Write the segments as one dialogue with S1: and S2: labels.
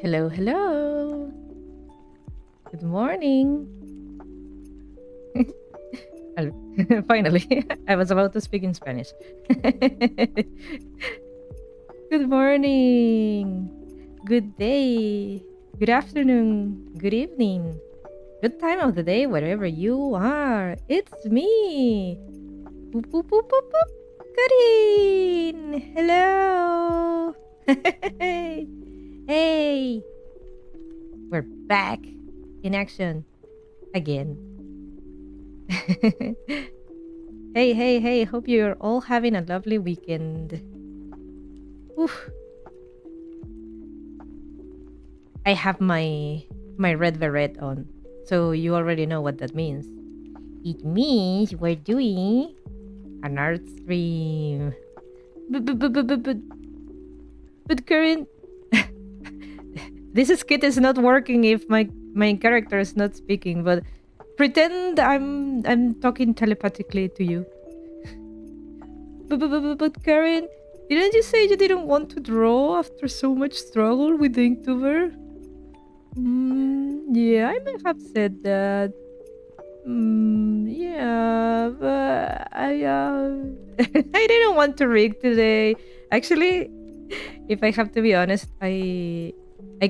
S1: Hello, hello. Good morning. Finally, I was about to speak in Spanish. Good morning. Good day. Good afternoon. Good evening. Good time of the day, wherever you are. It's me. Boop, boop, boop, boop, boop. Karin. Hello. Hey. Hey. We're back in action again. Hey, hey, hey. Hope you're all having a lovely weekend. Oof. I have my red beret on. So you already know what that means. It means we're doing an art stream. But Karin, this skit is not working if my character is not speaking, but pretend I'm talking telepathically to you. But Karin, didn't you say you didn't want to draw after so much struggle with the Inktober? Yeah, I might have said that. Yeah, but I didn't want to rig today. Actually, if I have to be honest, I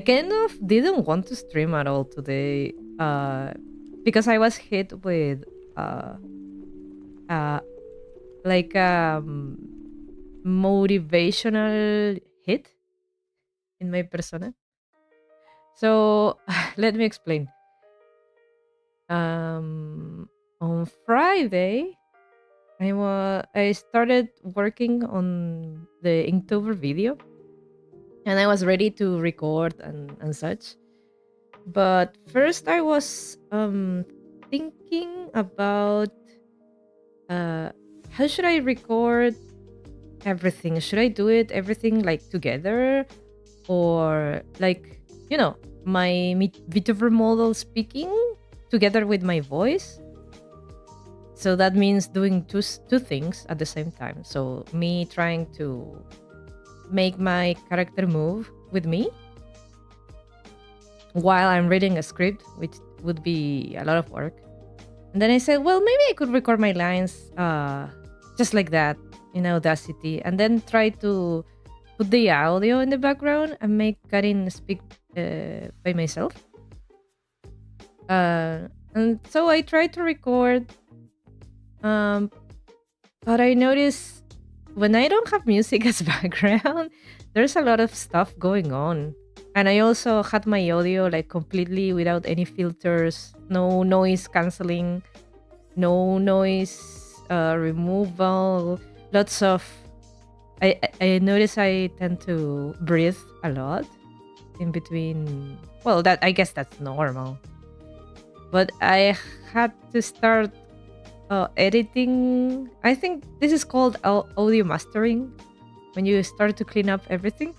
S1: kind of didn't want to stream at all today. Because I was hit with uh uh like motivational hit in my persona. So let me explain. On Friday, I started working on the Inktober video, and I was ready to record and such. But first, I was thinking about uh how should I record everything? Should I do it everything like together, or like my VTuber model speaking together with my voice? So that means doing two things at the same time. So me trying to make my character move with me while I'm reading a script, which would be a lot of work. And then I said, well, maybe I could record my lines just like that in Audacity, and then try to put the audio in the background and make Karin speak by myself. And so I tried to record, but I noticed when I don't have music as background, there's a lot of stuff going on. And I also had my audio like completely without any filters, no noise canceling, no noise removal, lots of. I notice I tend to breathe a lot in between. Well, that I guess that's normal. But I had to start editing. I think this is called audio mastering, when you start to clean up everything.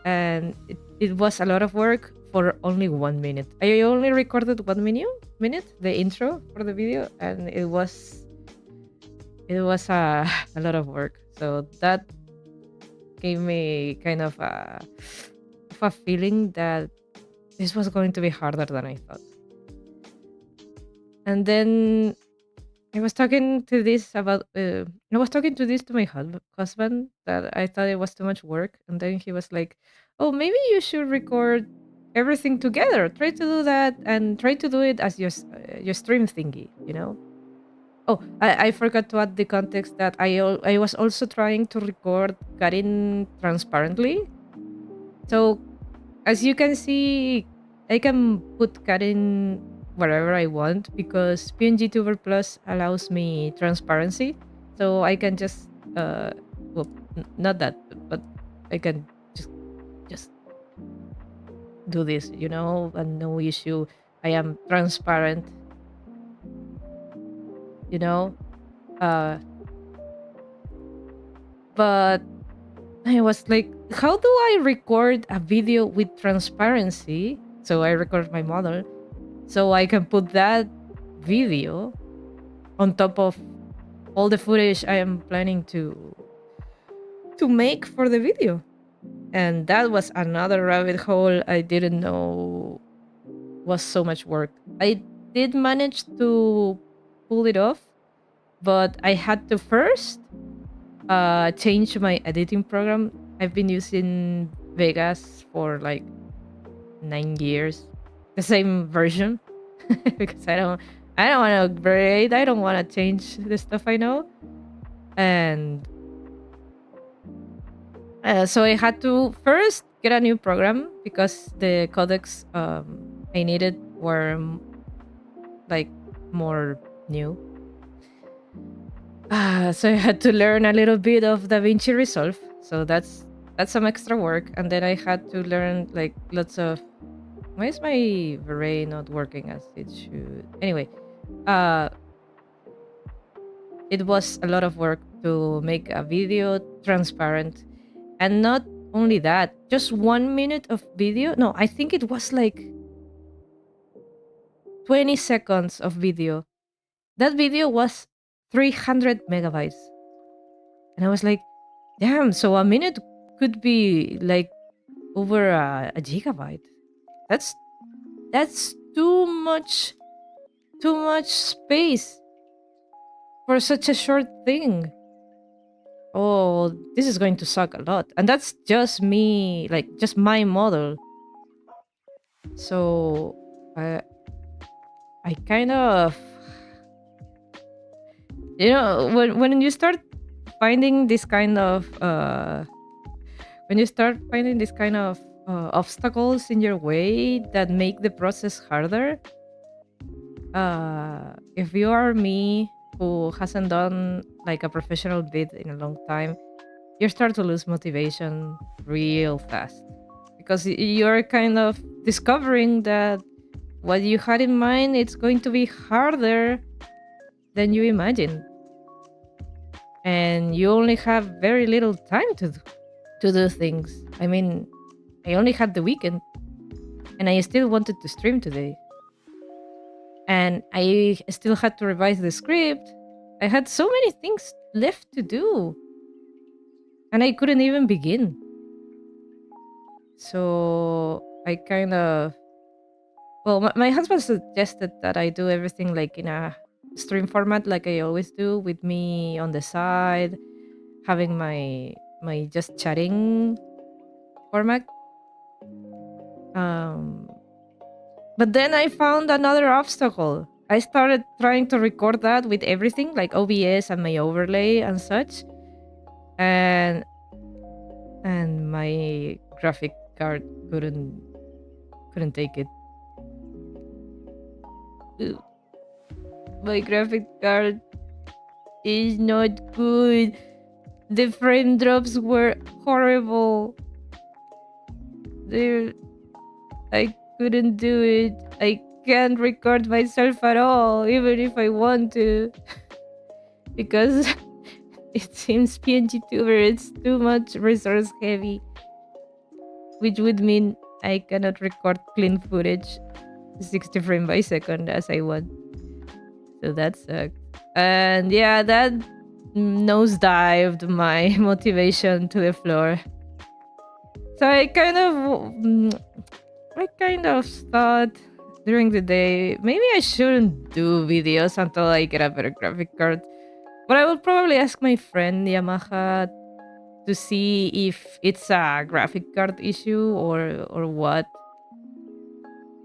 S1: And it was a lot of work for only 1 minute. I only recorded 1 minute, the intro for the video, and it was a lot of work. So that gave me kind of a feeling that this was going to be harder than I thought. And then I was talking to this to my husband, that I thought it was too much work, and then he was like, "Oh, maybe you should record everything together. Try to do that, and try to do it as your stream thingy, you know." Oh, I forgot to add the context that I was also trying to record Karin transparently. So as you can see, I can put Karin wherever I want, because PNGTuber Plus allows me transparency. So I can just well, not that, but I can just do this, and no issue. I am transparent, you know. But I was like, how do I record a video with transparency? So I record my model, so I can put that video on top of all the footage I am planning to make for the video. And that was another rabbit hole I didn't know was so much work. I did manage to pull it off, but I had to first change my editing program. I've been using Vegas for like 9 years, the same version, because I don't want to upgrade. I don't want to change the stuff I know, and so I had to first get a new program because the codecs I needed were like more new. So I had to learn a little bit of DaVinci Resolve. So that's some extra work, and then I had to learn like lots of. Why is my array not working as it should? Anyway, uh, it was a lot of work to make a video transparent, and not only that, just 1 minute of video. No, I think it was like 20 seconds of video. That video was 300 megabytes, and I was like, damn. So a minute could be like over a gigabyte. That's that's too much space for such a short thing. Oh, this is going to suck a lot. And that's just me, like just my model. So I kind of, when you start finding this kind of when you start finding this kind of obstacles in your way that make the process harder, if you are me who hasn't done like a professional bid in a long time, you start to lose motivation real fast because you're kind of discovering that what you had in mind, it's going to be harder than you imagined, and you only have very little time to do things. I mean, I only had the weekend, and I still wanted to stream today, and I still had to revise the script. I had so many things left to do, and I couldn't even begin. So I kind of, well, my husband suggested that I do everything like in a stream format, like I always do, with me on the side, having my just chatting format. Um, but then I found another obstacle. I started trying to record that with everything, like OBS and my overlay and such, and my graphic card couldn't take it. Ugh. My graphic card is not good. The frame drops were horrible. I couldn't do it. I can't record myself at all, even if I want to, because it seems Inktober it's too much resource heavy, which would mean I cannot record clean footage 60 frames by second as I want. So that sucked. And yeah, that nosedived my motivation to the floor. So I kind of thought during the day, maybe I shouldn't do videos until I get a better graphic card. But I will probably ask my friend Yamaha to see if it's a graphic card issue or what.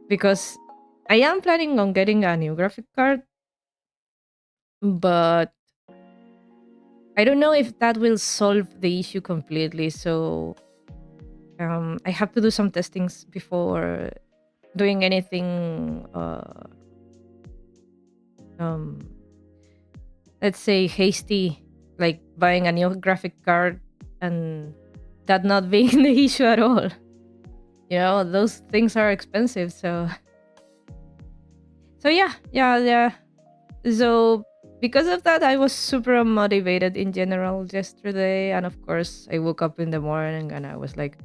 S1: Because I am planning on getting a new graphic card, but I don't know if that will solve the issue completely. So I have to do some testings before doing anything. Let's say hasty, like buying a new graphic card and that not being the issue at all. Those things are expensive. So yeah. So because of that, I was super unmotivated in general yesterday. And of course, I woke up in the morning and I was like,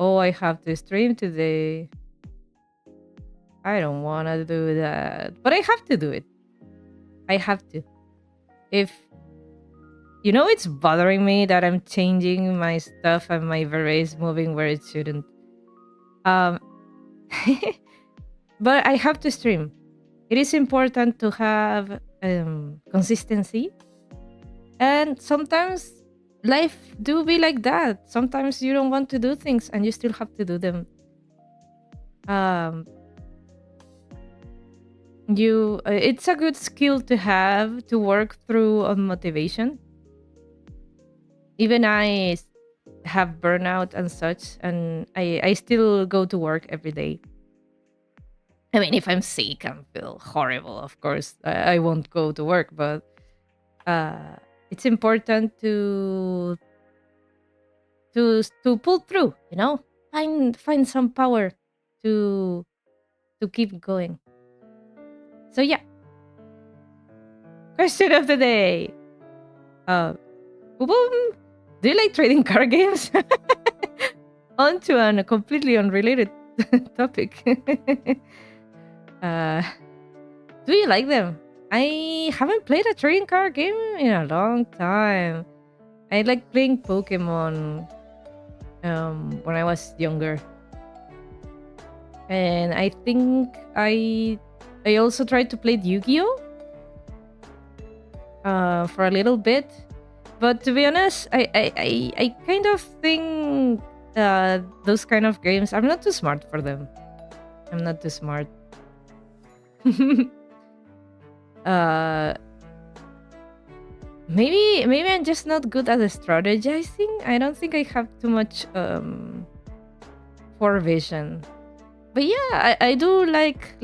S1: oh, I have to stream today. I don't want to do that. But I have to do it. I have to. If It's bothering me that I'm changing my stuff and my beret is moving where it shouldn't. Um, but I have to stream. It is important to have consistency, and sometimes life do be like that. Sometimes you don't want to do things and you still have to do them. Um, it's a good skill to have to work through on motivation. Even I have burnout and such, and I still go to work every day. I mean, if I'm sick and feel horrible, of course I won't go to work, but uh it's important to pull through, find some power to keep going. So yeah, question of the day. uh Boom. Do you like trading card games? On to a completely unrelated topic. uh, do you like them? I haven't played a trading card game in a long time. I like playing Pokemon when I was younger. And I think I also tried to play Yu-Gi-Oh! For a little bit. But to be honest, I kind of think those kind of games, I'm not too smart for them. I'm not too smart. uh, maybe I'm just not good at strategizing. I don't think I have too much vision. But yeah, I do like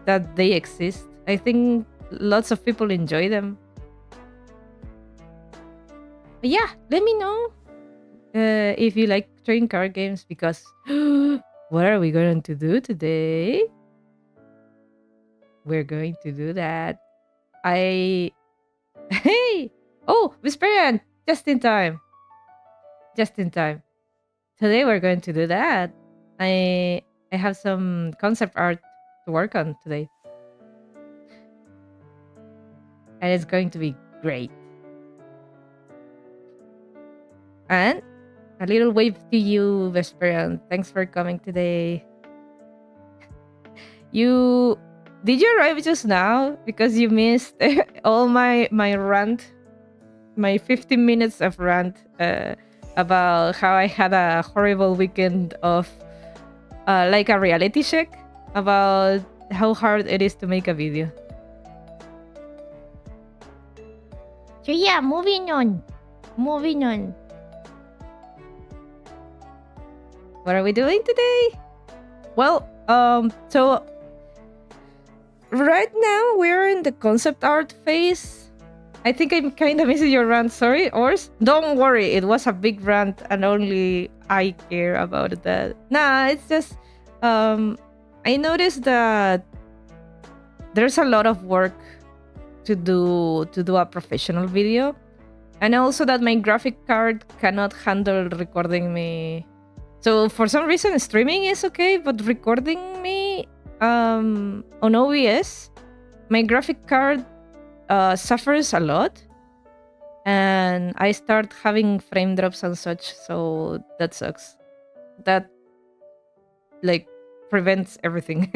S1: that they exist. I think lots of people enjoy them. But yeah, let me know if you like trading card games, because what are we going to do today? We're going to do that. Hey! Oh, Vesperian! Just in time. Just in time. Today we're going to do that. I have some concept art to work on today. And it's going to be great. And a little wave to you, Vesperian. Thanks for coming today. Did you arrive just now? Because you missed all my rant, my 15 minutes of rant about how I had a horrible weekend of like a reality check about how hard it is to make a video. So yeah, moving on. What are we doing today? Well, so right now we're in the concept art phase. I think I'm kind of missing your rant. Sorry, Ors. Don't worry, it was a big rant and only I care about that. Nah, it's just I noticed that there's a lot of work to do a professional video, and also that my graphic card cannot handle recording me. So for some reason streaming is okay, but recording me on OBS, my graphic card suffers a lot, and I start having frame drops and such, so that sucks. That like prevents everything.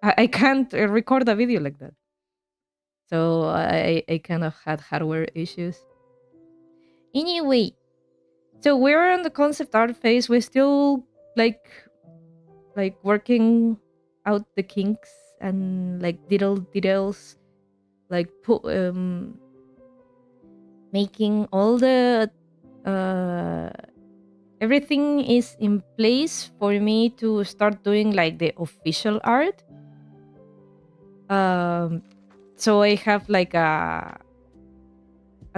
S1: I can't record a video like that. So I kind of had hardware issues. Anyway, so we're on the concept art phase. We're still like working out the kinks and like little details, like making all the everything is in place for me to start doing like the official art. So I have like a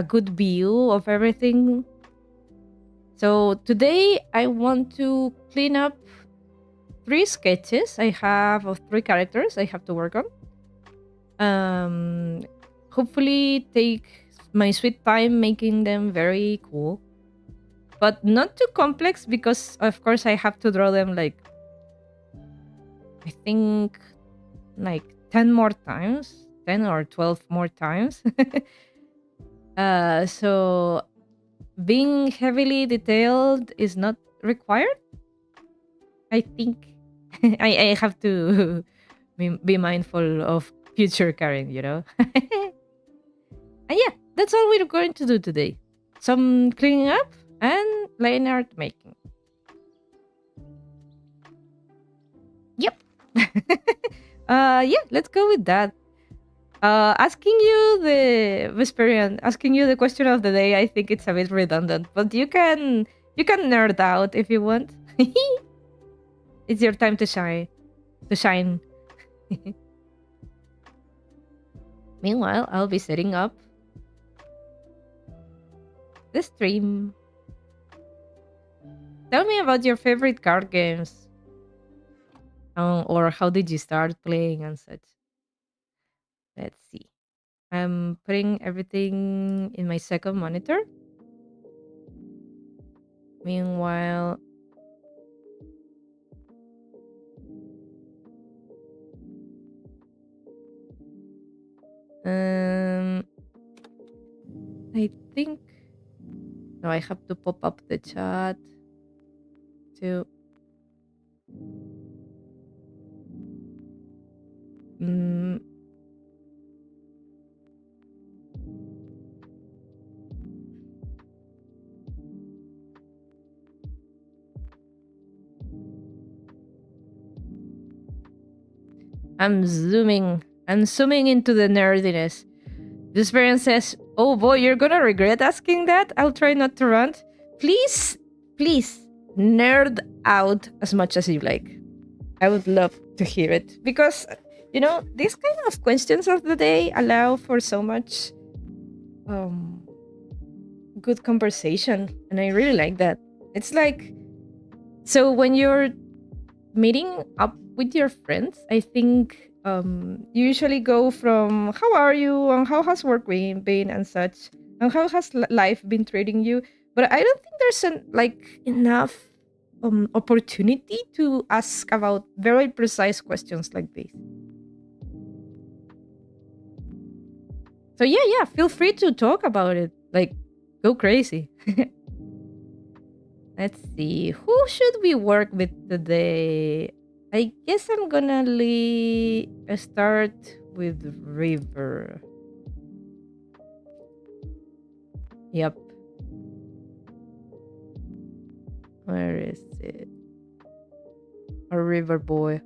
S1: good view of everything. So today I want to clean up 3 sketches I have of 3 characters I have to work on. Hopefully take my sweet time making them very cool, but not too complex, because of course I have to draw them like I think like 10 more times, 10 or 12 more times. So being heavily detailed is not required. I think I have to be mindful of future Karin, you know? And yeah, that's all we're going to do today. Some cleaning up and line art making. Yep. Yeah, let's go with that. Asking you the Vesperian, asking you the question of the day, I think it's a bit redundant, but you can nerd out if you want. It's your time to shine. To shine. Meanwhile, I'll be setting up the stream. Tell me about your favorite card games. Or how did you start playing and such. Let's see. I'm putting everything in my second monitor. Meanwhile, um, I think no, I have to pop up the chat to. Mm, I'm zooming. I'm zooming into the nerdiness. The experience says, "Oh boy, you're gonna regret asking that. I'll try not to rant. Please, please, nerd out as much as you like. I would love to hear it because these kind of questions of the day allow for so much um good conversation, and I really like that. It's like so when you're meeting up with your friends, I think you usually go from how are you and how has work been and such, and how has life been treating you. But I don't think there's enough opportunity to ask about very precise questions like this. So yeah, feel free to talk about it. Like, go crazy. Let's see. Who should we work with today? I guess I'm gonna start with River. Yep. Where is it? A River boy.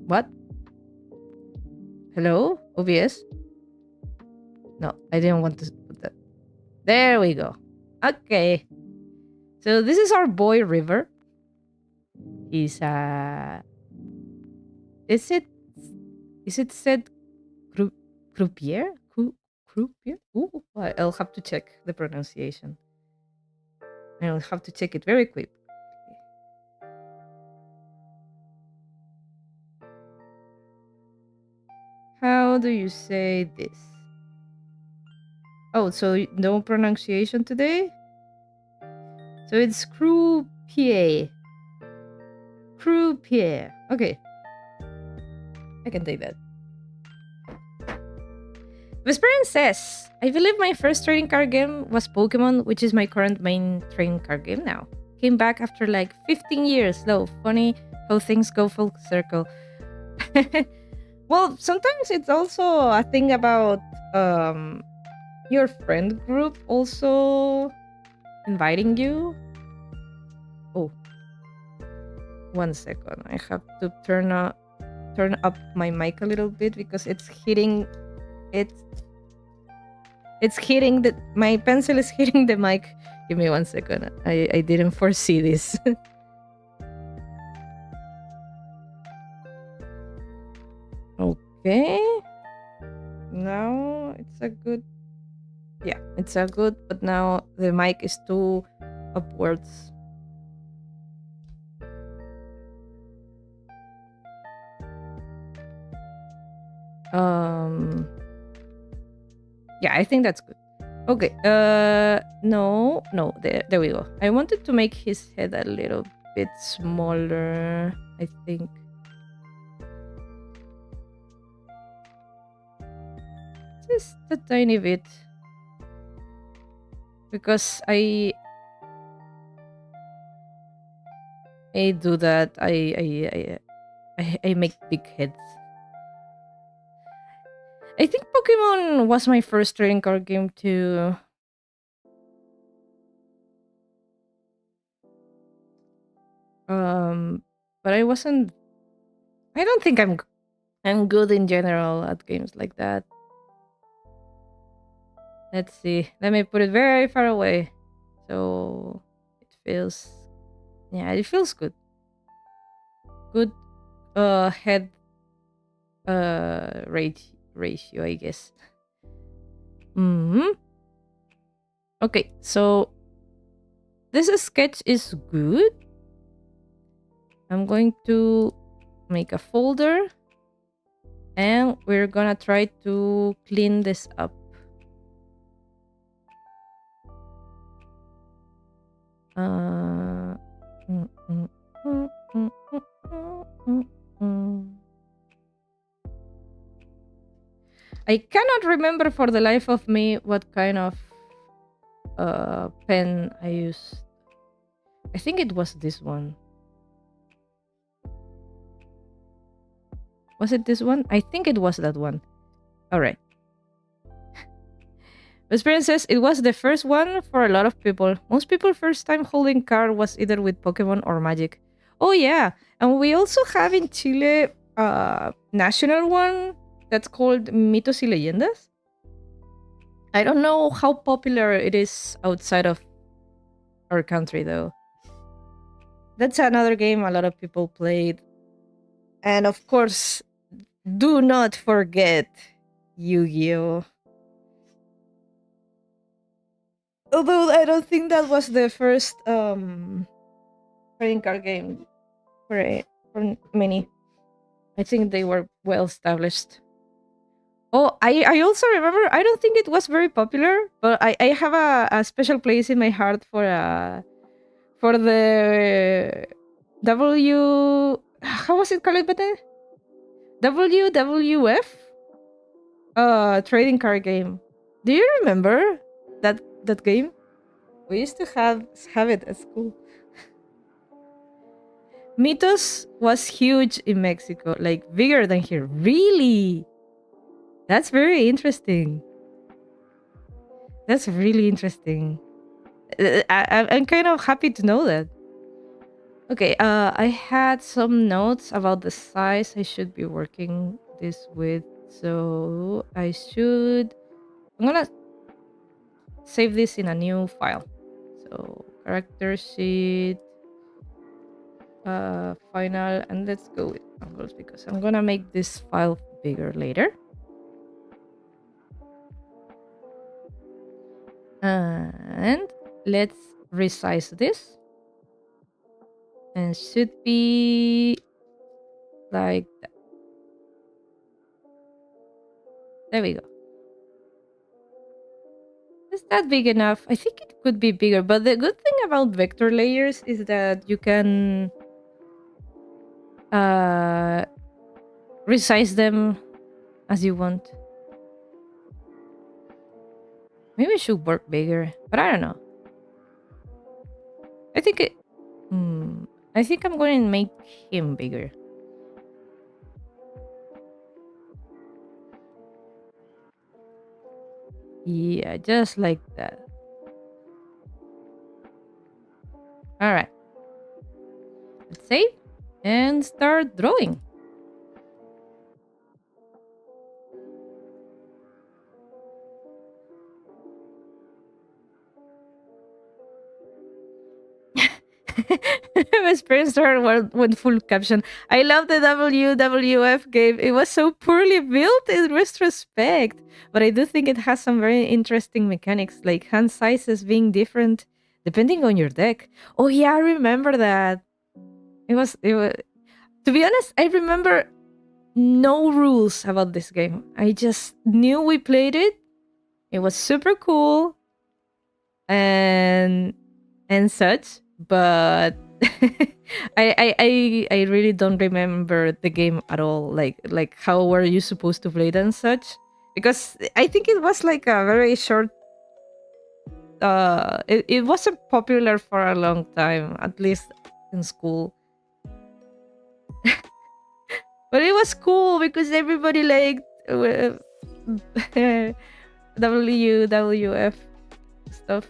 S1: What? Hello? OBS? No, I didn't want to put that. There we go. Okay. So this is our boy River. He's is it said croupier? Croupier? Ooh, I'll have to check the pronunciation. I'll have to check it very quick. How do you say this? Oh, so no pronunciation today? So it's croupier. Croupier. Okay. I can take that. Vesperian says, I believe my first trading card game was Pokemon, which is my current main trading card game now. Came back after like 15 years, though. Funny how things go full circle. Well, sometimes it's also a thing about your friend group also inviting you. Oh, 1 second. I have to turn up my mic a little bit because it's hitting my pencil is hitting the mic. Give me 1 second. I didn't foresee this. Okay. Now it's a good. Yeah, it's a good, but now the mic is too upwards. Yeah, I think that's good. Okay. No, there we go. I wanted to make his head a little bit smaller, I think. Just a tiny bit. Because I do that. I make big heads. I think Pokemon was my first trading card game too. But I wasn't. I don't think I'm good in general at games like that. Let's see. Let me put it very far away, so it feels. Yeah, it feels good. Good. Head. Ratio, I guess. Hmm. Okay, so this sketch is good. I'm going to make a folder and we're gonna try to clean this up. I cannot remember for the life of me what kind of pen I used. I think it was this one. Was it this one? I think it was that one. Alright. Experience says it was the first one for a lot of people. Most people first time holding card was either with Pokemon or Magic. Oh yeah, and we also have in Chile a national one that's called Mitos y Leyendas. I don't know how popular it is outside of our country though. That's another game a lot of people played. And of course, do not forget Yu-Gi-Oh! Although I don't think that was the first trading card game for many. I think they were well established. Oh, I also remember, I don't think it was very popular, but I have a special place in my heart for the how was it called, Bete? WWF trading card game. Do you remember that game? We used to have it at school. Mitos was huge in Mexico, like bigger than here. Really? That's very interesting. That's really interesting. I'm kind of happy to know that. Okay, I had some notes about the size I should be working this with. So I'm gonna save this in a new file. So character sheet, final, and let's go with angles because I'm gonna make this file bigger later. And let's resize this. And should be like that. There we go. Is that big enough? I think it could be bigger, but the good thing about vector layers is that you can resize them as you want. Maybe it should work bigger, but I don't know. I think I think I'm going to make him bigger. Yeah, just like that. All right. Let's save and start drawing. My parents started with full caption. I love the WWF game. It was so poorly built in retrospect, but I do think it has some very interesting mechanics, like hand sizes being different depending on your deck. Oh yeah, I remember that. It was. To be honest, I remember no rules about this game. I just knew we played it. It was super cool, and such, but I really don't remember the game at all. Like how were you supposed to play it and such? Because I think it was like a very short. It wasn't popular for a long time, at least in school. But it was cool because everybody liked WWF stuff.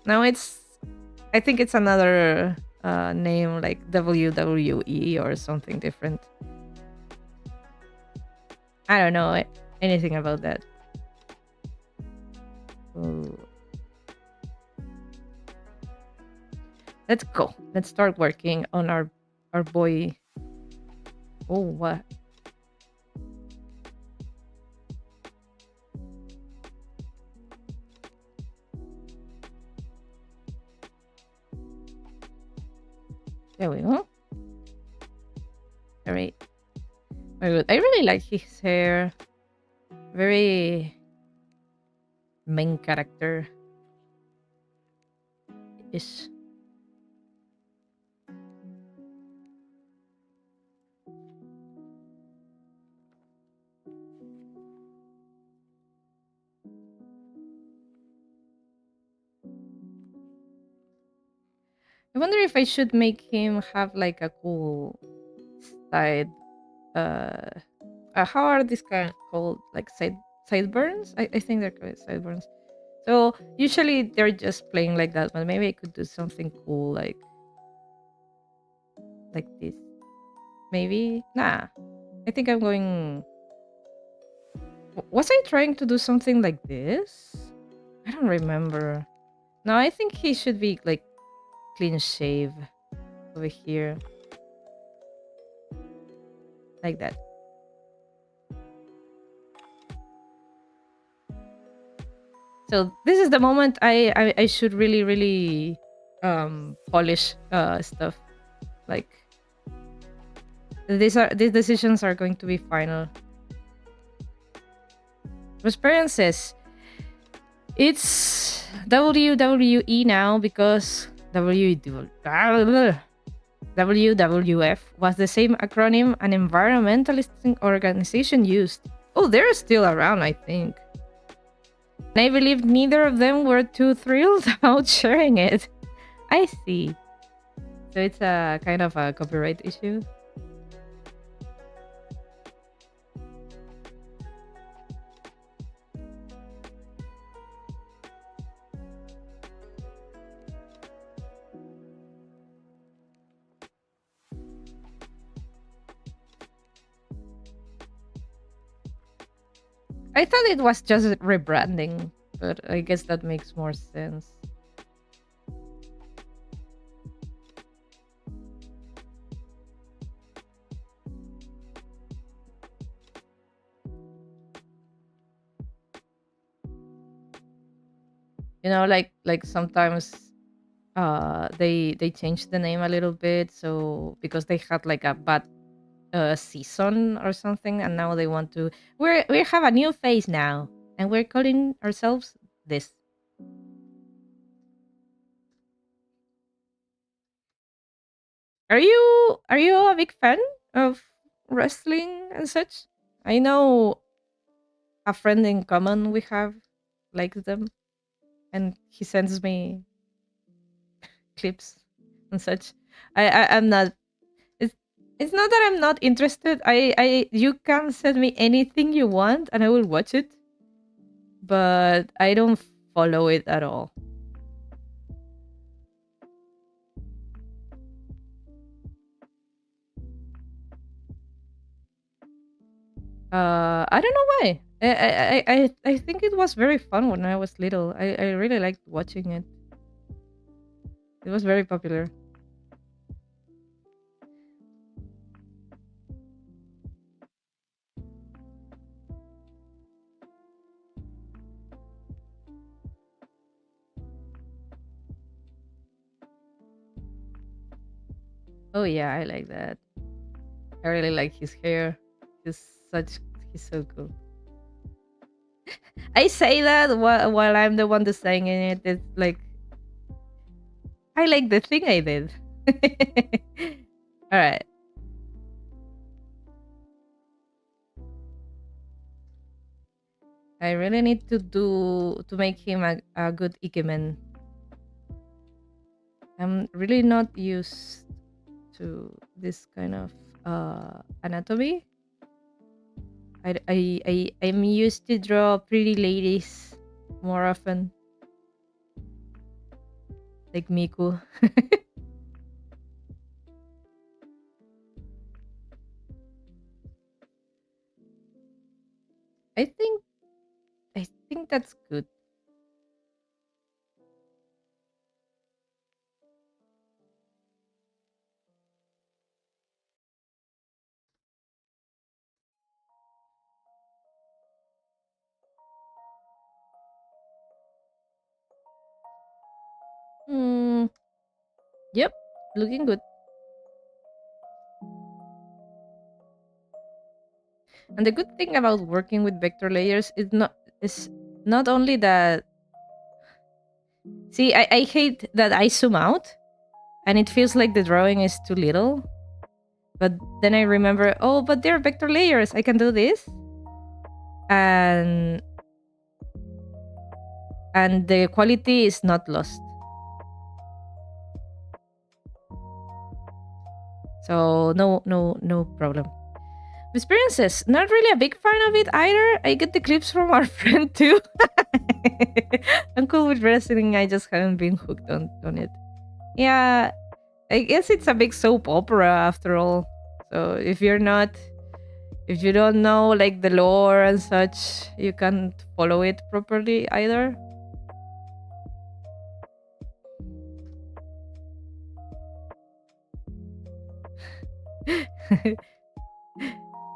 S1: Now I think it's another name like WWE or something different. I don't know anything about that. Ooh. Let's go. Let's start working on our boy. Oh, what? There we go. Very, very good. I really like his hair. Very main character ish. I wonder if I should make him have like a cool side. Uh, how are these kind called? Like sideburns? I think they're called sideburns. So usually they're just playing like that, but maybe I could do something cool like this. Maybe nah. I think I'm going. Was I trying to do something like this? I don't remember. No, I think he should be like clean shave over here, like that. So this is the moment I should really polish stuff. Like these decisions are going to be final. Vesperian says it's WWE now because WWF was the same acronym an environmentalist organization used. Oh, they're still around, I think. And I believe neither of them were too thrilled about sharing it. I see. So it's a kind of a copyright issue. I thought it was just rebranding, but I guess that makes more sense. You know, like sometimes they change the name a little bit, so because they had like a bad season or something, and now they want to we have a new face now, and we're calling ourselves this. Are you a big fan of wrestling and such? I know a friend in common we have likes them, and he sends me clips and such. I'm not. It's it's not that I'm not interested. You can send me anything you want, and I will watch it. But I don't follow it at all. I don't know why. I think it was very fun when I was little. I really liked watching it. It was very popular. Oh yeah, I like that. I really like his hair. He's such he's so cool. I say that while I'm the one designing it. It's like I like the thing I did. All right. I really need to make him a good ikemen. I'm really not used to this kind of anatomy. I'm used to draw pretty ladies more often, like Miku. I think I think that's good. Hmm. Yep, looking good. And the good thing about working with vector layers is not only that. See, I hate that I zoom out and it feels like the drawing is too little. But then I remember, oh, but they're vector layers. I can do this, and the quality is not lost. So no problem. Experiences, not really a big fan of it either. I get the clips from our friend too. I'm cool with wrestling. I just haven't been hooked on it. Yeah, I guess it's a big soap opera after all. So if you don't know like the lore and such, you can't follow it properly either.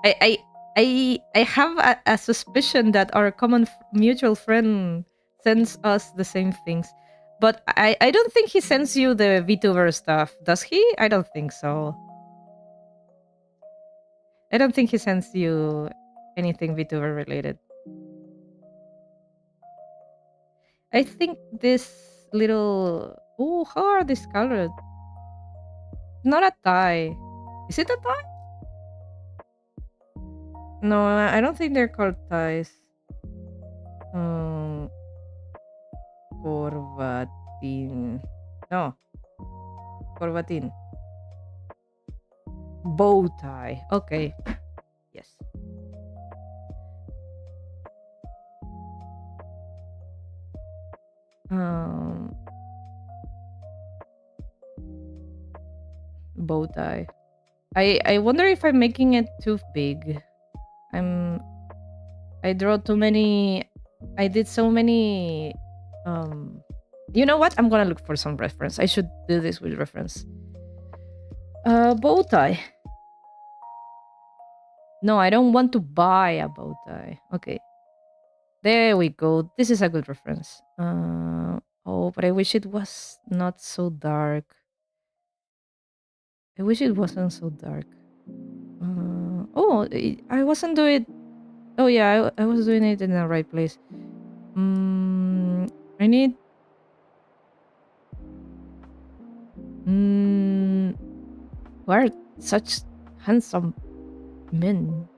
S1: I I I have a suspicion that our common mutual friend sends us the same things. But I don't think he sends you the VTuber stuff, does he? I don't think so. I don't think he sends you anything VTuber related. I think this little oh, how are these colored? Not a tie. Is it a tie? No, I don't think they're called ties. Um, corvatin. No, corvatin. Bow tie. Okay. Yes. Um, bow tie. I wonder if I'm making it too big. I'm I draw too many. I did so many. You know what? I'm gonna look for some reference. I should do this with reference. Bow tie. No, I don't want to buy a bow tie. Okay, there we go. This is a good reference. Oh, but I wish it was not so dark. I wish it wasn't so dark. I wasn't doing. Oh yeah, I was doing it in the right place. I need. Who are such handsome men?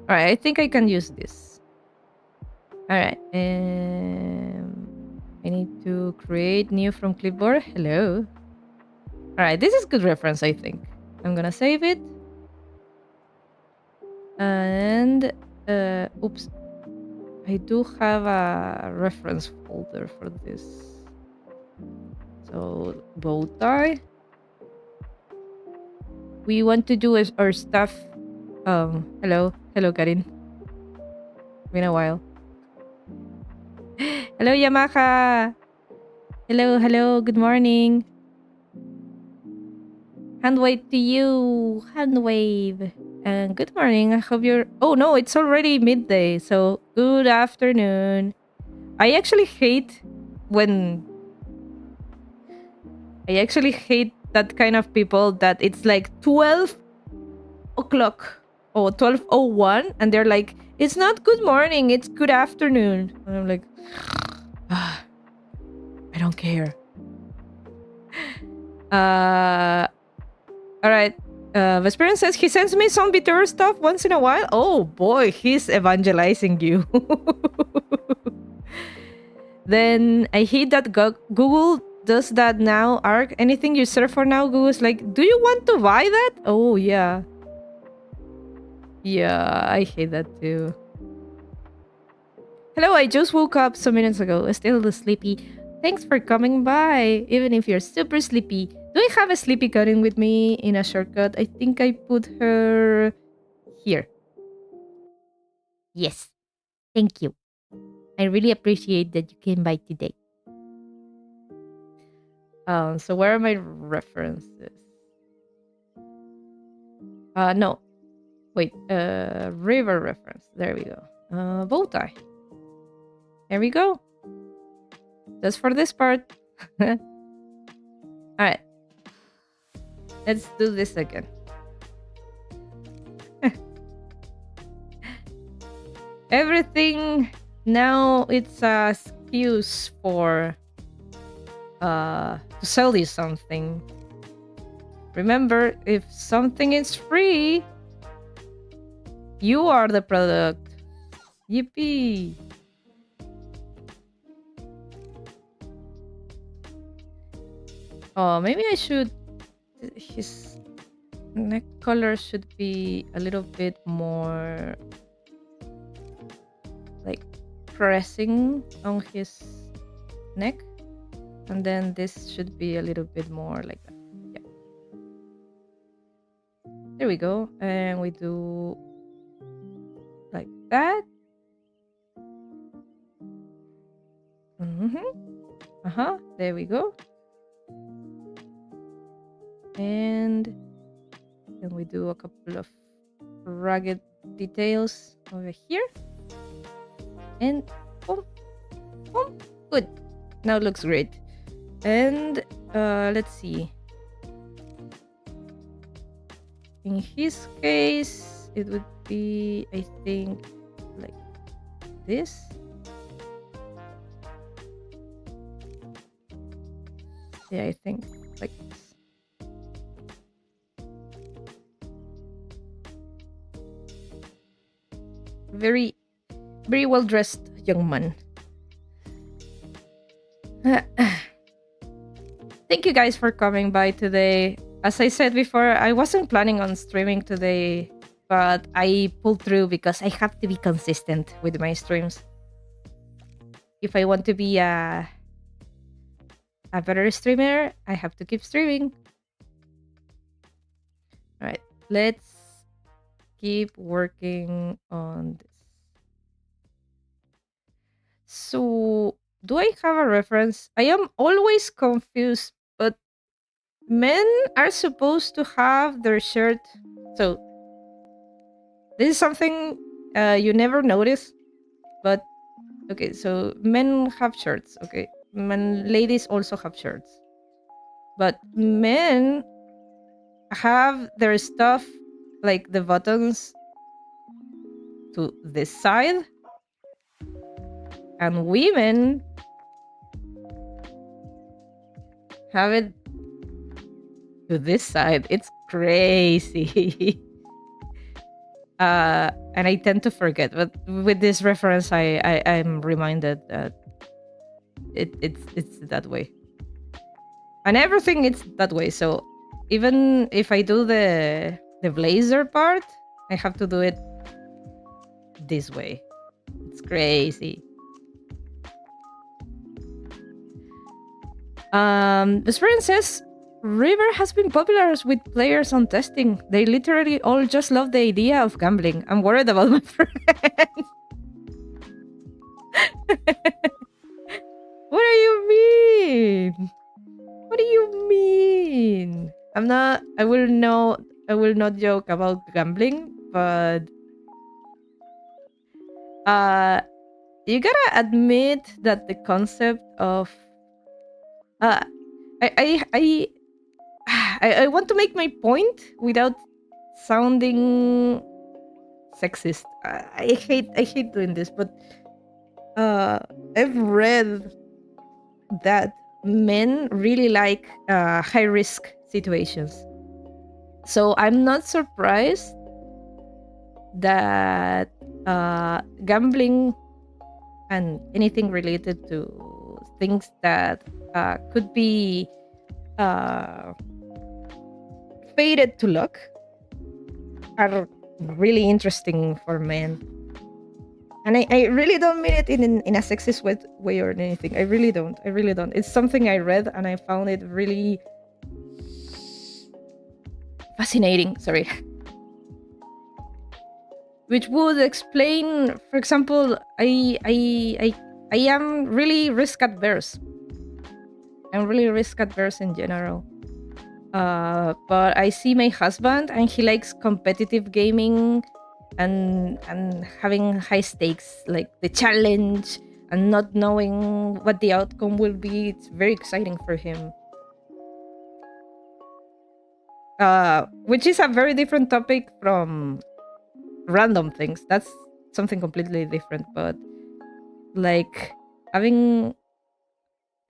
S1: All right, I think I can use this. All right, I need to create new from clipboard. Hello. All right, this is good reference. I think I'm gonna save it. And oops, I do have a reference folder for this. So bow tie. We want to do our stuff. Hello, Karin. Been a while. Hello, Yamaka. Hello. Good morning. Hand wave to you. Hand wave. And good morning. I hope you're. Oh no, it's already midday. So good afternoon. I actually hate when. I actually hate that kind of people that it's like 12 o'clock or 12:01 and they're like, it's not good morning, it's good afternoon. And I'm like, I don't care. All right. Vesperian says he sends me some bitter stuff once in a while. Oh boy, he's evangelizing you. Then I hate that Google does that now. Arc, anything you search for now, Google's like, do you want to buy that? Oh yeah. Yeah, I hate that too. Hello, I just woke up some minutes ago. Still sleepy. Thanks for coming by, even if you're super sleepy. Do I have a sleepy Karin with me in a shortcut? I think I put her here. Yes, thank you. I really appreciate that you came by today. So where are my references? No. Wait, river reference. There we go. Bow tie. There we go. Just for this part. Alright. Let's do this again. Everything now it's a excuse for to sell you something. Remember, if something is free, you are the product. Yippee! Oh, maybe I should. His neck color should be a little bit more like pressing on his neck, and then this should be a little bit more like that. Yeah. There we go, and we do like that. There we go. And then we do a couple of ragged details over here. And boom, boom, good. Now it looks great. And let's see. In his case, it would be, I think, like this. Yeah, I think like this. Very, very well dressed young man. Thank you guys for coming by today. As I said before, I wasn't planning on streaming today, but I pulled through because I have to be consistent with my streams. If I want to be a better streamer, I have to keep streaming. All right, let's keep working on this. So, do I have a reference? I am always confused, but men are supposed to have their shirt. So, this is something you never notice, but okay, so men have shirts, okay? Ladies also have shirts. But men have their stuff, like the buttons, to this side. And women have it to this side. It's crazy. And I tend to forget, but with this reference, I'm reminded that it's that way, and everything it's that way. So even if I do the blazer part, I have to do it this way. It's crazy. The friend says River has been popular with players on testing. They literally all just love the idea of gambling. I'm worried about my friend. What do you mean? What do you mean? I will not joke about gambling, but you gotta admit that the concept of I want to make my point without sounding sexist. I hate doing this, but I've read that men really like high risk situations. So I'm not surprised that gambling and anything related to things that could be fated to luck are really interesting for men. And I really don't mean it in a sexist way or anything. I really don't. I really don't. It's something I read and I found it really fascinating. Sorry. Which would explain, for example, I am really risk adverse. I'm really risk adverse in general. But I see my husband and he likes competitive gaming and having high stakes, like the challenge and not knowing what the outcome will be. It's very exciting for him. Which is a very different topic from random things. That's something completely different. But like having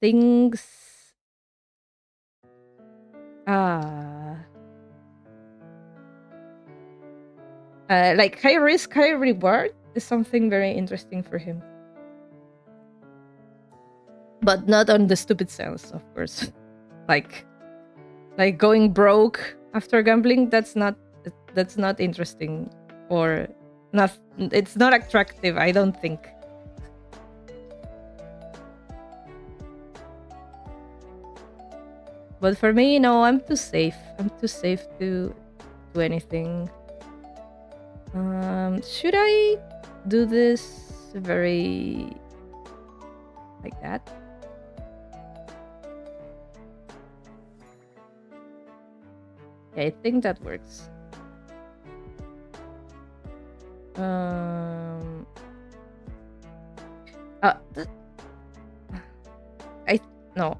S1: things like high risk, high reward is something very interesting for him. But not on the stupid sense, of course. like going broke after gambling, that's not interesting, or not. It's not attractive, I don't think. But for me, no, I'm too safe. I'm too safe to do anything. Should I do this very like that? Yeah, I think that works.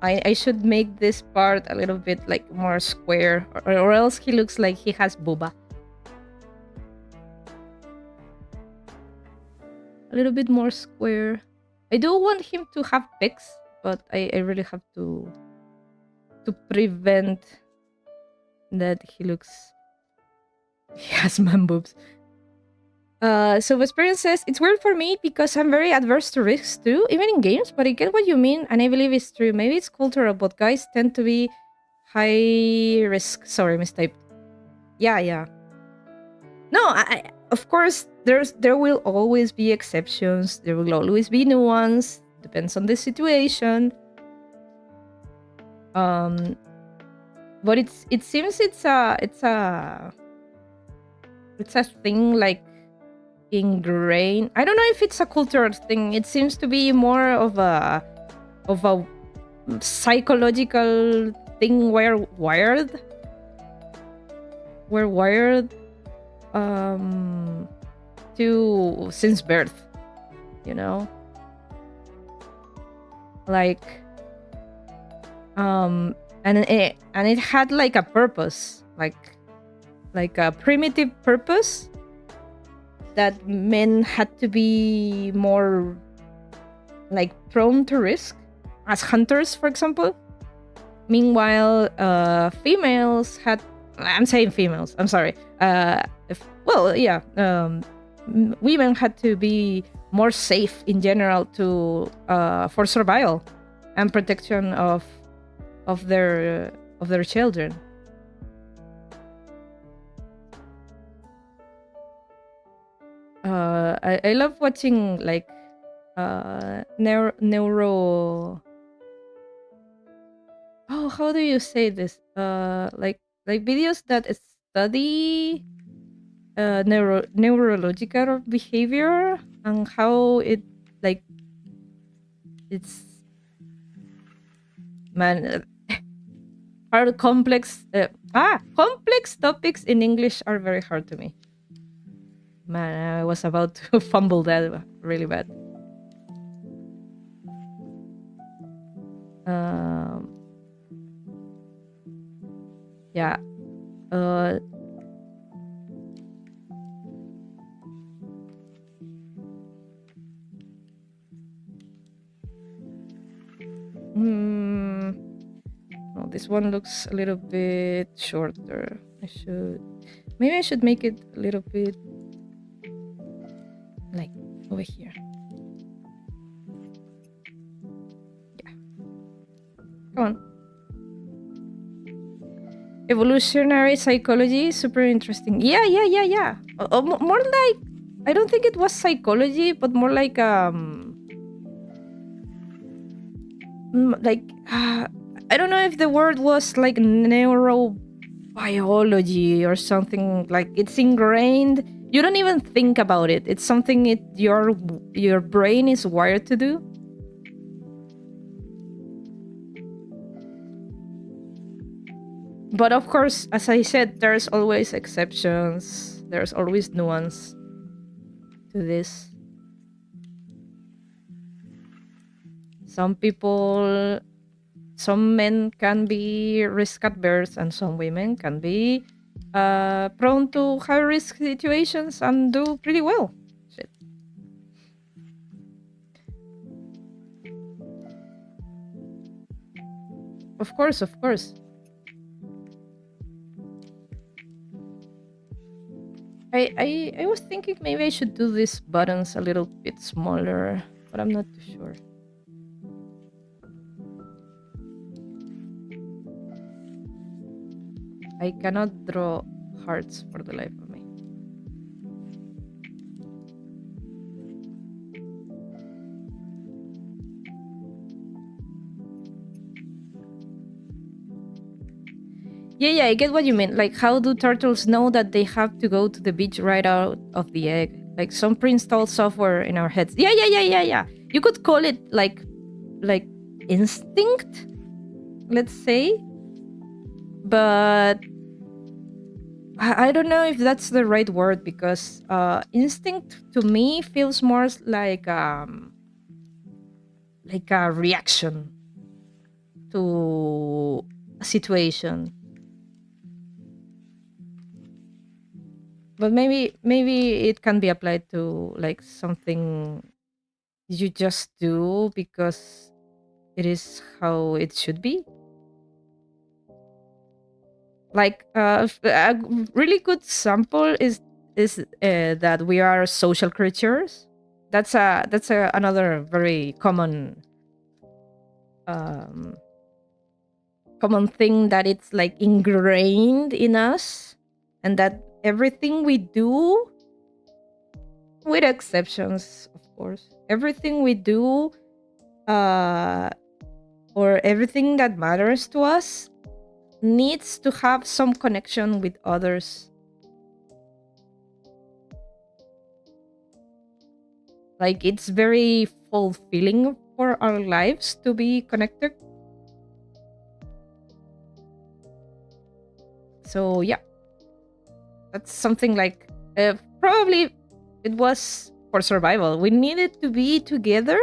S1: I should make this part a little bit like more square, or else he looks like he has booba. A little bit more square. I do want him to have pics, but I really have to prevent that he has man boobs. So Vesperian says, it's weird for me because I'm very adverse to risks too, even in games, but I get what you mean and I believe it's true. Maybe it's cultural, but guys tend to be high risk. Sorry, mistyped. Yeah. No, I of course there will always be exceptions. There will always be nuance. Depends on the situation. But it seems it's a thing like ingrained. I don't know if it's a cultural thing. It seems to be more of a psychological thing. We're wired to since birth, you know, like and it had like a purpose, like a primitive purpose, that men had to be more like prone to risk as hunters, for example. Meanwhile, females had, I'm saying females, I'm sorry, women had to be more safe in general to for survival and protection of their children. I love watching like neuro. Oh, how do you say this? Like videos that study neurological behavior and how it like it's hard complex complex topics in English are very hard to me. Man, I was about to fumble that really bad. Yeah. this one looks a little bit shorter. Maybe I should make it a little bit like over here. Yeah. Come on. Evolutionary psychology, super interesting. Yeah. More like, I don't think it was psychology, but more like like I don't know if the word was like neurobiology or something. Like it's ingrained. You don't even think about it. It's something your brain is wired to do. But of course, as I said, there's always exceptions. There's always nuance to this. Some people, some men can be risk adverse, and some women can be prone to high risk situations and do pretty well. Shit. Of course, of course. I was thinking maybe I should do these buttons a little bit smaller, but I'm not too sure. I cannot draw hearts for the life of me. Yeah, I get what you mean. Like, how do turtles know that they have to go to the beach right out of the egg? Like some pre-installed software in our heads. Yeah. You could call it like instinct, let's say. But I don't know if that's the right word, because instinct to me feels more like a reaction to a situation. But maybe it can be applied to like something you just do because it is how it should be. Like a really good sample is that we are social creatures. That's another very um, common thing, that it's like ingrained in us, and that everything we do, with exceptions, of course, everything we do, uh, or everything that matters to us, needs to have some connection with others. Like it's very fulfilling for our lives to be connected. So yeah, that's something like probably it was for survival. We needed to be together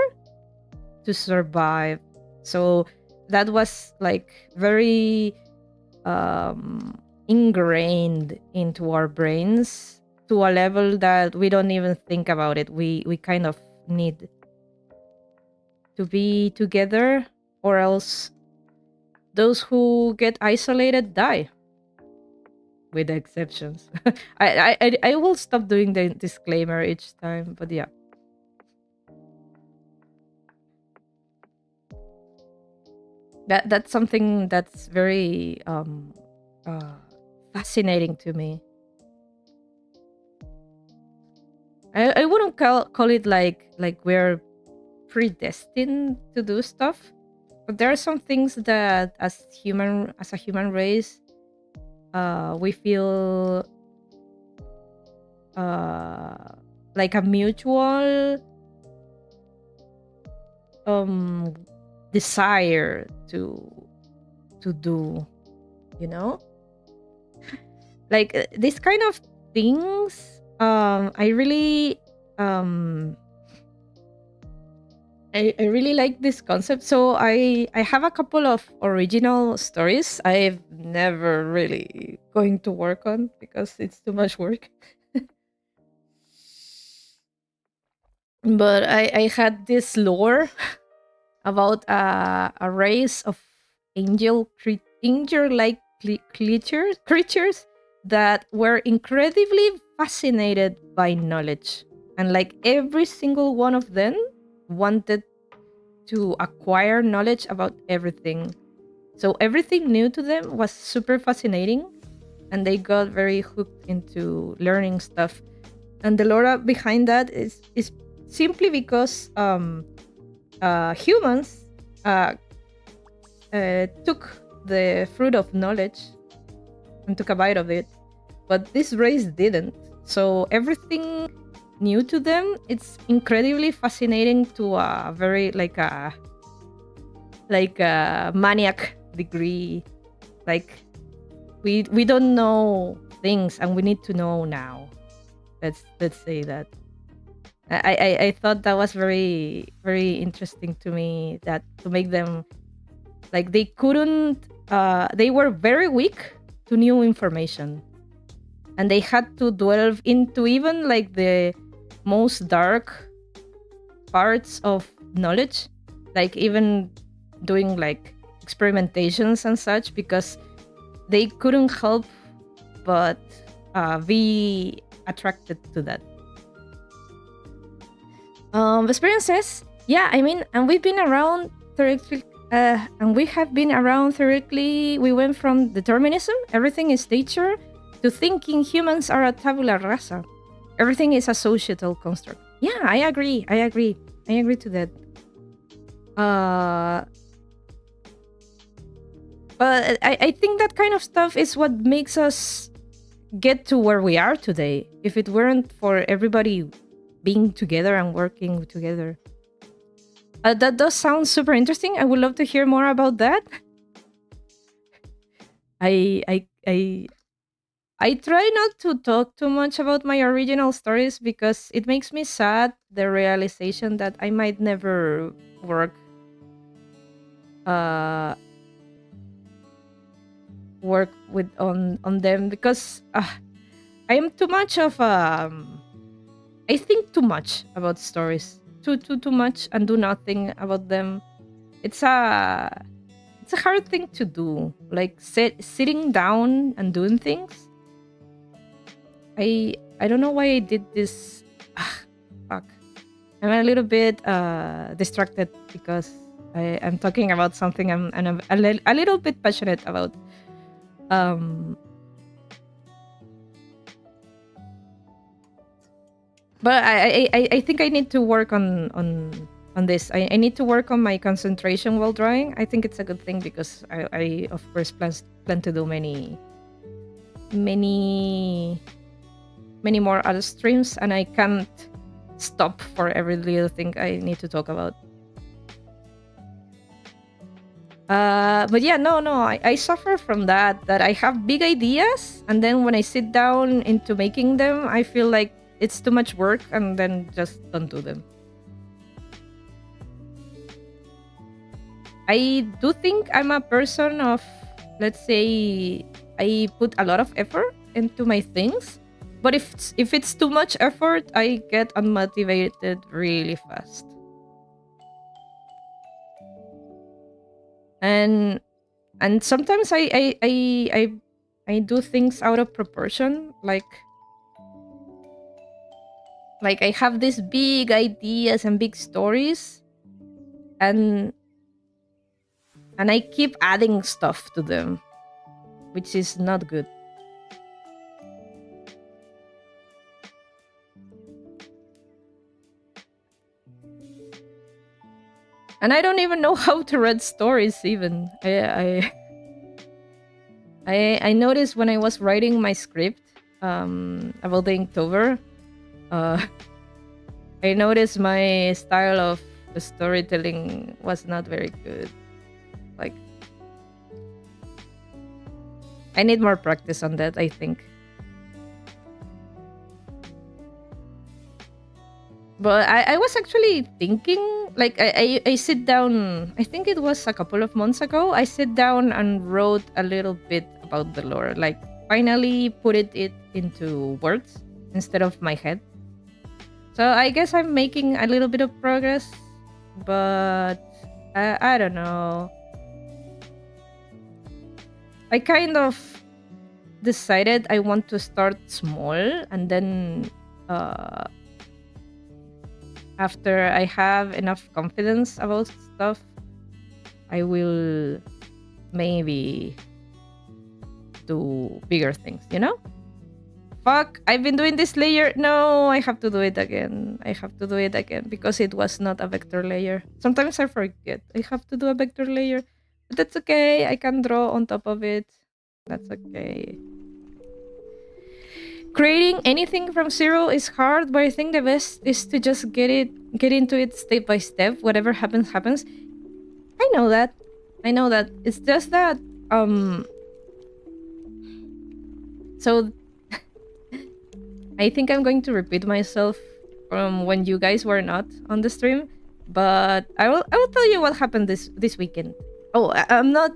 S1: to survive. So that was like very ingrained into our brains to a level that we don't even think about it. We kind of need to be together, or else those who get isolated die, with exceptions. I will stop doing the disclaimer each time, but yeah. That's something that's very uh fascinating to me. I wouldn't call it like we're predestined to do stuff, but there are some things that as a human race, we feel like a mutual desire to do, you know, like this kind of things. I really I really like this concept. So I have a couple of original stories I've never really going to work on because it's too much work. But I had this lore about a race of injure-like creatures that were incredibly fascinated by knowledge. And like every single one of them wanted to acquire knowledge about everything. So everything new to them was super fascinating, and they got very hooked into learning stuff. And the lore behind that is simply because humans took the fruit of knowledge and took a bite of it, but this race didn't. So everything new to them, it's incredibly fascinating to a very like a maniac degree. Like we don't know things and we need to know now. Let's say that. I thought that was very very interesting to me, that to make them like they couldn't they were very weak to new information, and they had to delve into even like the most dark parts of knowledge, like even doing like experimentations and such, because they couldn't help but be attracted to that. Vesperian says, yeah, I mean, and we've been around theoretically, and we have been around theoretically. We went from determinism, everything is nature, to thinking humans are a tabula rasa. Everything is a societal construct. Yeah, I agree to that. But I think that kind of stuff is what makes us get to where we are today. If it weren't for everybody being together and working together. That does sound super interesting. I would love to hear more about that. I try not to talk too much about my original stories because it makes me sad, the realization that I might never work with on them, because I am too much of I think too much about stories, too much, and do nothing about them. It's a hard thing to do, like sitting down and doing things. I don't know why I did this. Fuck. I'm a little bit distracted because I'm talking about something I'm a little bit passionate about. But I think I need to work on this. I need to work on my concentration while drawing. I think it's a good thing because I of course plan to do many more other streams, and I can't stop for every little thing I need to talk about. But yeah, no, I suffer from that I have big ideas, and then when I sit down into making them, I feel like it's too much work, and then just don't do them. I do think I'm a person of, let's say, I put a lot of effort into my things, but if it's too much effort, I get unmotivated really fast. And sometimes I do things out of proportion, like I have these big ideas and big stories, and I keep adding stuff to them, which is not good. And I don't even know how to read stories even. I noticed when I was writing my script about the Inktober, I noticed my style of storytelling was not very good. Like, I need more practice on that, I think. But I was actually thinking, like, I sit down, I think it was a couple of months ago, I sit down and wrote a little bit about the lore, like, finally put it into words instead of my head. So I guess I'm making a little bit of progress, but I don't know. I kind of decided I want to start small, and then after I have enough confidence about stuff, I will maybe do bigger things, you know? Fuck, I've been doing this layer. No, I have to do it again. I have to do it again because it was not a vector layer. Sometimes I forget I have to do a vector layer, but that's okay. I can draw on top of it. That's okay. Creating anything from zero is hard, but I think the best is to just get into it step by step. Whatever happens, happens. I know that. It's just that so I think I'm going to repeat myself from when you guys were not on the stream, but I will tell you what happened this weekend. Oh, I'm not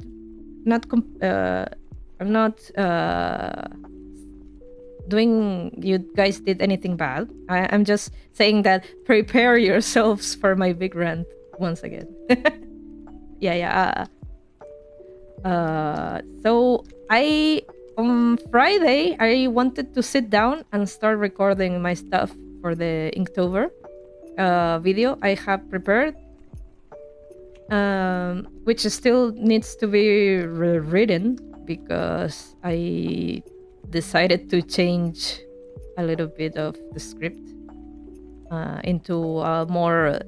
S1: doing you guys did anything bad. I'm just saying that prepare yourselves for my big rant once again. Yeah. So on Friday, I wanted to sit down and start recording my stuff for the Inktober video I have prepared, which still needs to be rewritten because I decided to change a little bit of the script into a more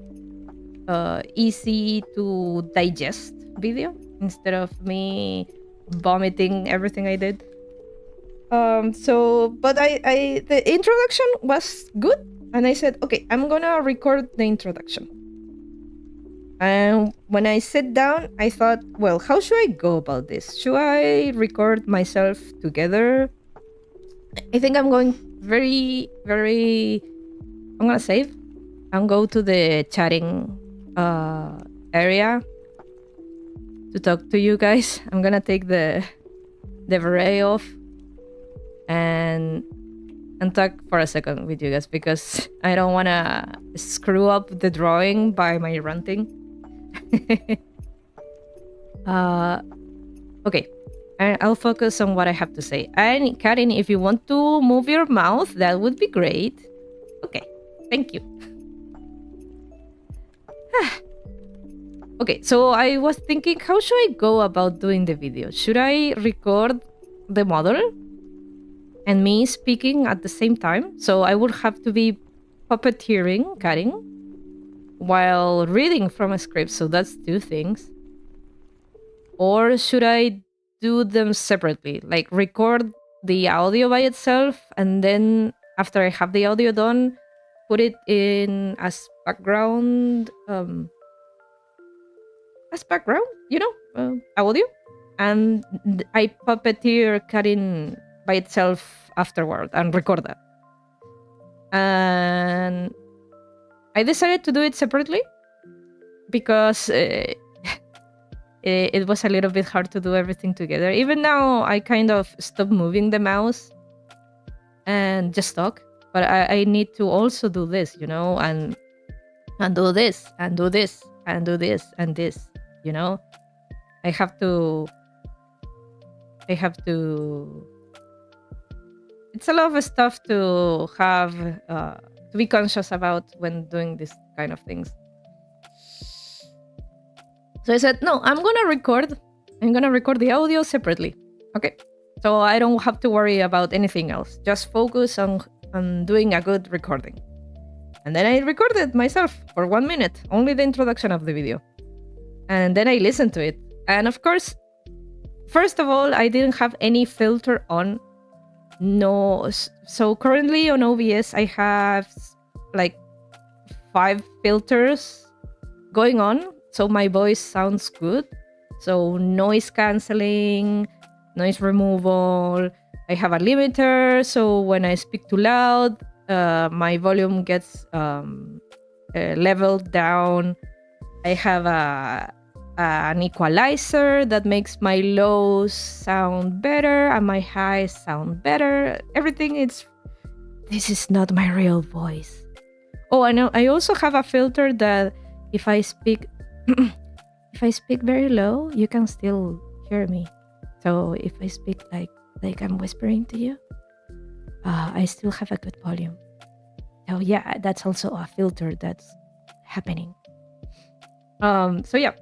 S1: easy to digest video instead of me vomiting everything I did. But I the introduction was good, and I said, okay, I'm gonna record the introduction. And when I sat down, I thought, well, how should I go about this? Should I record myself together? I think I'm going very, very... I'm gonna save. I'm go to the chatting area to talk to you guys. I'm gonna take the beret off and talk for a second with you guys because I don't wanna screw up the drawing by my ranting. Okay, I'll focus on what I have to say. And Karin, if you want to move your mouth, that would be great. Okay, thank you. Okay, so I was thinking, how should I go about doing the video? Should I record the model and me speaking at the same time? So I would have to be puppeteering Karin while reading from a script, so that's two things. Or should I do them separately? Like record the audio by itself, and then after I have the audio done, put it in as background, you know, audio, and I puppeteer Karin by itself afterward and record that. And I decided to do it separately because it was a little bit hard to do everything together. Even now, I kind of stopped moving the mouse and just talk. But I need to also do this, you know, and do this, and do this, and do this, and this, you know. I have to... It's a lot of stuff to have... to be conscious about when doing this kind of things. So I said, no, I'm gonna record the audio separately. Okay, so I don't have to worry about anything else. Just focus on doing a good recording. And then I recorded myself for 1 minute, only the introduction of the video. And then I listened to it. And of course, first of all, I didn't have any filter on. No, so currently on OBS, I have like 5 filters going on. So my voice sounds good. So noise cancelling, noise removal. I have a limiter. So when I speak too loud, my volume gets leveled down. I have an equalizer that makes my lows sound better and my highs sound better. Everything is... This is not my real voice. Oh, I know. I also have a filter that if I speak very low, you can still hear me. So if I speak like I'm whispering to you, I still have a good volume. So yeah, that's also a filter that's happening. So yeah,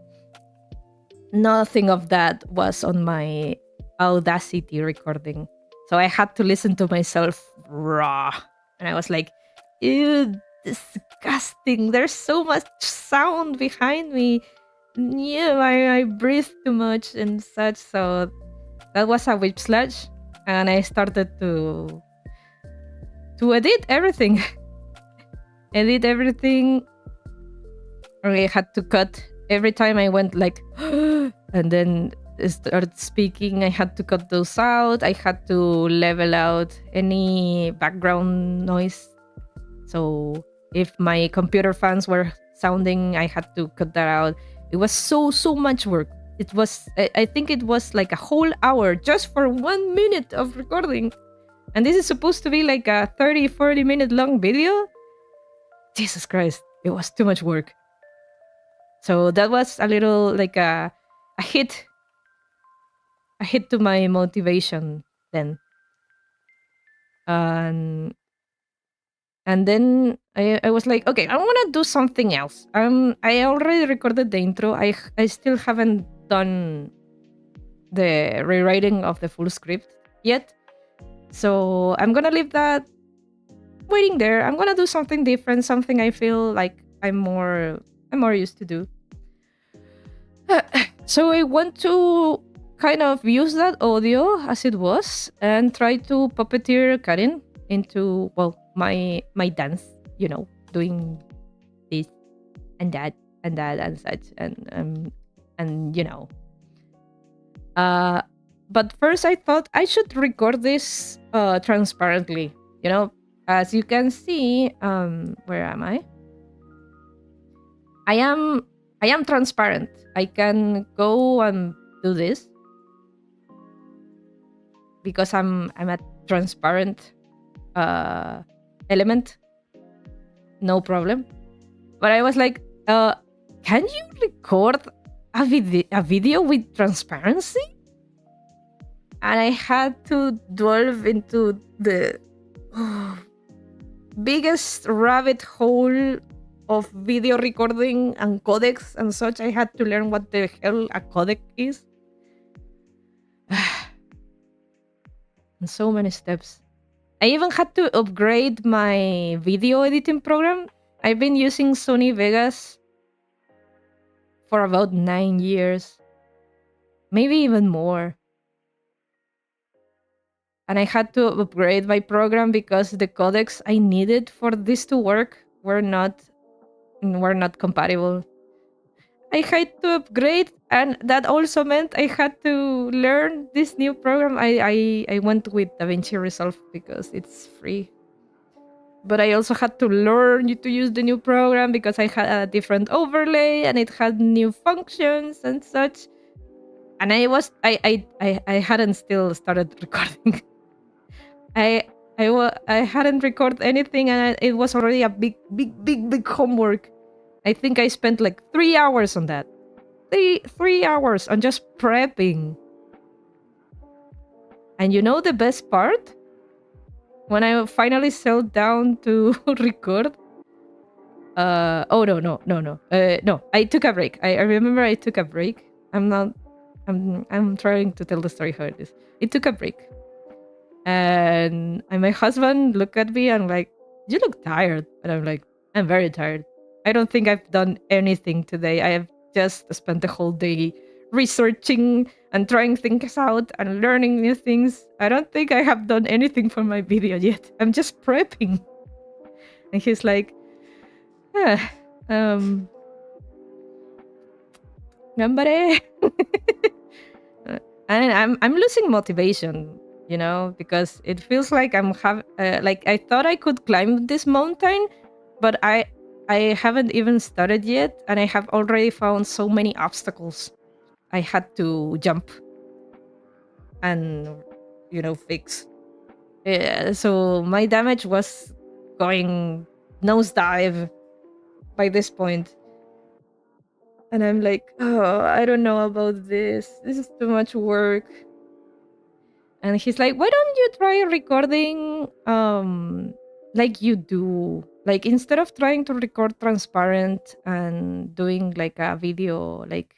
S1: nothing of that was on my Audacity recording. So I had to listen to myself raw. And I was like, ew, disgusting. There's so much sound behind me. Yeah, I breathe too much and such. So that was a whip slash. And I started to edit everything. Edit everything. I had to cut every time I went like and then started speaking. I had to cut those out. I had to level out any background noise. So if my computer fans were sounding, I had to cut that out. It was so much work. It was I think it was like a whole hour just for 1 minute of recording. And this is supposed to be like a 30-40 minute long video. Jesus Christ, it was too much work. So that was a little like a hit to my motivation then. And then I was like, okay, I want to do something else. I already recorded the intro. I still haven't done the rewriting of the full script yet. So I'm gonna leave that waiting there. I'm gonna do something different, something I feel like I'm more used to do. So I want to kind of use that audio as it was and try to puppeteer Karin into my dance, doing this and that and that and such and but first I thought I should record this transparently, as you can see. Where am I? I am transparent. I can go and do this because I'm a transparent element. No problem. But I was like, can you record a video with transparency? And I had to delve into the biggest rabbit hole of video recording and codecs and such. I had to learn what the hell a codec is. And so many steps. I even had to upgrade my video editing program. I've been using Sony Vegas for about 9 years. Maybe even more. And I had to upgrade my program because the codecs I needed for this to work were not compatible. I had to upgrade, and that also meant I had to learn this new program. I went with DaVinci Resolve because it's free. But I also had to learn to use the new program because I had a different overlay and it had new functions and such. And I hadn't still started recording. I hadn't recorded anything, and it was already a big homework. I think I spent like 3 hours on that. 3 hours on just prepping. And you know the best part? When I finally settled down to record. No. I took a break. I remember I took a break. I'm trying to tell the story how it is. It took a break. And my husband looked at me and like, you look tired. And I'm like, I'm very tired. I don't think I've done anything today. I have just spent the whole day researching and trying things out and learning new things. I don't think I have done anything for my video yet. I'm just prepping. And he's like, gambare. And I'm losing motivation, because it feels like like I thought I could climb this mountain, but I haven't even started yet, and I have already found so many obstacles I had to jump and fix. So my damage was going nosedive by this point. And I'm like, oh, I don't know about this. This is too much work. And he's like, why don't you try recording like you do? Like instead of trying to record transparent and doing like a video like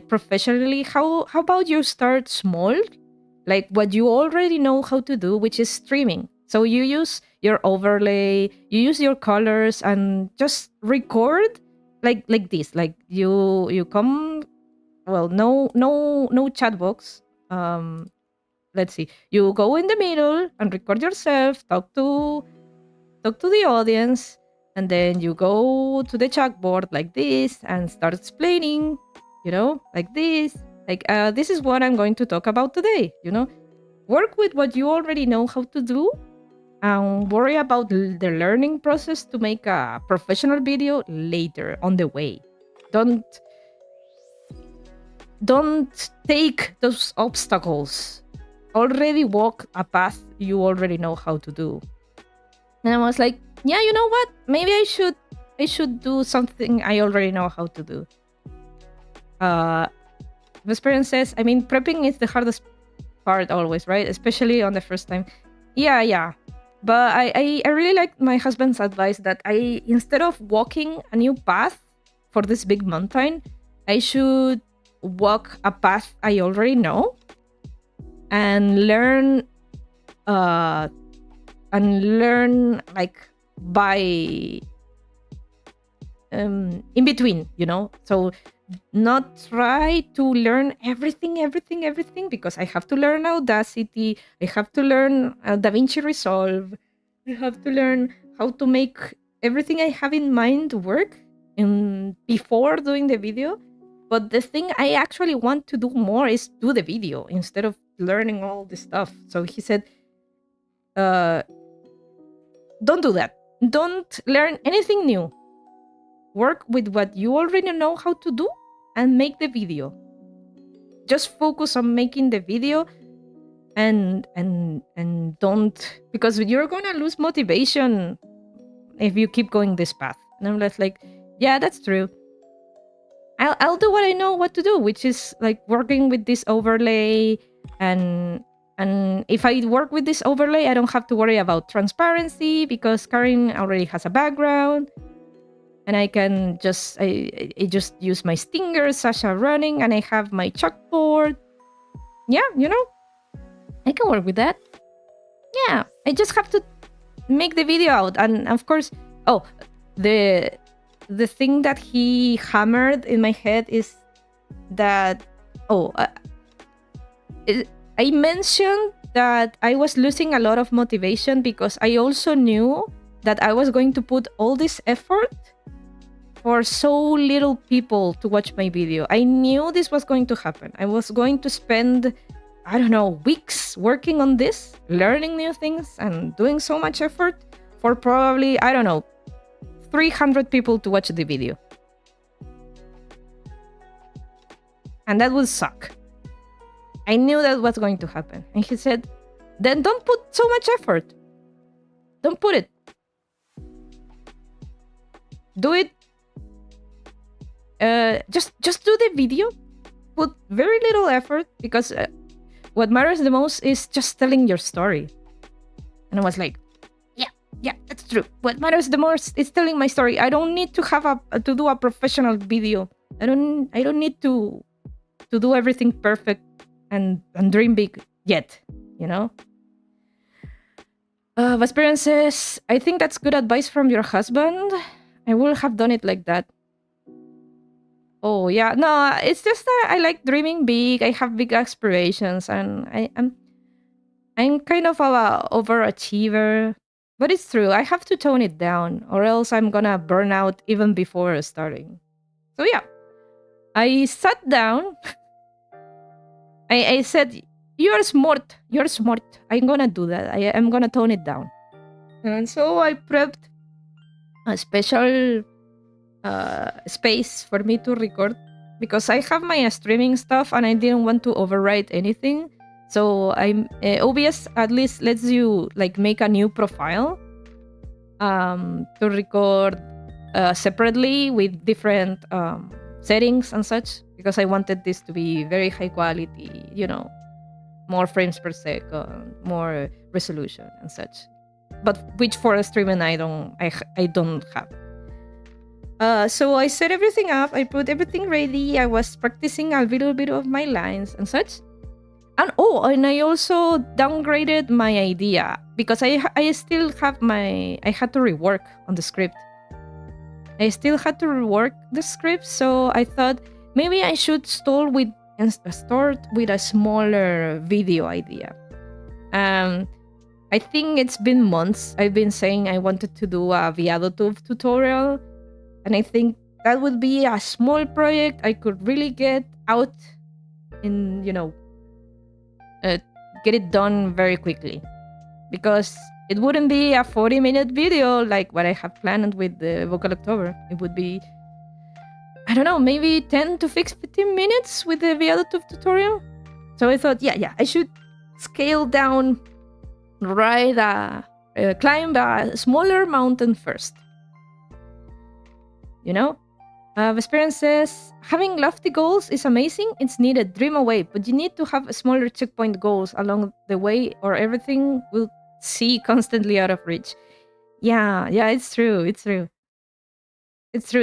S1: professionally, how about you start small? Like what you already know how to do, which is streaming. So you use your overlay, you use your colors and just record like this. Like you come well, no chat box. Let's see, you go in the middle and record yourself, talk to the audience, and then you go to the chalkboard like this and start explaining, like this. Like, this is what I'm going to talk about today, Work with what you already know how to do and worry about the learning process to make a professional video later on the way. Don't take those obstacles. Already walk a path you already know how to do. And I was like, yeah, you know what? Maybe I should do something I already know how to do. Vesperian says, I mean, prepping is the hardest part always, right? Especially on the first time. Yeah. But I really like my husband's advice that instead of walking a new path for this big mountain, I should walk a path I already know and learn like by in between, so not try to learn everything because I have to learn Audacity, I have to learn DaVinci Resolve, I have to learn how to make everything I have in mind work before doing the video. But the thing I actually want to do more is do the video instead of learning all this stuff. So he said, don't do that. Don't learn anything new. Work with what you already know how to do and make the video. Just focus on making the video and don't, because you're gonna lose motivation if you keep going this path. And I'm like, yeah, that's true. I'll do what I know what to do, which is like working with this overlay, and if I work with this overlay, I don't have to worry about transparency because Karin already has a background, and I can just I just use my stinger, Sasha running, and I have my chalkboard. Yeah, I can work with that. Yeah, I just have to make the video out, and of course, the thing that he hammered in my head is that I mentioned that I was losing a lot of motivation because I also knew that I was going to put all this effort for so little people to watch my video. I knew this was going to happen. I was going to spend, I don't know, weeks working on this, learning new things and doing so much effort for probably, I don't know, 300 people to watch the video. And that would suck. I knew that was going to happen. And he said, then don't put so much effort. Don't put it. Do it. Just do the video. Put very little effort because what matters the most is just telling your story. And I was like, yeah, that's true. What matters the most is telling my story. I don't need to have to do a professional video. I don't need to do everything perfect and dream big yet, Vesperian says, I think that's good advice from your husband. I will have done it like that. Oh yeah, no, it's just that I like dreaming big. I have big aspirations, and I'm kind of a overachiever. But it's true, I have to tone it down, or else I'm gonna burn out even before starting. So yeah, I sat down. I said, you're smart. I'm gonna do that. I'm gonna tone it down. And so I prepped a special space for me to record because I have my streaming stuff and I didn't want to overwrite anything. So I'm OBS at least lets you like make a new profile to record separately with different settings and such, because I wanted this to be very high quality, more frames per second, more resolution and such. But which for a streaming I don't have. So I set everything up. I put everything ready. I was practicing a little bit of my lines and such. And I also downgraded my idea because I still have I had to rework on the script. I still had to rework the script, so I thought maybe I should start with a smaller video idea. I think it's been months I've been saying I wanted to do a Viadotube tutorial, and I think that would be a small project I could really get out in, get it done very quickly. Because it wouldn't be a 40-minute video like what I have planned with the vocal Inktober. It would be, I don't know, maybe 10 to 15 minutes with the Viadotube tutorial. So I thought, I should scale down, climb a smaller mountain first. Vesperian says, having lofty goals is amazing. It's needed. Dream away. But you need to have smaller checkpoint goals along the way or everything will see constantly out of reach. Yeah, it's true. It's true.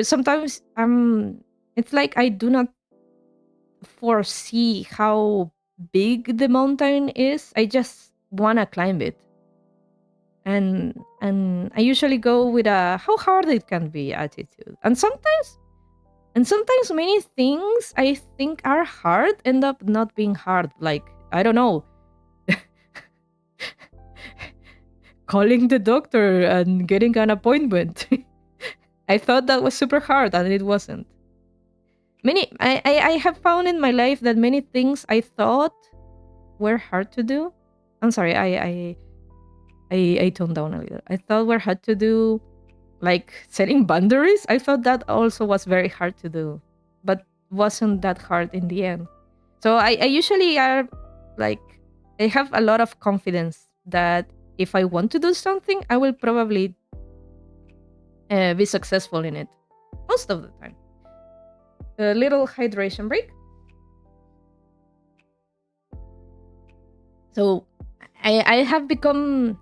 S1: Sometimes it's like I do not foresee how big the mountain is. I just wanna climb it. And I usually go with a how hard it can be attitude. And sometimes many things I think are hard end up not being hard. Like, I don't know, calling the doctor and getting an appointment. I thought that was super hard and it wasn't. I have found in my life that many things I thought were hard to do. I'm sorry, I toned down a little. I thought were hard to do, like setting boundaries. I thought that also was very hard to do, but wasn't that hard in the end. So I usually are like, I have a lot of confidence that if I want to do something, I will probably be successful in it most of the time. A little hydration break. So I have become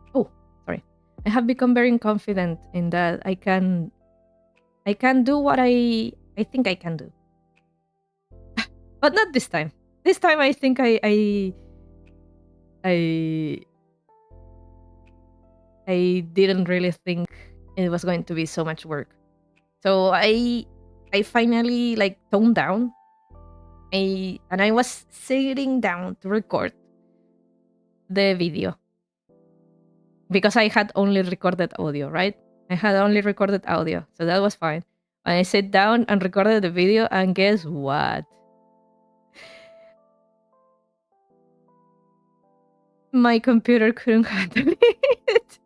S1: I have become very confident in that I can do what I think I can do. But not this time. This time I think I didn't really think it was going to be so much work. So I finally like toned down. And I was sitting down to record the video. Because I had only recorded audio, right? I had only recorded audio, so that was fine. And I sat down and recorded the video, and guess what? My computer couldn't handle it.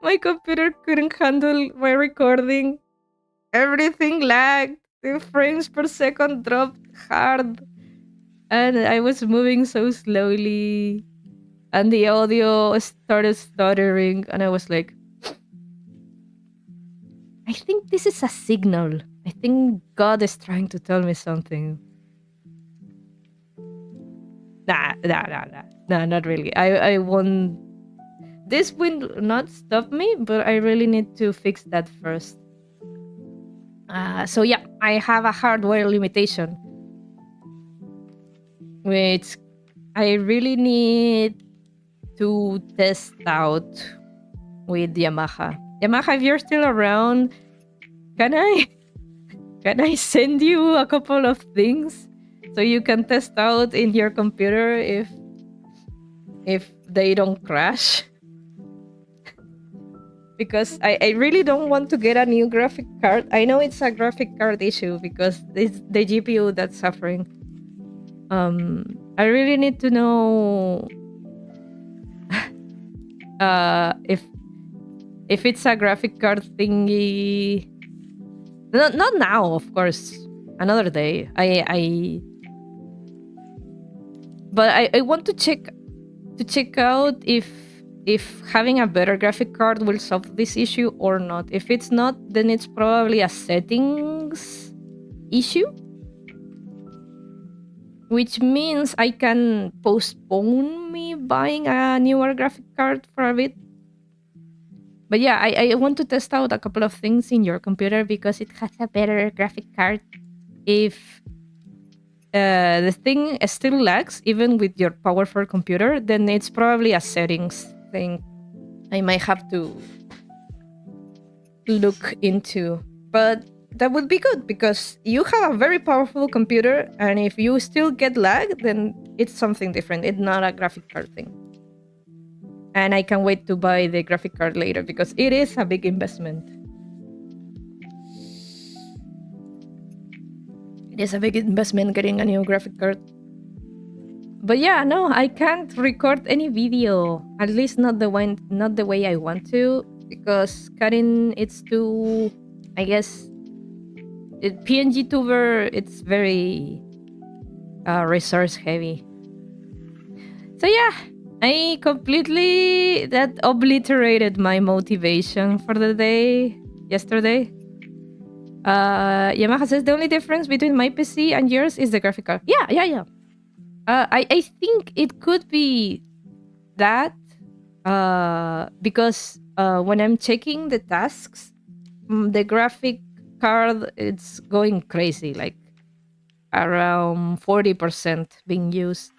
S1: My computer couldn't handle my recording. Everything lagged. The frames per second dropped hard. And I was moving so slowly. And the audio started stuttering. And I was like, I think this is a signal. I think God is trying to tell me something. Nah, not really. I won't. This will not stop me, but I really need to fix that first. So yeah, I have a hardware limitation, which I really need to test out with Yamaha. Yamaha, if you're still around, can I send you a couple of things so you can test out in your computer if they don't crash? Because I really don't want to get a new graphic card. I know it's a graphic card issue because it's the GPU that's suffering. I really need to know if it's a graphic card thingy. Not now, of course. Another day. But I want to check out if having a better graphic card will solve this issue or not. If it's not, then it's probably a settings issue. which means I can postpone me buying a newer graphic card for a bit. But yeah, I want to test out a couple of things in your computer because it has a better graphic card. If the thing still lags, even with your powerful computer, then it's probably a settings thing I might have to look into. But that would be good because you have a very powerful computer, and if you still get lag, then it's something different. It's not a graphic card thing. And I can't wait to buy the graphic card later because it is a big investment. It is a big investment getting a new graphic card. But yeah, no, I can't record any video. At least not the way I want to, because Karin, it's too, I guess, PNG tuber. It's very resource heavy. So yeah, I completely that obliterated my motivation for the day yesterday. Yamaha says the only difference between my PC and yours is the graphic card. Yeah. I think it could be that because when I'm checking the tasks, the graphic card it's going crazy, like around 40% being used.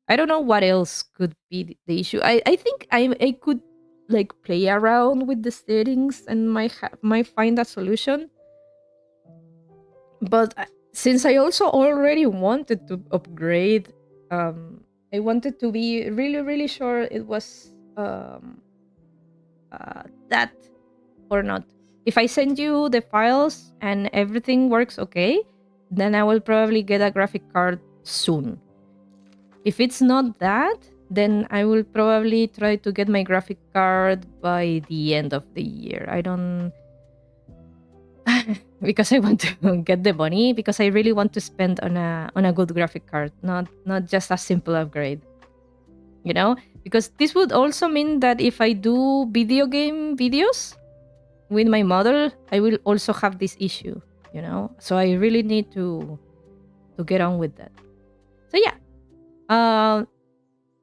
S1: I don't know what else could be the issue. I think I could like play around with the settings and might find a solution. But since I also already wanted to upgrade, I wanted to be really sure it was that or not. If I send you the files and everything works okay, then I will probably get a graphic card soon. If it's not that, then I will probably try to get my graphic card by the end of the year. I don't because I want to get the money, because I really want to spend on a good graphic card, not just a simple upgrade. You know? Because this would also mean that if I do video game videos with my model, I will also have this issue, you know? So I really need to get on with that. So yeah.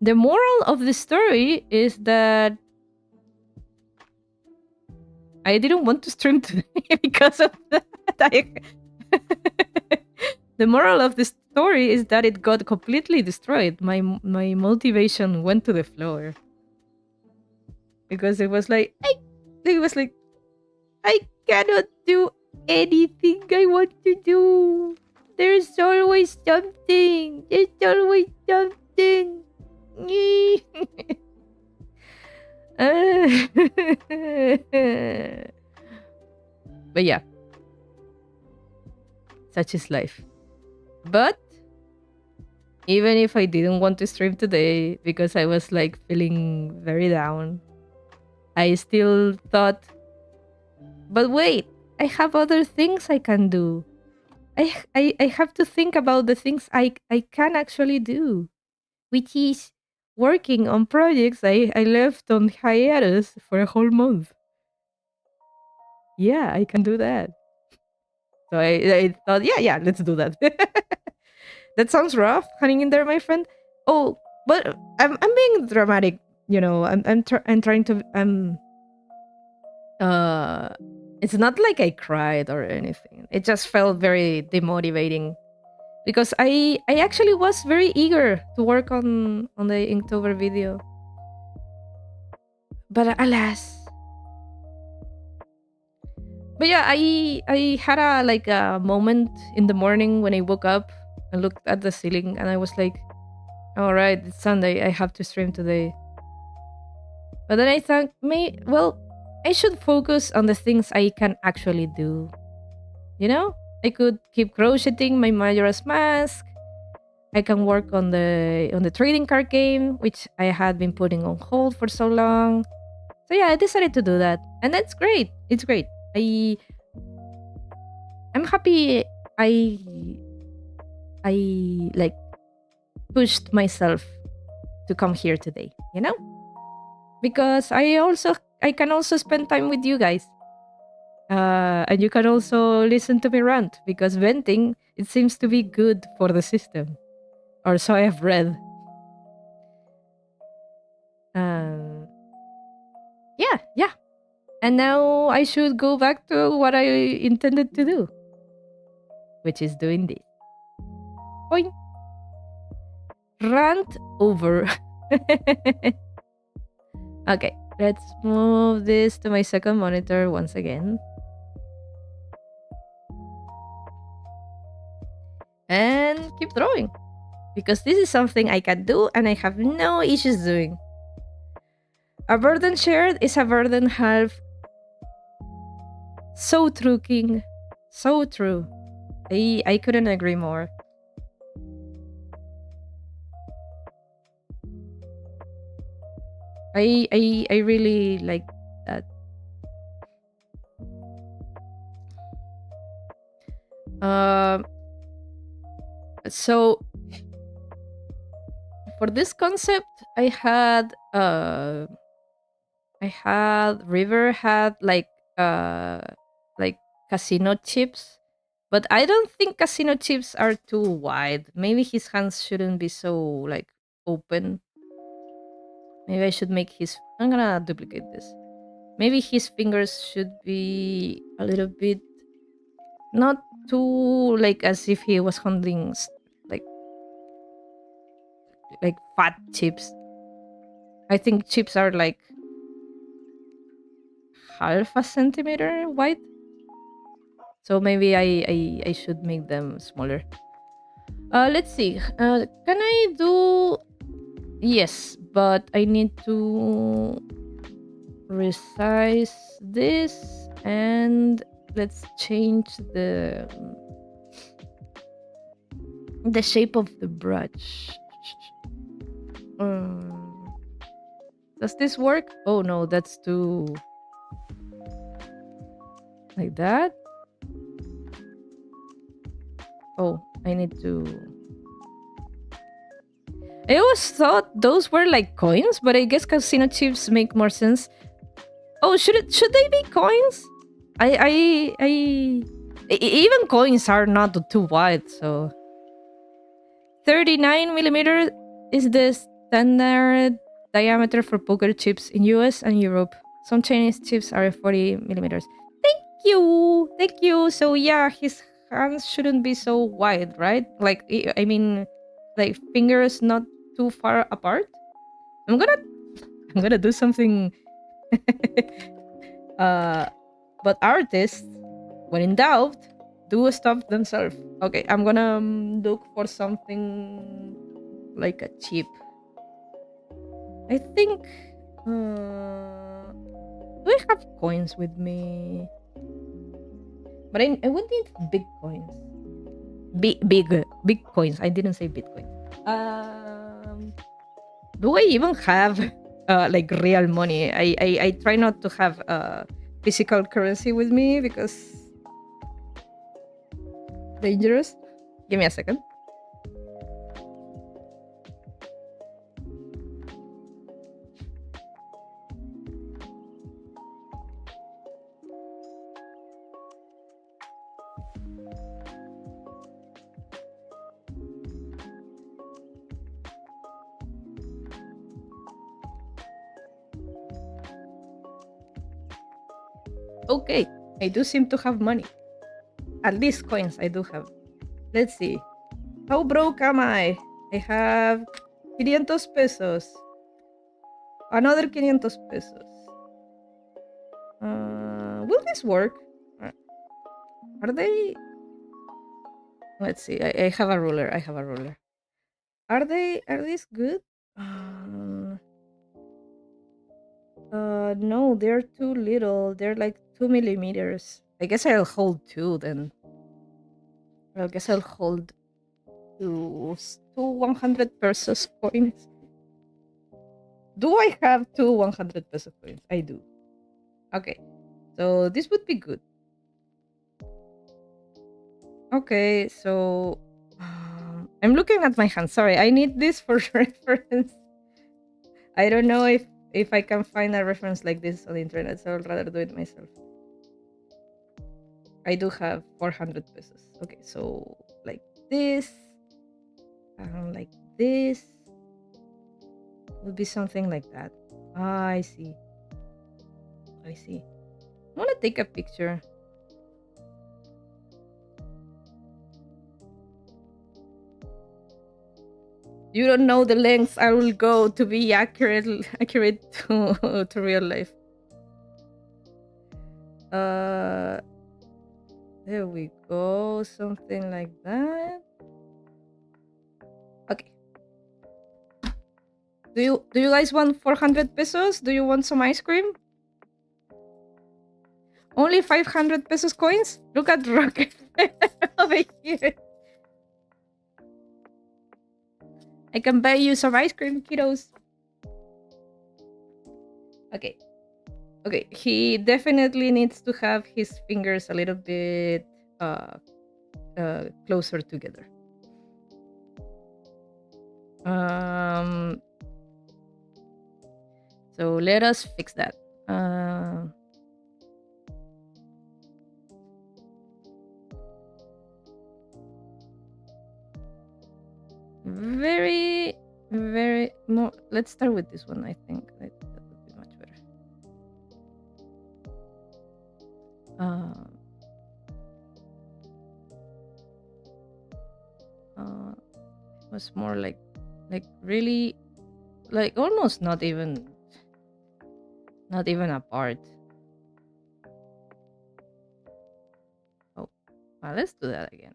S1: The moral of the story is that I didn't want to stream today because of that. The moral of the story is that it got completely destroyed. My motivation went to the floor because it was like I cannot do anything I want to do. There's always something. There's always something. But yeah, such is life. But even if I didn't want to stream today because I was like feeling very down, I still thought, but wait, I have other things I can do. I have to think about the things I can actually do, which is working on projects I left on hiatus for a whole month. Yeah, I can do that. So I thought, yeah, let's do that. That sounds rough, hanging in there, my friend. Oh, but I'm being dramatic. You know, I'm trying to uh, it's not like I cried or anything. It just felt very demotivating because I actually was very eager to work on the Inktober video, but alas. But yeah, I had a like a moment in the morning when I woke up and looked at the ceiling and I was like, all right, it's Sunday. I have to stream today. But then I thought, I should focus on the things I can actually do. You know, I could keep crocheting my Majora's Mask. I can work on the trading card game, which I had been putting on hold for so long. So yeah, I decided to do that, and that's great. It's great. I'm happy. I like pushed myself to come here today. You know, because I can also spend time with you guys. And you can also listen to me rant because venting, it seems to be good for the system. Or so I have read. Um, yeah. And now I should go back to what I intended to do, which is doing this. Boing. Rant over. Okay, let's move this to my second monitor once again. And keep drawing. Because this is something I can do and I have no issues doing. A burden shared is a burden half. So true, King. So true. I couldn't agree more. I really like that. So for this concept, River had like casino chips, but I don't think casino chips are too wide. Maybe his hands shouldn't be so like open. Maybe I should make his. I'm gonna duplicate this. Maybe his fingers should be a little bit not too like as if he was holding like fat chips. I think chips are like half a centimeter wide. So maybe I should make them smaller. Let's see. Can I do? Yes, but I need to resize this and let's change the shape of the brush. Does this work? Oh no, that's too like that. Oh, I need to. I always thought those were like coins, but I guess casino chips make more sense. Oh, should they be coins? Even coins are not too wide, so 39 millimeters is the standard diameter for poker chips in US and Europe. Some Chinese chips are 40 millimeters. Thank you. So yeah, his hands shouldn't be so wide, right? Like I mean, like fingers not too far apart. I'm gonna do something. But artists, when in doubt, do stuff themselves. Okay, I'm gonna look for something like a chip. I think. Do I have coins with me? But I would need big coins. Big coins. I didn't say Bitcoin. Do I even have like real money? I try not to have physical currency with me because dangerous. Give me a second. Okay, I do seem to have money. At least coins I do have. Let's see. How broke am I? I have 500 pesos. Another 500 pesos. Will this work? Are they? Let's see. I have a ruler. Are these good? No, they're too little. They're like 2 millimeters. I guess I'll hold two then. I guess I'll hold two 100 pesos coins. Do I have two 100 peso coins? I do. Okay, so this would be good. Okay, so I'm looking at my hand. Sorry, I need this for reference. I don't know if I can find a reference like this on the internet, so I'd rather do it myself. I do have 400 pesos. Okay, so like this. Like this would be something like that. Ah, I see. I see. I want to take a picture. You don't know the lengths I will go to be accurate to real life. There we go. Something like that. Okay. Do you guys want 400 pesos? Do you want some ice cream? Only 500 pesos coins? Look at Rocket over here. I can buy you some ice cream, kiddos. Okay. Okay, he definitely needs to have his fingers a little bit closer together. So let us fix that. Very more. Let's start with this one. I think that would be much better. It was more like really, like almost not even apart. Oh, well, let's do that again.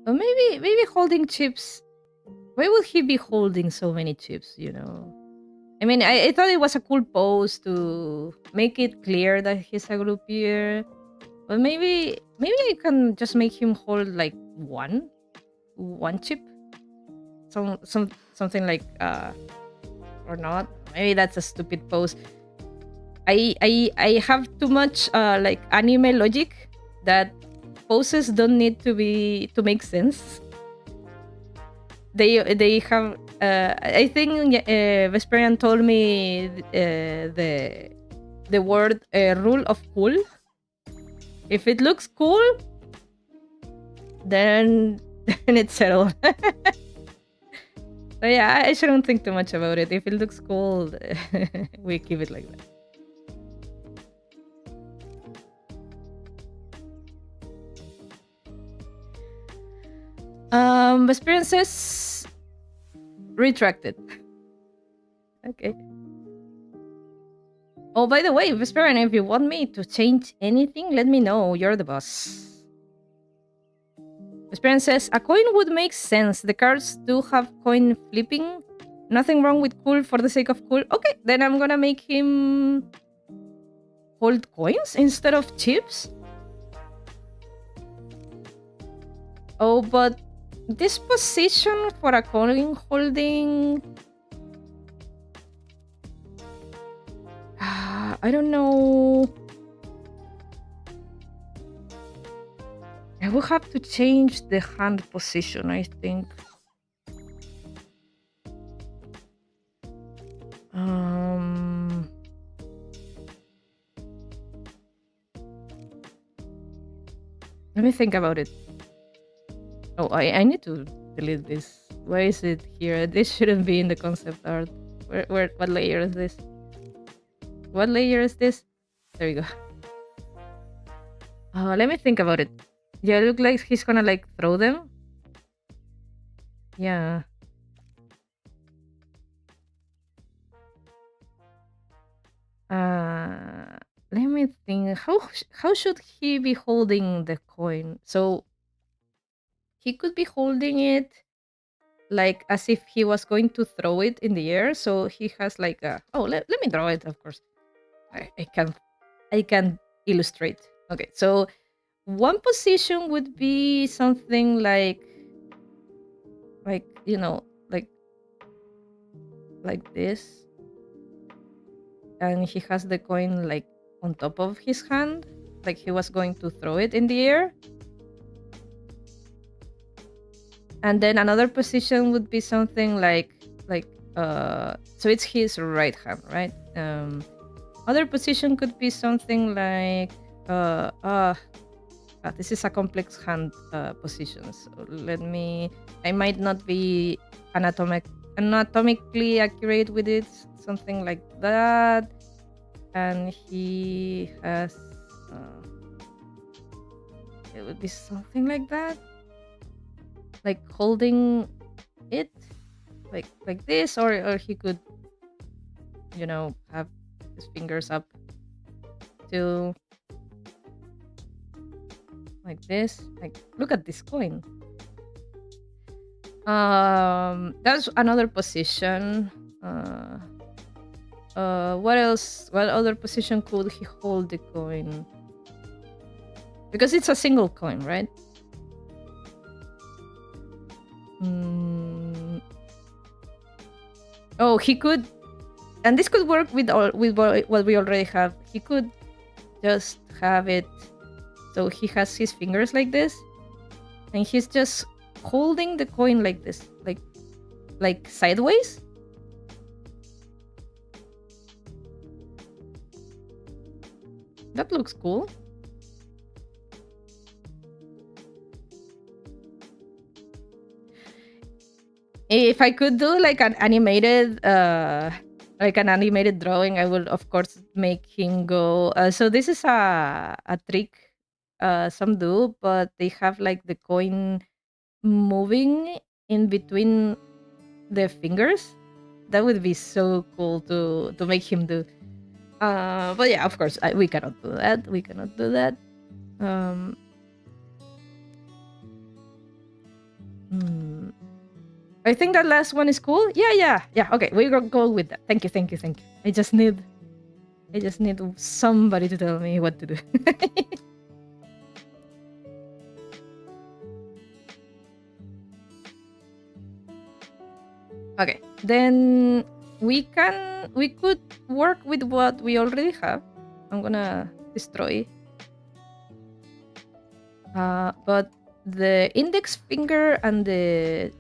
S1: Or maybe holding chips. Why would he be holding so many chips? You know. I mean, I thought it was a cool pose to make it clear that he's a groupier. But maybe I can just make him hold like one chip. Something like or not. Maybe that's a stupid pose. I have too much like anime logic that poses don't need to make sense. They have I think Vesperian told me the word rule of cool. If it looks cool, then it's settled. So yeah, I shouldn't think too much about it. If it looks cool, we keep it like that. Vesperian says retracted. Okay. Oh, by the way, Vesperian, if you want me to change anything, let me know. You're the boss. Vesperian says a coin would make sense. The cards do have coin flipping. Nothing wrong with cool for the sake of cool. Okay, then I'm gonna make him hold coins instead of chips. Oh, but this position for a coin holding... I don't know. I will have to change the hand position, I think. Let me think about it. Oh, I need to delete this. Why is it here? This shouldn't be in the concept art. What layer is this? What layer is this? There we go. Let me think about it. Yeah, it looks like he's gonna like throw them. Yeah. Let me think. How should he be holding the coin? So he could be holding it like as if he was going to throw it in the air. So he has like a... Oh, let me draw it, of course. I can illustrate. Okay, so one position would be something like you know, like this, and he has the coin like on top of his hand, like he was going to throw it in the air. And then another position would be something like so it's his right hand, right? Other position could be something like this is a complex hand position. So I might not be anatomically accurate with it. Something like that. And he has. It would be something like that. Like holding it, like this, or he could, have his fingers up to like this. Like, look at this coin. That's another position. What else? What other position could he hold the coin? Because it's a single coin, right? Oh, he could, and this could work with what we already have. He could just have it so he has his fingers like this, and he's just holding the coin like this, like sideways. That looks cool. If I could do like an animated drawing, I would of course make him go. So this is a trick some do, but they have like the coin moving in between the fingers. That would be so cool to make him do. But yeah, of course, we cannot do that. We cannot do that. I think that last one is cool. Yeah. Okay, we go with that. Thank you. I just need somebody to tell me what to do. Okay, then we could work with what we already have. I'm gonna destroy. But the index finger and the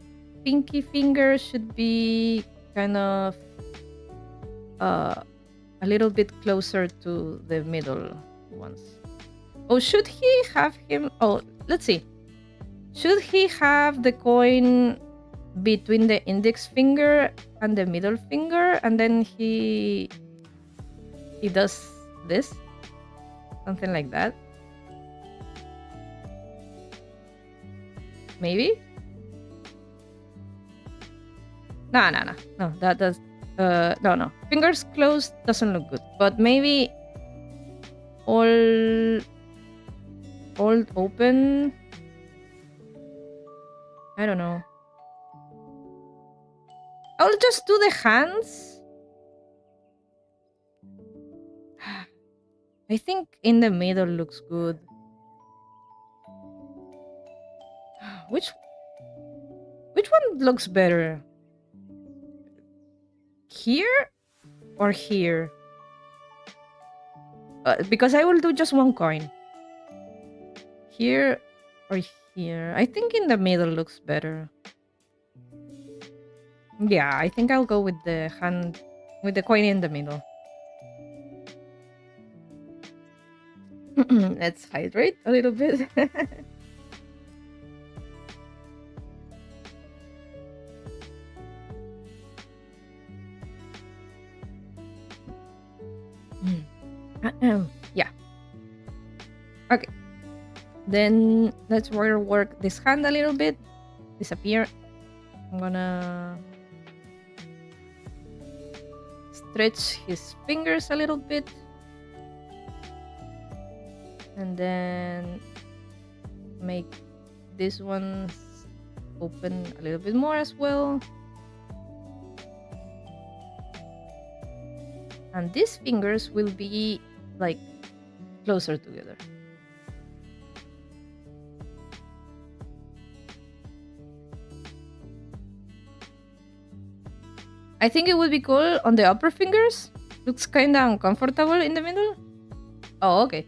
S1: pinky finger should be kind of a little bit closer to the middle ones. Oh, should he have him? Oh, let's see. Should he have the coin between the index finger and the middle finger, and then he does this? Something like that? Maybe? No. That does. No. Fingers closed doesn't look good. But maybe all open. I don't know. I'll just do the hands. I think in the middle looks good. Which one looks better? Here or here? Because I will do just one coin. Here or here? I think in the middle looks better. Yeah, I think I'll go with the hand, with the coin in the middle. Let's hydrate a little bit. Yeah. Okay. Then let's work this hand a little bit. Disappear. I'm gonna stretch his fingers a little bit. And then make this one open a little bit more as well. And these fingers will be like closer together. I think it would be cool on the upper fingers. Looks kinda uncomfortable in the middle. Oh, okay.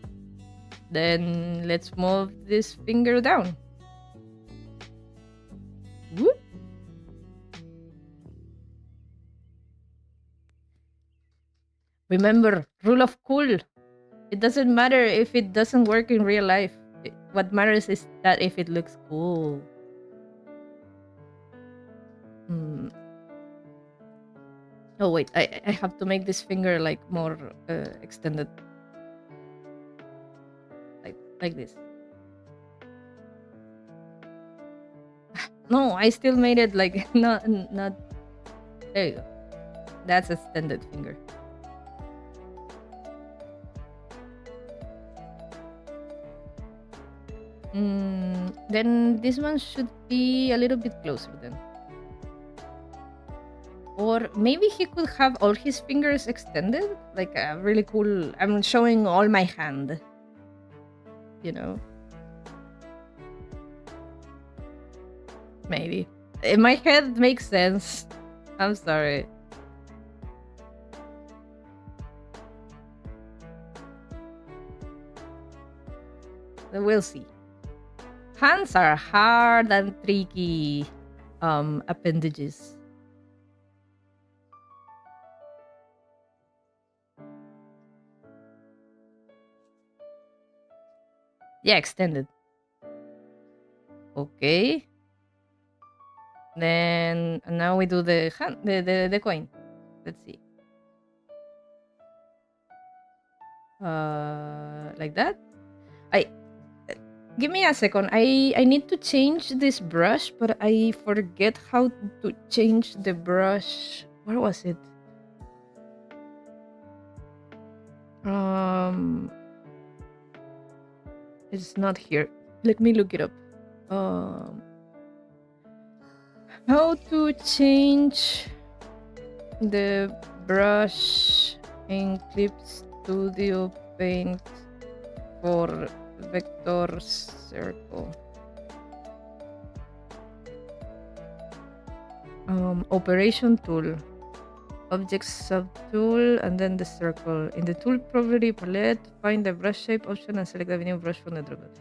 S1: Then let's move this finger down. Whoop. Remember, rule of cool. It doesn't matter if it doesn't work in real life. What matters is that if it looks cool. Hmm. Oh wait, I have to make this finger like more extended, like this. No, I still made it like not. There you go. That's extended finger. Then this one should be a little bit closer then. Or maybe he could have all his fingers extended, like a really cool. I'm showing all my hand, you know. Maybe in my head makes sense. I'm sorry. We'll see. Hands are hard and tricky appendages. Yeah, extended. Okay. Then now we do the hand, the coin. Let's see. Like that. I give me a second. I need to change this brush, but I forget how to change the brush. Where was it? It's not here. Let me look it up. How to change the brush in Clip Studio Paint for vector circle. Operation tool, object subtool, and then the circle. In the tool property palette, find the brush shape option and select the new brush from the dropdown.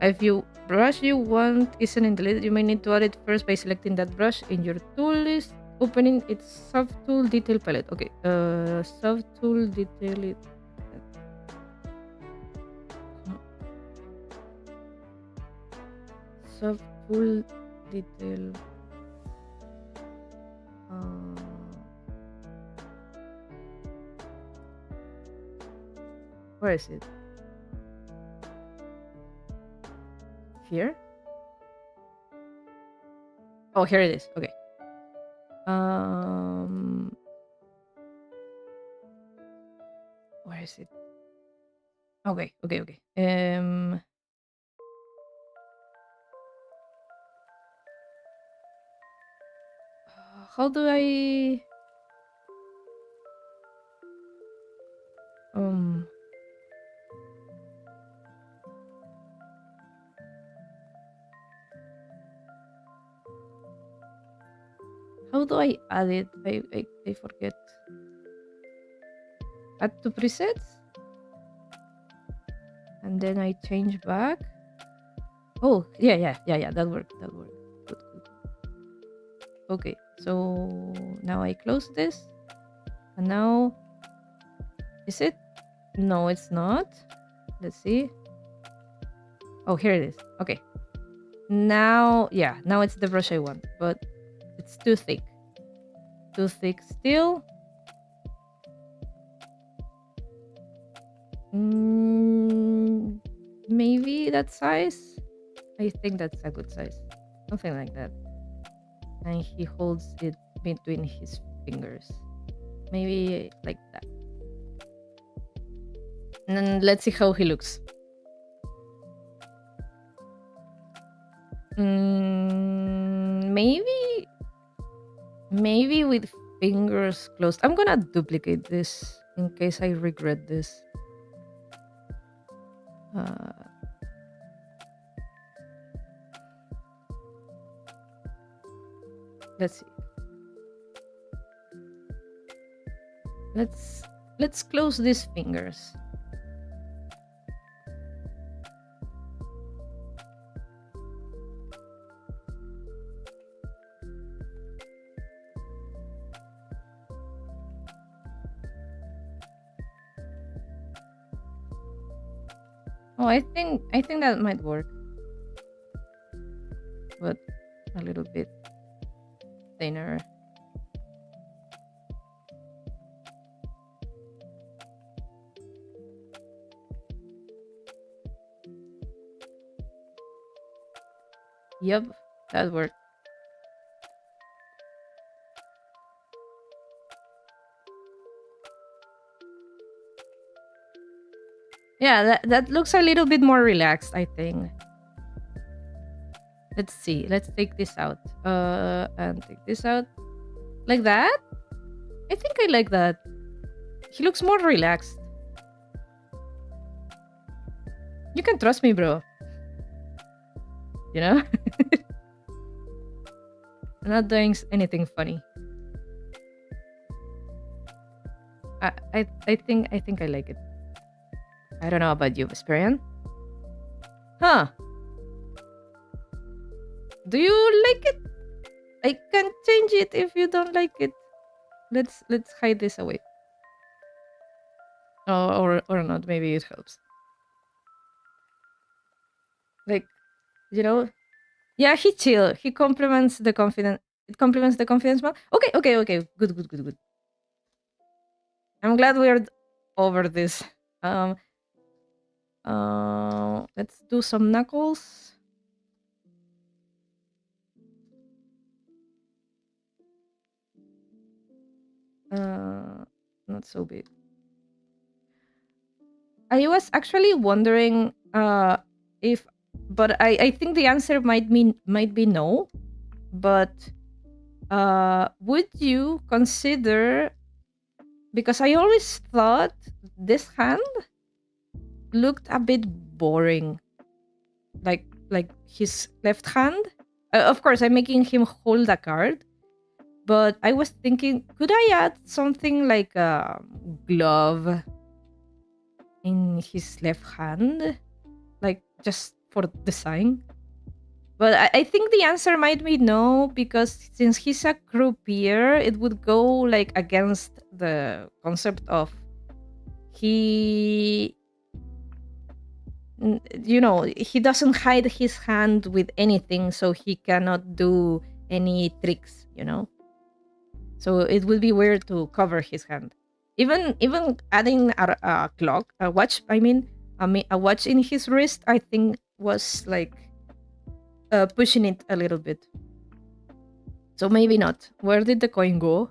S1: If you brush you want isn't in the list, you may need to add it first by selecting that brush in your tool list, opening its subtool detail palette. Okay, subtool detail it. Subtool detail. Where is it? Here? Oh, here it is. Okay. Where is it? Okay. How do I how do I add it? I forget. Add to presets? And then I change back. Oh, yeah. That worked. Good. Okay, so now I close this. And now, is it? No, it's not. Let's see. Oh, here it is. Okay. Now, yeah, now it's the brush I want, but it's too thick. Too thick still. Maybe that size? I think that's a good size. Something like that. And he holds it between his fingers. Maybe like that. And then let's see how he looks. Maybe with fingers closed. I'm gonna duplicate this in case I regret this. Let's see. Let's close these fingers. Oh, I think that might work, but a little bit thinner. Yep, that worked. Yeah, that looks a little bit more relaxed, I think. Let's see. Let's take this out. And take this out. Like that? I think I like that. He looks more relaxed. You can trust me, bro. You know? I'm not doing anything funny. I think I like it. I don't know about you, Vesperian. Huh? Do you like it? I can change it if you don't like it. Let's hide this away. Oh, or not. Maybe it helps. Like, you know. Yeah, he chill. He complements the confidence. It complements the confidence one. Okay. Good. I'm glad we're over this. Um. Let's do some knuckles. Not so big. I was actually wondering if, but I think the answer might be no. But would you consider, because I always thought this hand looked a bit boring, like his left hand. Of course, I'm making him hold a card, but I was thinking, could I add something like a glove in his left hand, like just for design? But I think the answer might be no, because since he's a croupier, it would go like against the concept of he, he doesn't hide his hand with anything, so he cannot do any tricks. So it would be weird to cover his hand. Even adding a clock, a watch, a watch in his wrist, I think was like pushing it a little bit. So maybe not. Where did the coin go?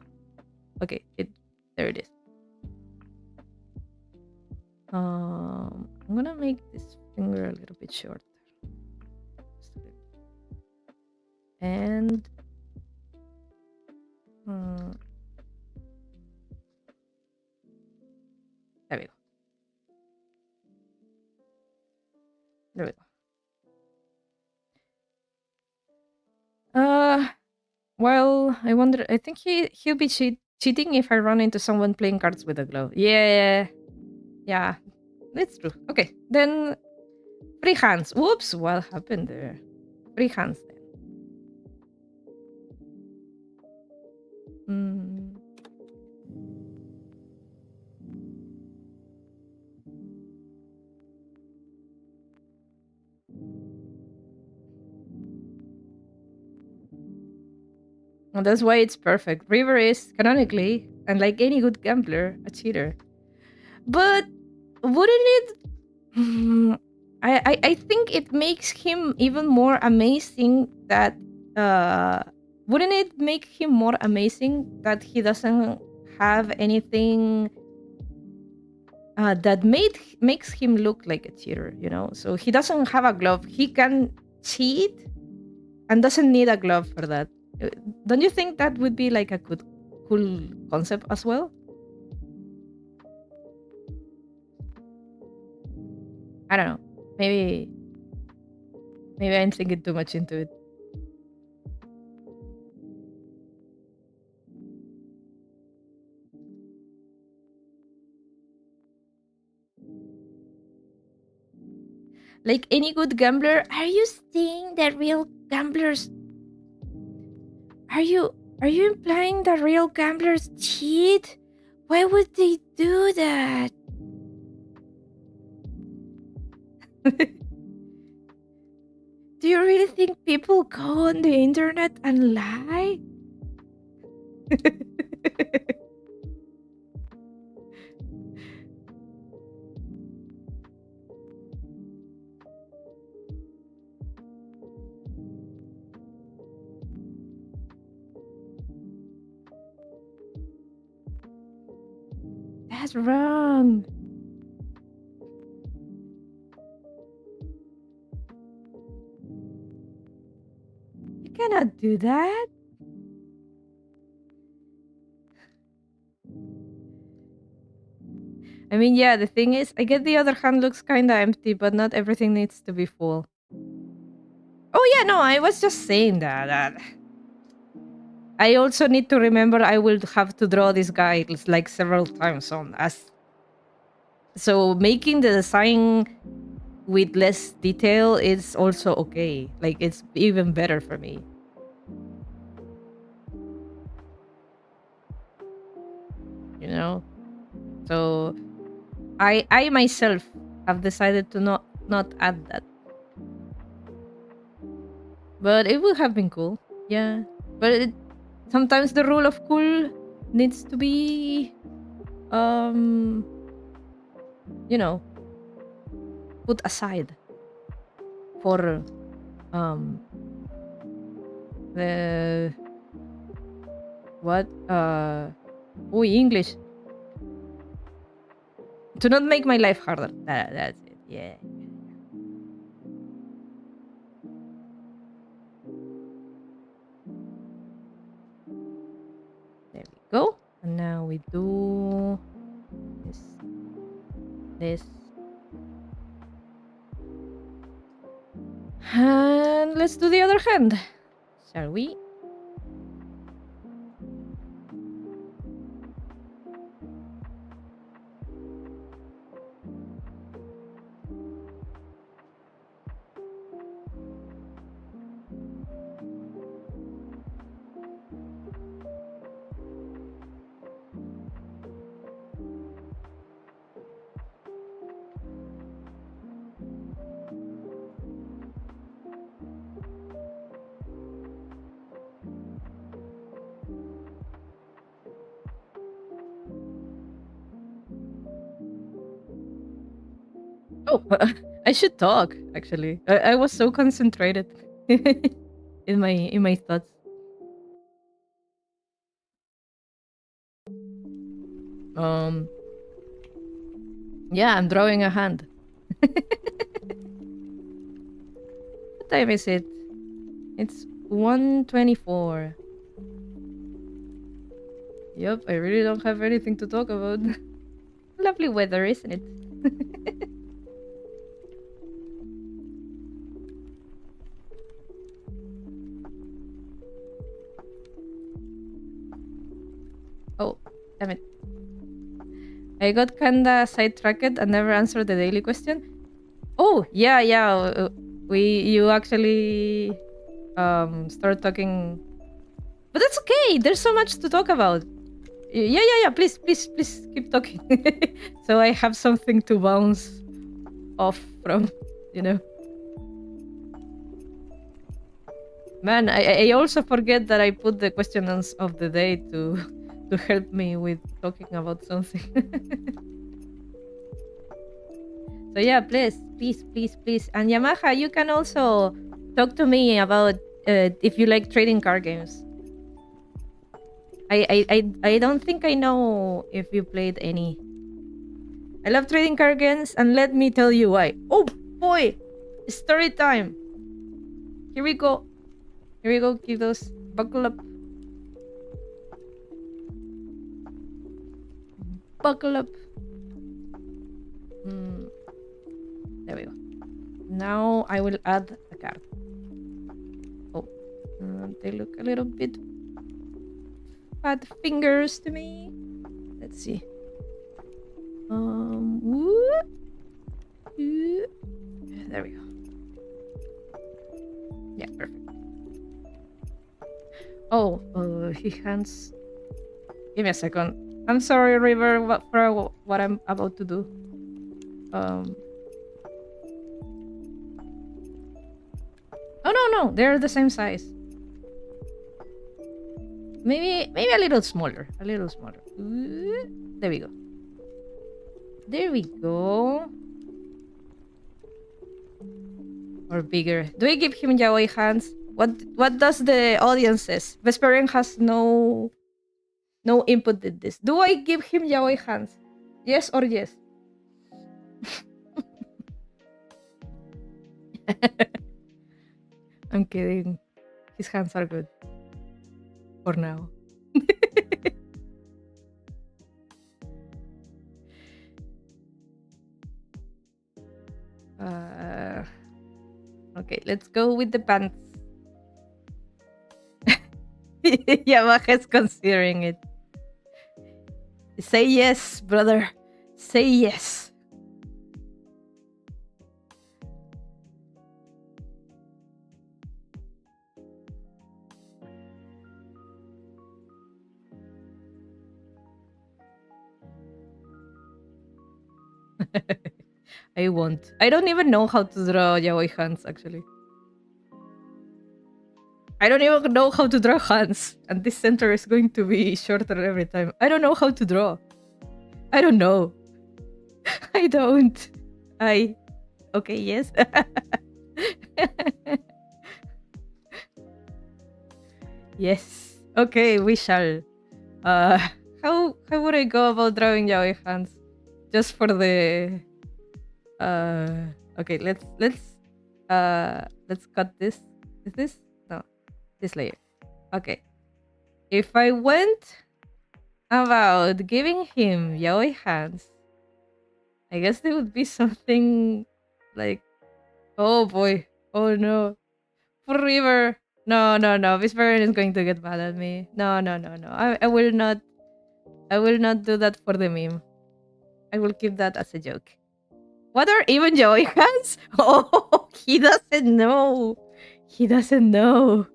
S1: Okay, there it is. I'm gonna make this finger a little bit shorter. And there we go. There we go. Well, I wonder. I think he'll be cheating if I run into someone playing cards with a glove. Yeah, that's true. Okay, then free hands. Whoops, what happened there? Free hands then. And that's why it's perfect. River is canonically, and like any good gambler, a cheater. But wouldn't it? I think it makes him even more amazing that. Wouldn't it make him more amazing that he doesn't have anything that makes him look like a cheater? So he doesn't have a glove. He can cheat and doesn't need a glove for that. Don't you think that would be like a cool concept as well? I don't know. Maybe I'm thinking too much into it. Like any good gambler, are you saying that real gamblers? Are you implying that real gamblers cheat? Why would they do that? Do you really think people go on the internet and lie? That's wrong. You cannot do that. I mean, yeah, the thing is, I get the other hand looks kinda empty, but not everything needs to be full. Oh yeah, no, I was just saying that. I also need to remember I will have to draw this guy like several times on as. So making the design with less detail is also okay. Like it's even better for me. You know? So I myself have decided to not add that. But it would have been cool. Yeah. But sometimes the rule of cool needs to be you know, put aside for the what English to not make my life harder. That's it. Yeah. There we go. And now we do this. And let's do the other hand. Shall we? Oh, I should talk. Actually, I was so concentrated in my thoughts. Yeah, I'm drawing a hand. What time is it? It's 1:24. Yep, I really don't have anything to talk about. Lovely weather, isn't it? Oh, damn it. I got kinda sidetracked and never answered the daily question. Oh, yeah. You actually start talking. But that's okay. There's so much to talk about. Yeah. Please keep talking. So I have something to bounce off from, you know. Man, I also forget that I put the questions of the day to help me with talking about something. So yeah, please. And Yamaha, you can also talk to me about if you like trading card games. I don't think I know if you played any. I love trading card games, and let me tell you why. Oh boy, story time. Here we go, kiddos. Buckle up. There we go. Now I will add a card. Oh, they look a little bit fat fingers to me. Let's see. There we go. Yeah, perfect. Oh, he hands. Give me a second. I'm sorry, River, for what I'm about to do. Oh no, they're the same size. Maybe a little smaller. A little smaller. There we go. There we go. Or bigger. Do we give him yaoi hands? What does the audience says? Vesperian has no input in this. Do I give him yaoi hands? Yes or yes? I'm kidding. His hands are good. For now. Okay, let's go with the pants. Yamaha is considering it. Say yes, brother. Say yes. I won't. I don't even know how to draw yaoi hands, actually. I don't even know how to draw hands. And this center is going to be shorter every time. I don't know how to draw. I don't know. I don't. Okay, yes. Yes. Okay, we shall. How would I go about drawing yaoi hands? Just for the okay, let's cut this. Is this? No. This layer. Okay. If I went about giving him yaoi hands, I guess there would be something like, oh boy, oh no, forever. No, this parent is going to get mad at me. No. I will not do that for the meme. I will keep that as a joke. What are even yaoi hands? Oh, he doesn't know. He doesn't know.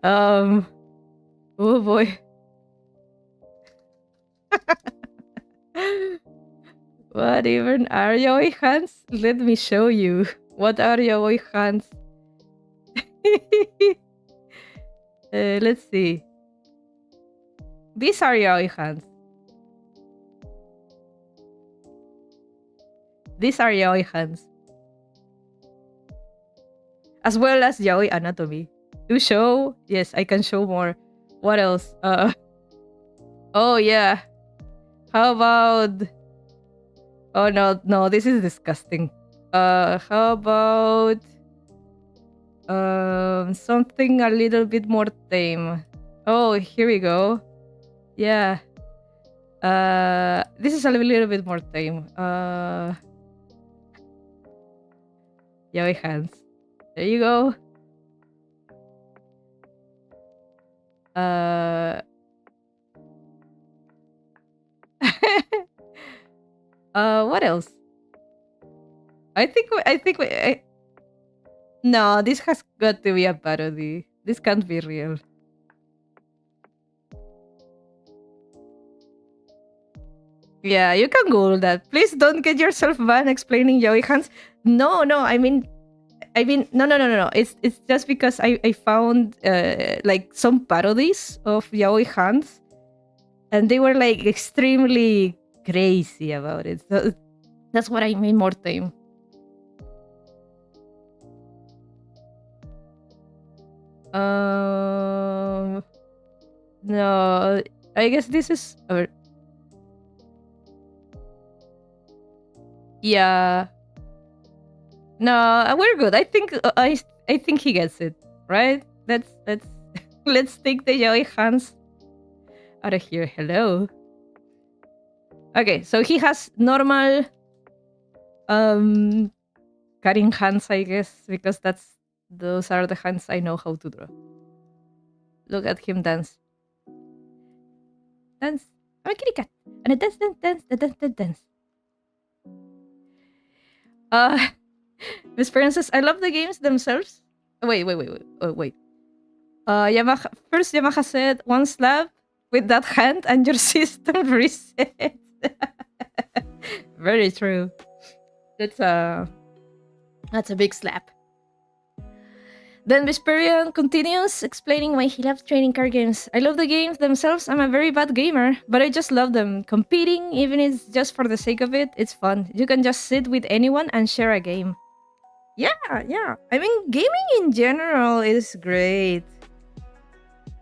S1: Oh boy. What even are yaoi hands? Let me show you. What are yaoi hands? Let's see. These are yaoi hands. These are yaoi hands. As well as yaoi anatomy. To show? Yes, I can show more. What else? Oh yeah. How about... Oh no, this is disgusting. How about something a little bit more tame? Oh, here we go. Yeah. This is a little bit more tame. Yaoi hands. There you go. What else? No, this has got to be a parody. This can't be real. Yeah, you can Google that. Please don't get yourself banned explaining yaoi hands. No, I mean no. It's just because I found like some parodies of yaoi hands, and they were like extremely crazy about it. So that's what I mean, more tame. No, I guess this is. Yeah. No, we're good. I think I think he gets it, right? Let's let's take the yaoi hands out of here. Hello. Okay, so he has normal Karin hands, I guess, because those are the hands I know how to draw. Look at him dance. Dance. I'm a kitty cat. And a dance. Miss Princess, I love the games themselves. Wait. Yamaha said one slap with that hand and your system resets. Very true. That's a big slap. Then Vesperian continues explaining why he loves trading card games. I love the games themselves. I'm a very bad gamer, but I just love them. Competing, even if it's just for the sake of it, it's fun. You can just sit with anyone and share a game. Yeah, yeah. I mean, gaming in general is great.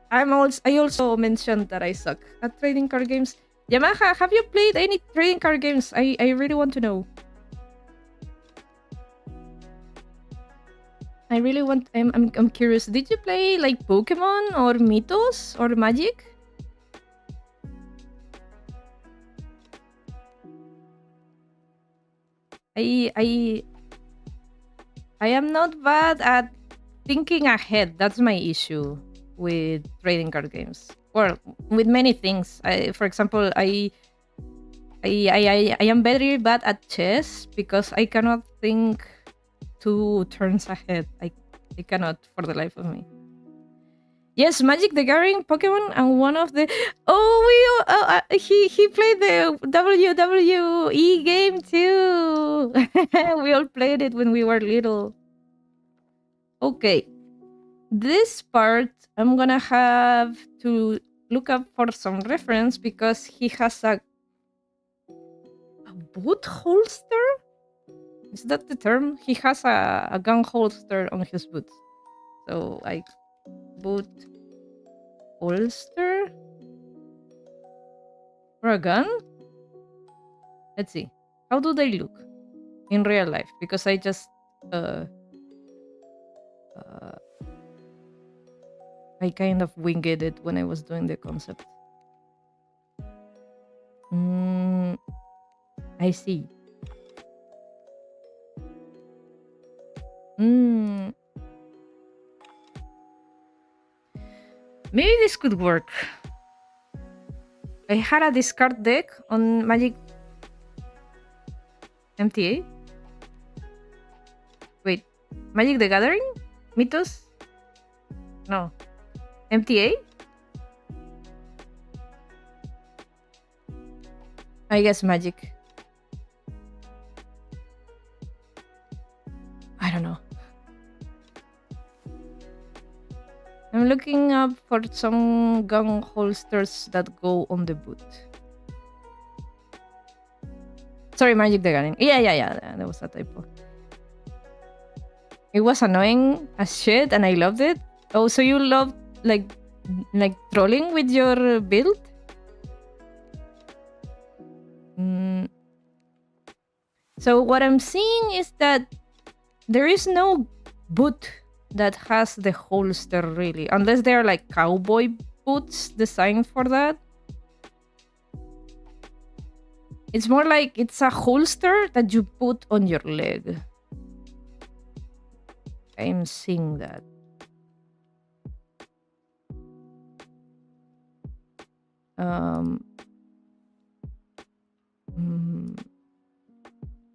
S1: I also mentioned that I suck at trading card games. Yamaha, have you played any trading card games? I really want to know. I really want. I'm curious. Did you play like Pokemon or Mythos or Magic? I I I am not bad at thinking ahead. That's my issue with trading card games. Well, with many things. For example, I am very bad at chess because I cannot think 2 turns ahead. I cannot for the life of me. Yes, Magic the Gathering, Pokemon, and one of the he played the WWE game too. We all played it when we were little. Okay, this part I'm gonna have to look up for some reference because he has a boot holster. Is that the term? He has a gun holster on his boots. So like boot holster for a gun. Let's see. How do they look in real life? Because I just uh, uh I kind of winged it when I was doing the concept. I see. Maybe this could work. I had a discard deck on Magic MTA. Wait, Magic the Gathering? Mythos? No. MTA? I guess Magic. I don't know. I'm looking up for some gun holsters that go on the boot. Sorry, Magic the Gathering. Yeah. That was a typo. It was annoying as shit, and I loved it. Oh, so you love like trolling with your build? So what I'm seeing is that there is no boot that has the holster really, unless they're like cowboy boots designed for that. It's more like it's a holster that you put on your leg. I'm seeing that.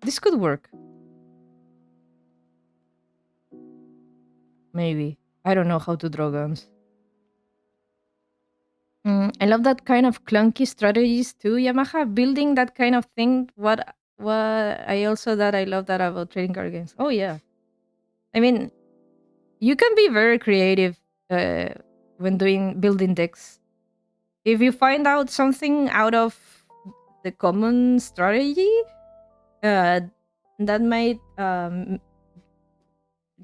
S1: This could work. Maybe. I don't know how to draw guns. I love that kind of clunky strategies too, Yamaha. Building that kind of thing. What I also that I love that about trading card games. Oh yeah. I mean, you can be very creative when building decks. If you find out something out of the common strategy, that might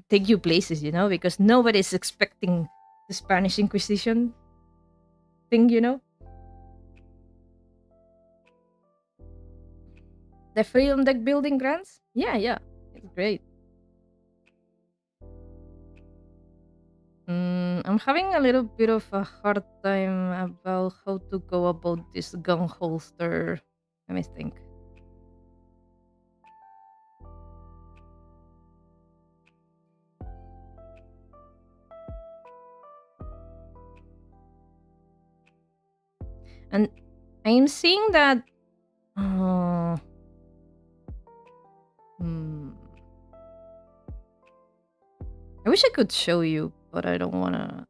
S1: take you places, because nobody's expecting the Spanish Inquisition thing, The freedom deck building grants? Yeah. It's great. I'm having a little bit of a hard time about how to go about this gun holster. Let me think. And I'm seeing that. I wish I could show you, but I don't want to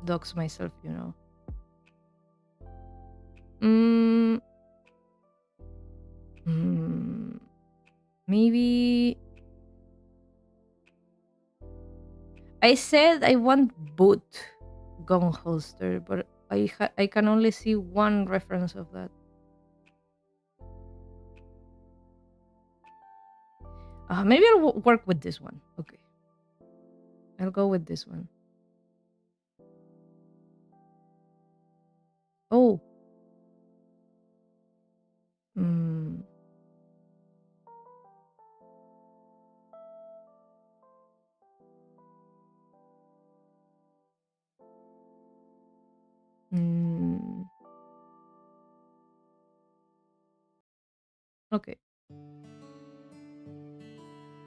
S1: dox myself, Maybe I said I want boot gun holster, but I can only see one reference of that. Maybe I'll work with this one. Okay, I'll go with this one. Oh. Mm. Mm. Okay.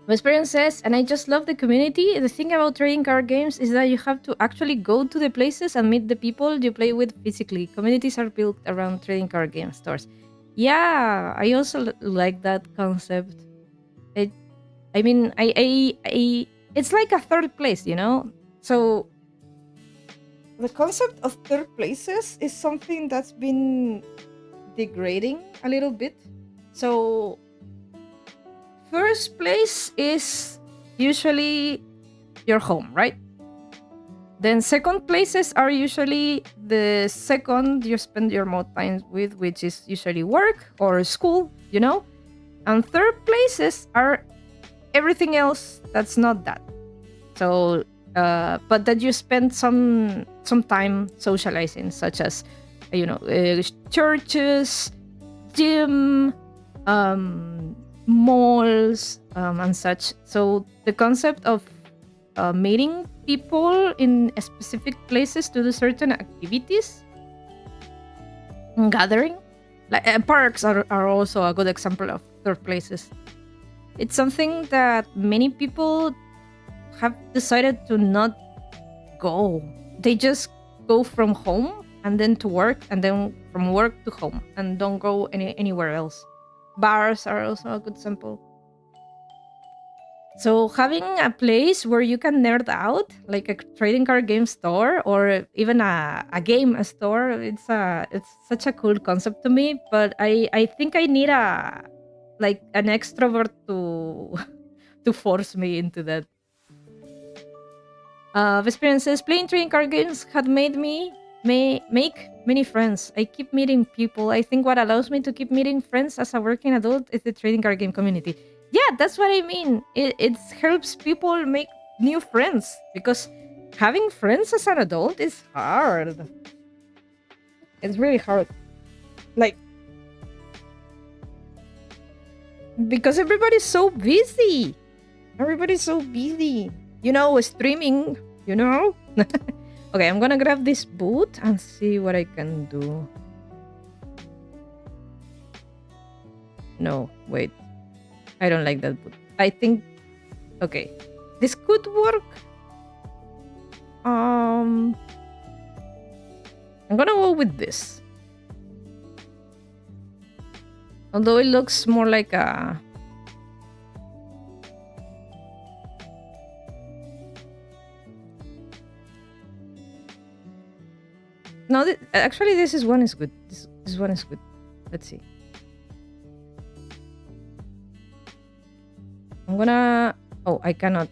S1: Vesperian says, and I just love the community. The thing about trading card games is that you have to actually go to the places and meet the people you play with physically. Communities are built around trading card game stores. Yeah, I also like that concept. It, I mean, it's like a third place, you know? So the concept of third places is something that's been degrading a little bit. So first place is usually your home, right? Then second places are usually the second you spend your more time with, which is usually work or school, you know? And third places are everything else that's not that. So, but that you spend some time socializing, such as, churches, gym, malls, and such. So the concept of meeting people in specific places to do certain activities, gathering, like parks are also a good example of third places. It's something that many people have decided to not go. They just go from home and then to work, and then from work to home, and don't go anywhere else. Bars are also a good example. So having a place where you can nerd out, like a trading card game store or even a game store, it's such a cool concept to me. But I think I need an extrovert to to force me into that. Vesperian says, playing trading card games had made me make many friends. I keep meeting people. I think what allows me to keep meeting friends as a working adult is the trading card game community. Yeah, that's what I mean. It helps people make new friends because having friends as an adult is hard. It's really hard. Like, because everybody's so busy. Everybody's so busy. Streaming, you know? Okay, I'm gonna grab this boot and see what I can do. No, wait. I don't like that boot. I think... Okay. This could work. I'm gonna go with this. Although it looks more like a... No, actually, this one is good. This one is good. Let's see. I'm gonna... Oh, I cannot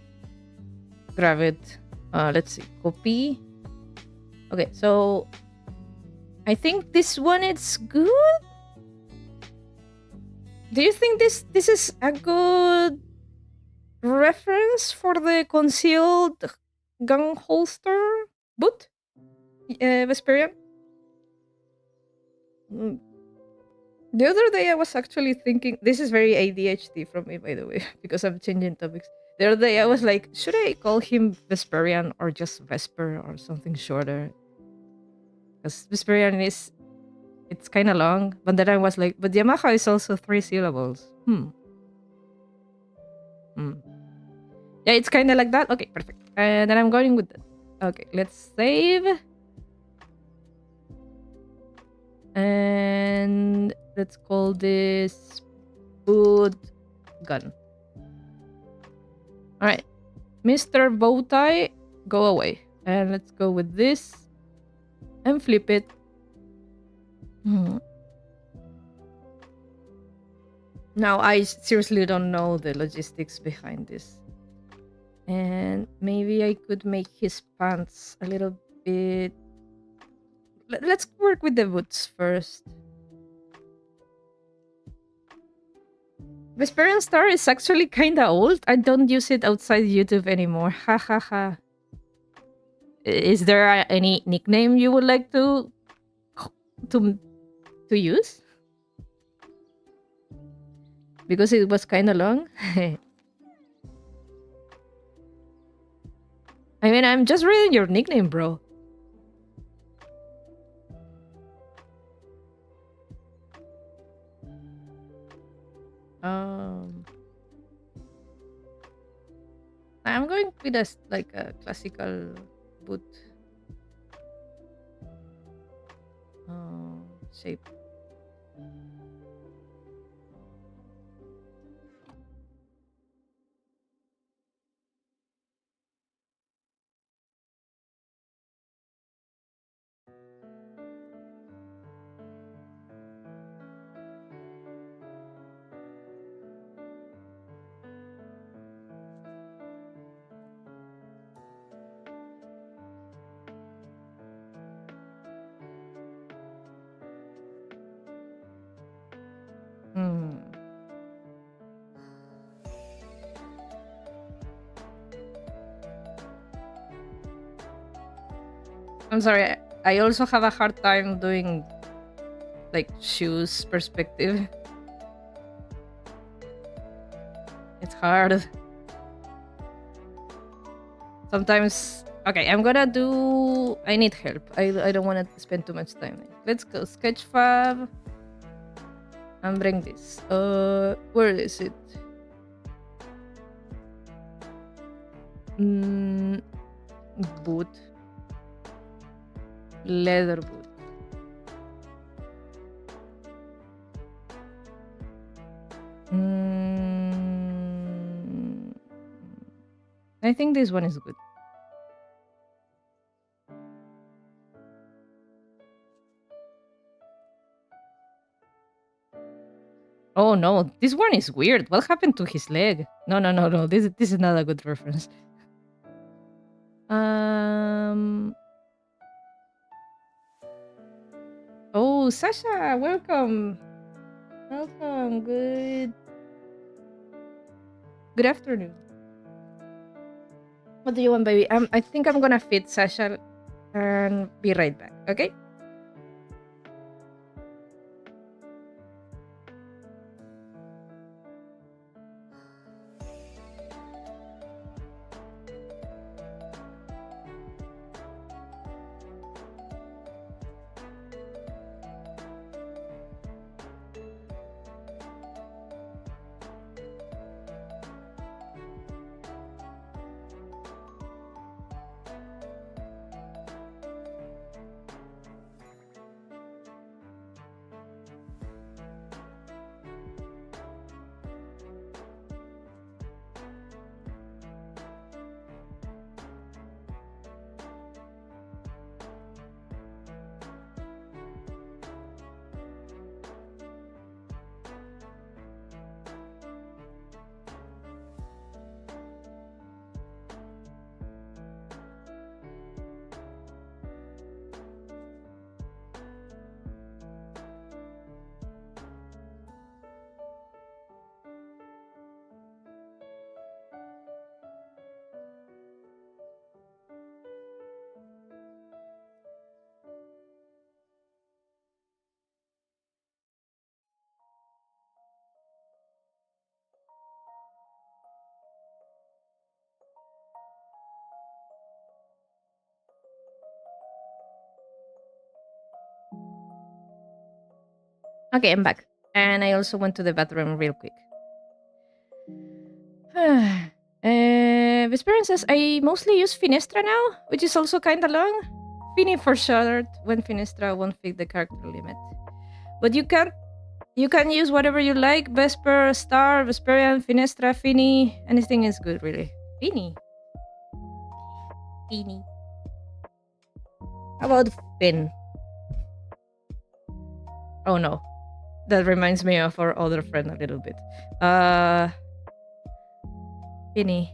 S1: grab it. Let's see. Copy. Okay, so... I think this one is good. Do you think this is a good reference for the concealed gun holster boot? Vesperian? The other day I was actually thinking, this is very ADHD from me, by the way, because I'm changing topics. The other day I was like, should I call him Vesperian or just Vesper or something shorter? Because Vesperian it's kind of long. But then I was like, but Yamaha is also 3 syllables. Yeah, it's kind of like that. Okay, perfect. And then I'm going with that. Okay, let's save. And let's call this boot gun. All right, Mr. Bowtie, go away. And let's go with this and flip it. Now, I seriously don't know the logistics behind this. And maybe I could make his pants a little bit. Let's work with the boots first. Vesperian Star is actually kinda old. I don't use it outside YouTube anymore. Ha ha ha. Is there any nickname you would like to to use? Because it was kinda long. I mean, I'm just reading your nickname, bro. Um, I'm going with like a classical boot shape. Hmm. I'm sorry. I also have a hard time doing like shoes perspective. It's hard. Sometimes. Okay, I'm gonna do. I need help. I don't want to spend too much time. Let's go Sketchfab and bring this. Where is it? Boot. Leather boot. I think this one is good. Oh no, this one is weird. What happened to his leg? No. This is not a good reference. Oh, Sasha, welcome. Welcome. Good afternoon. What do you want, baby? I think I'm gonna feed Sasha and be right back. Okay. Okay, I'm back. And I also went to the bathroom real quick. Vesperian says, I mostly use Finestra now, which is also kinda long. Fini for short when Finestra won't fit the character limit. But you can use whatever you like. Vesper, Star, Vesperian, Finestra, Fini. Anything is good, really. Fini. How about Finn? Oh no. That reminds me of our other friend a little bit. Finny.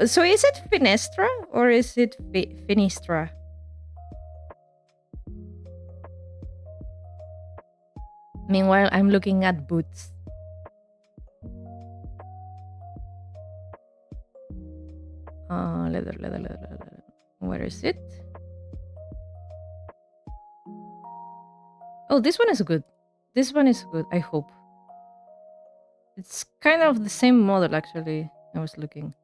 S1: So is it Finestra or is it Finistra? Meanwhile, I'm looking at boots. Leather. Where is it? Oh, this one is good. This one is good, I hope. It's kind of the same model, actually. I was looking.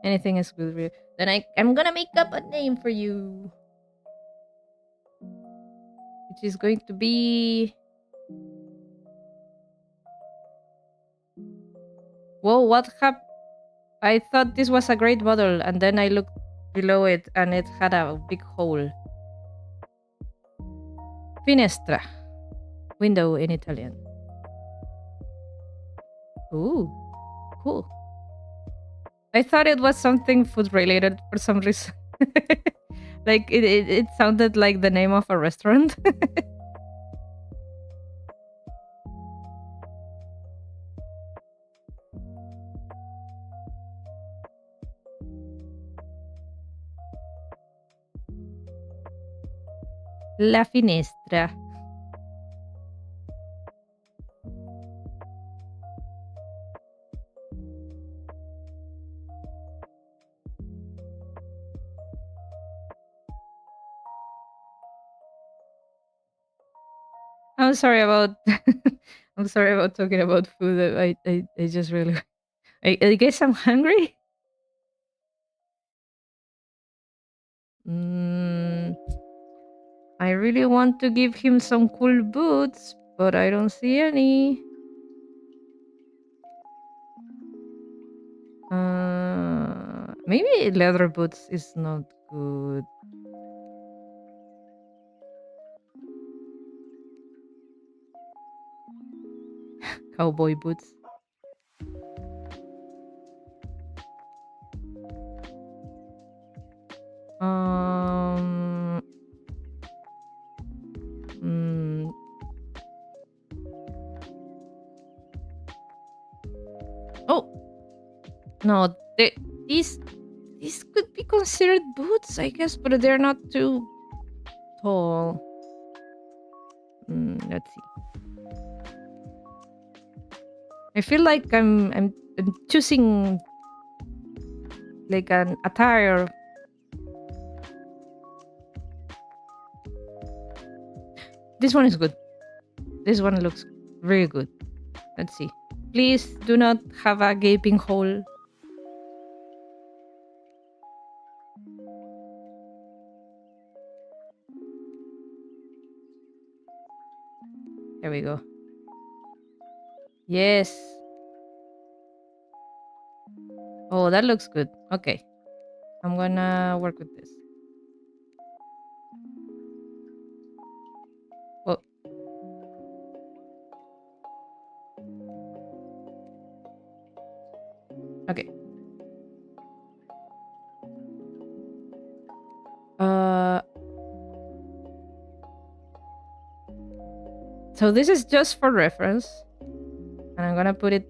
S1: Anything is good. Then I'm gonna make up a name for you. Which is going to be... Whoa, what happened? I thought this was a great model, and then I looked below it, and it had a big hole. Finestra. Window in Italian. Ooh, cool. I thought it was something food related for some reason. Like it sounded like the name of a restaurant. La finestra. I'm sorry about I'm sorry about talking about food. I just really I guess I'm hungry. I really want to give him some cool boots, but I don't see any. Maybe leather boots is not good. Cowboy boots. Um. Oh no, these could be considered boots, I guess, but they're not too tall. Let's see. I feel like I'm choosing like an attire. This one is good. This one looks very good. Let's see. Please do not have a gaping hole. There we go. Yes. Oh, that looks good. Okay. I'm gonna work with this. Oh. Okay. So this is just for reference. And I'm gonna put it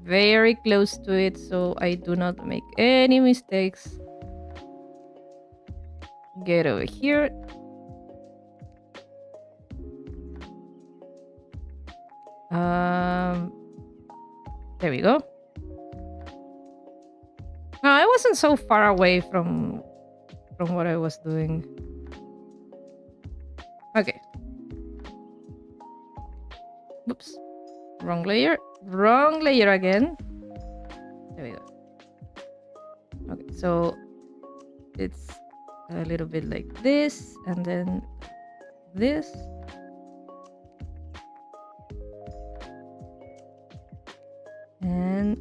S1: very close to it so I do not make any mistakes. Get over here. There we go. No, I wasn't so far away from what I was doing. Okay. Oops. Wrong layer. Wrong layer again. There we go. Okay, so it's a little bit like this, and then this. And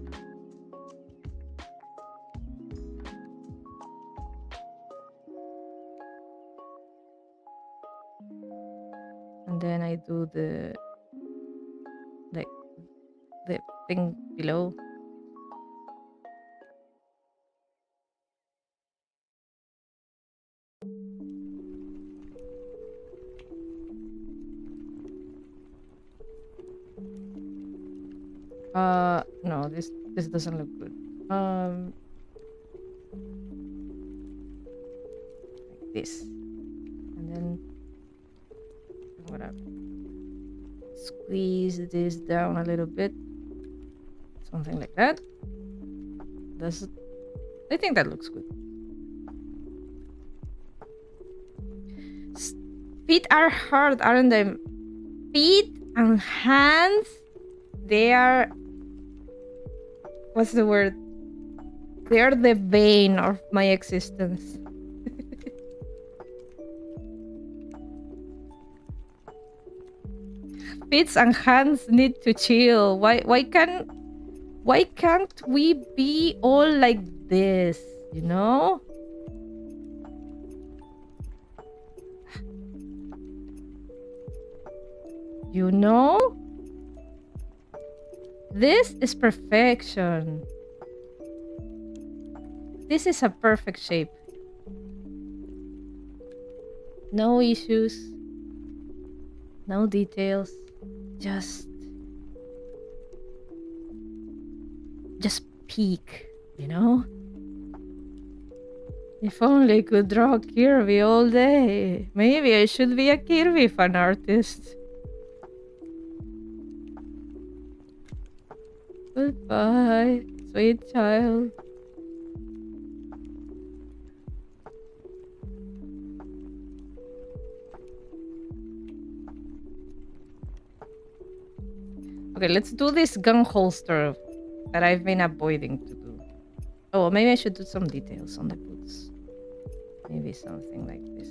S1: then I do the thing below. No, this doesn't look good. this. And then I'm gonna squeeze this down a little bit. Something like that. I think that looks good. Feet are hard, aren't they? Feet and hands, they are... What's the word? They are the bane of my existence. Feet and hands need to chill. Why can't we be all like this, you know? You know? This is perfection. This is a perfect shape. No issues. No details. Just peak, you know? If only I could draw Kirby all day. Maybe I should be a Kirby fan artist. Goodbye, sweet child. Okay, let's do this gun holster that I've been avoiding to do. Oh, maybe I should do some details on the boots. Maybe something like this.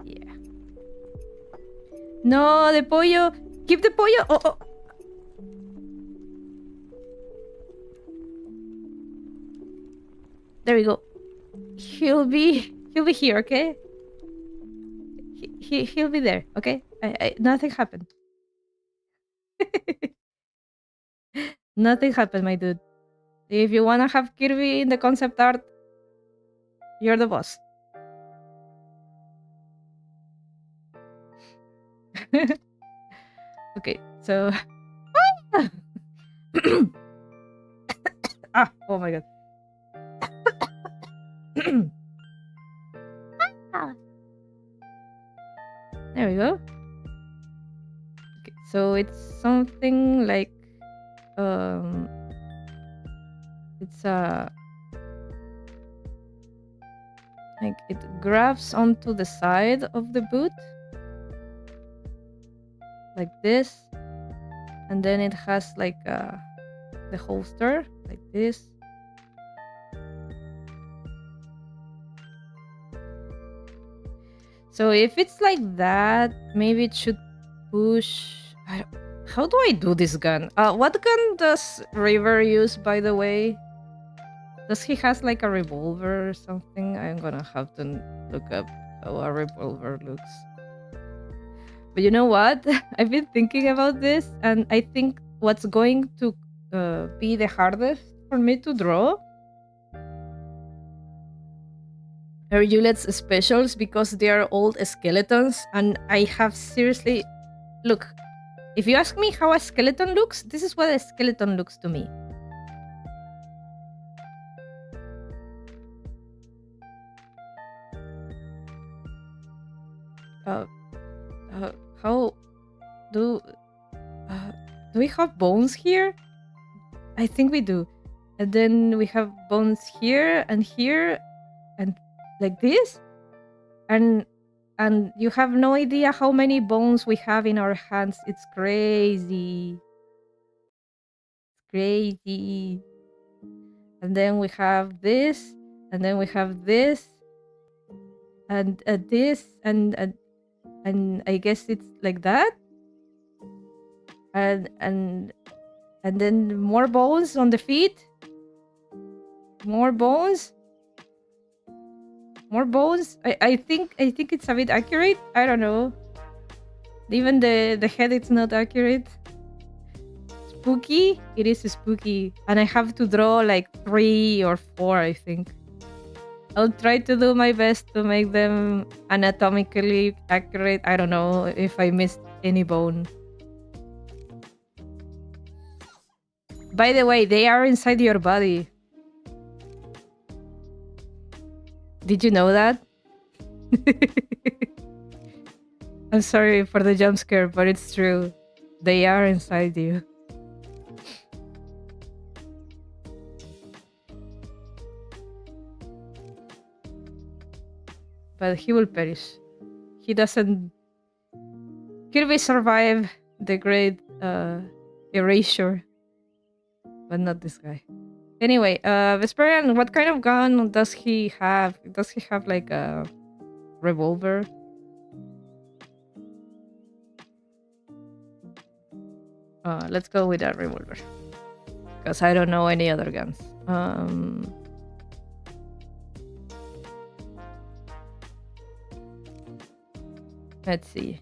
S1: Yeah. No, the pollo. Keep the pollo. Oh. There we go. He'll be here, okay? He'll be there, okay? Nothing happened. Nothing happened, my dude. If you wanna have Kirby in the concept art, you're the boss. Okay, so... oh my god. There we go. Okay, so it's something like... it's like it grabs onto the side of the boot. Like this. And then it has like the holster. Like this. So if it's like that, maybe it should push... How do I do this gun? What gun does River use, by the way? Does he has like a revolver or something? I'm gonna have to look up how a revolver looks. But you know what? I've been thinking about this, and I think what's going to be the hardest for me to draw are Yulet's specials, because they are old skeletons, and I have seriously... Look, if you ask me how a skeleton looks, this is what a skeleton looks to me. How do we have bones here? I think we do. And then we have bones here and like this. And you have no idea how many bones we have in our hands. It's crazy. It's crazy. And then we have this, and then we have this, and this, and I guess it's like that. And then more bones on the feet. More bones. More bones. I think it's a bit accurate. I don't know. Even the head, it's not accurate. Spooky. It is spooky, and I have to draw like 3 or 4. I think. I'll try to do my best to make them anatomically accurate. I don't know if I missed any bone. By the way, they are inside your body. Did you know that? I'm sorry for the jump scare, but it's true. They are inside you. But he will perish. He doesn't. Kirby survived the great erasure, but not this guy. Anyway, Vesperian, what kind of gun does he have? Does he have like a revolver? Let's go with that revolver. Because I don't know any other guns. Let's see.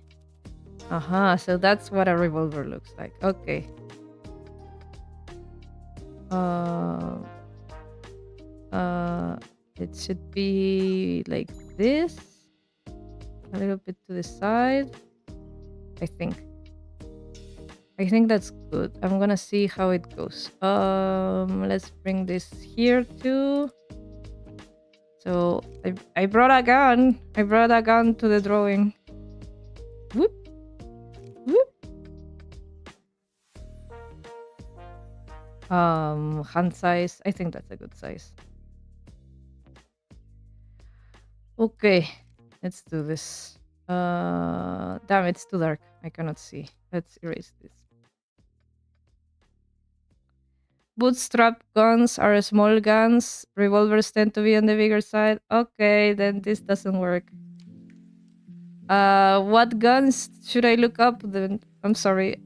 S1: So that's what a revolver looks like. Okay. It should be like this. A little bit to the side. I think that's good. I'm gonna see how it goes. Let's bring this here too. So I brought a gun. I brought a gun to the drawing. Whoop. Whoop. Hand size. I think that's a good size. Okay, let's do this. Damn, it's too dark. I cannot see. Let's erase this. Bootstrap guns are small guns. Revolvers tend to be on the bigger side. Okay, then this doesn't work. What guns should I look up then? I'm sorry.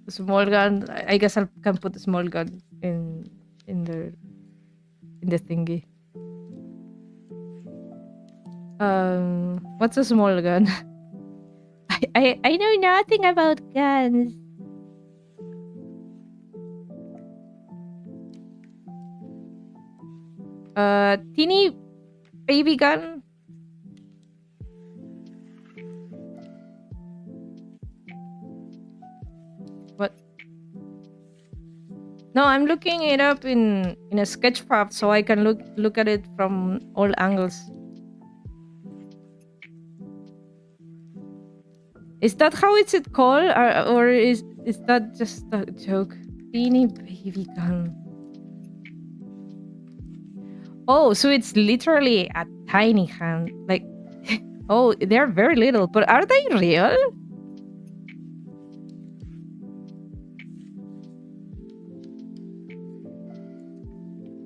S1: Small gun. I guess I can put a small gun in the thingy. What's a small gun? I know nothing about guns. Teeny baby gun. What? No, I'm looking it up in a sketchfab so I can look at it from all angles. Is that how it's called, or is that just a joke? Teeny baby gun. Oh, so it's literally a tiny hand. Like, oh, they're very little, but are they real?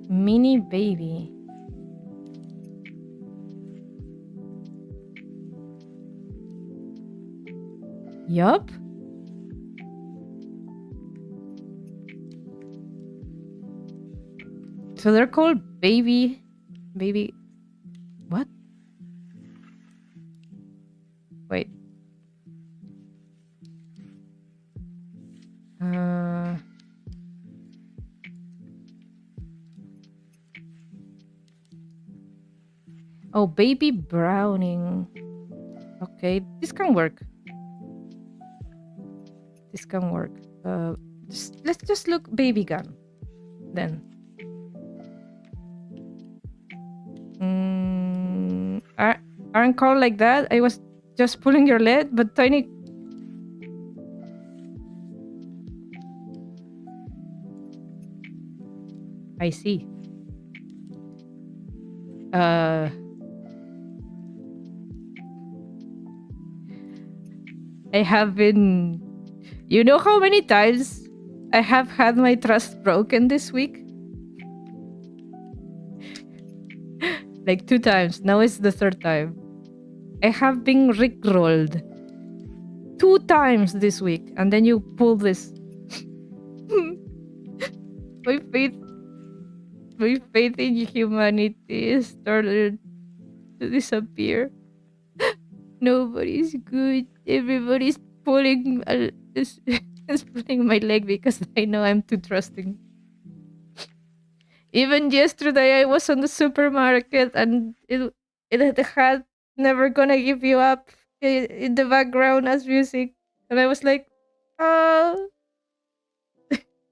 S1: Mini baby. Yup. So they're called baby. What? Wait. Oh, baby browning. Okay, this can work. This can work. Let's just look baby gun then. Aren't called like that. I was just pulling your leg, but tiny. I see. I have been. You know how many times I have had my trust broken this week? Like 2 times. Now it's the 3rd time. I have been rickrolled 2 times this week, and then you pull this. my faith in humanity is started to disappear. Nobody's good. Everybody's pulling is pulling my leg because I know I'm too trusting. Even yesterday, I was on the supermarket and it had never gonna give you up. in the background as music, and I was like, "Oh,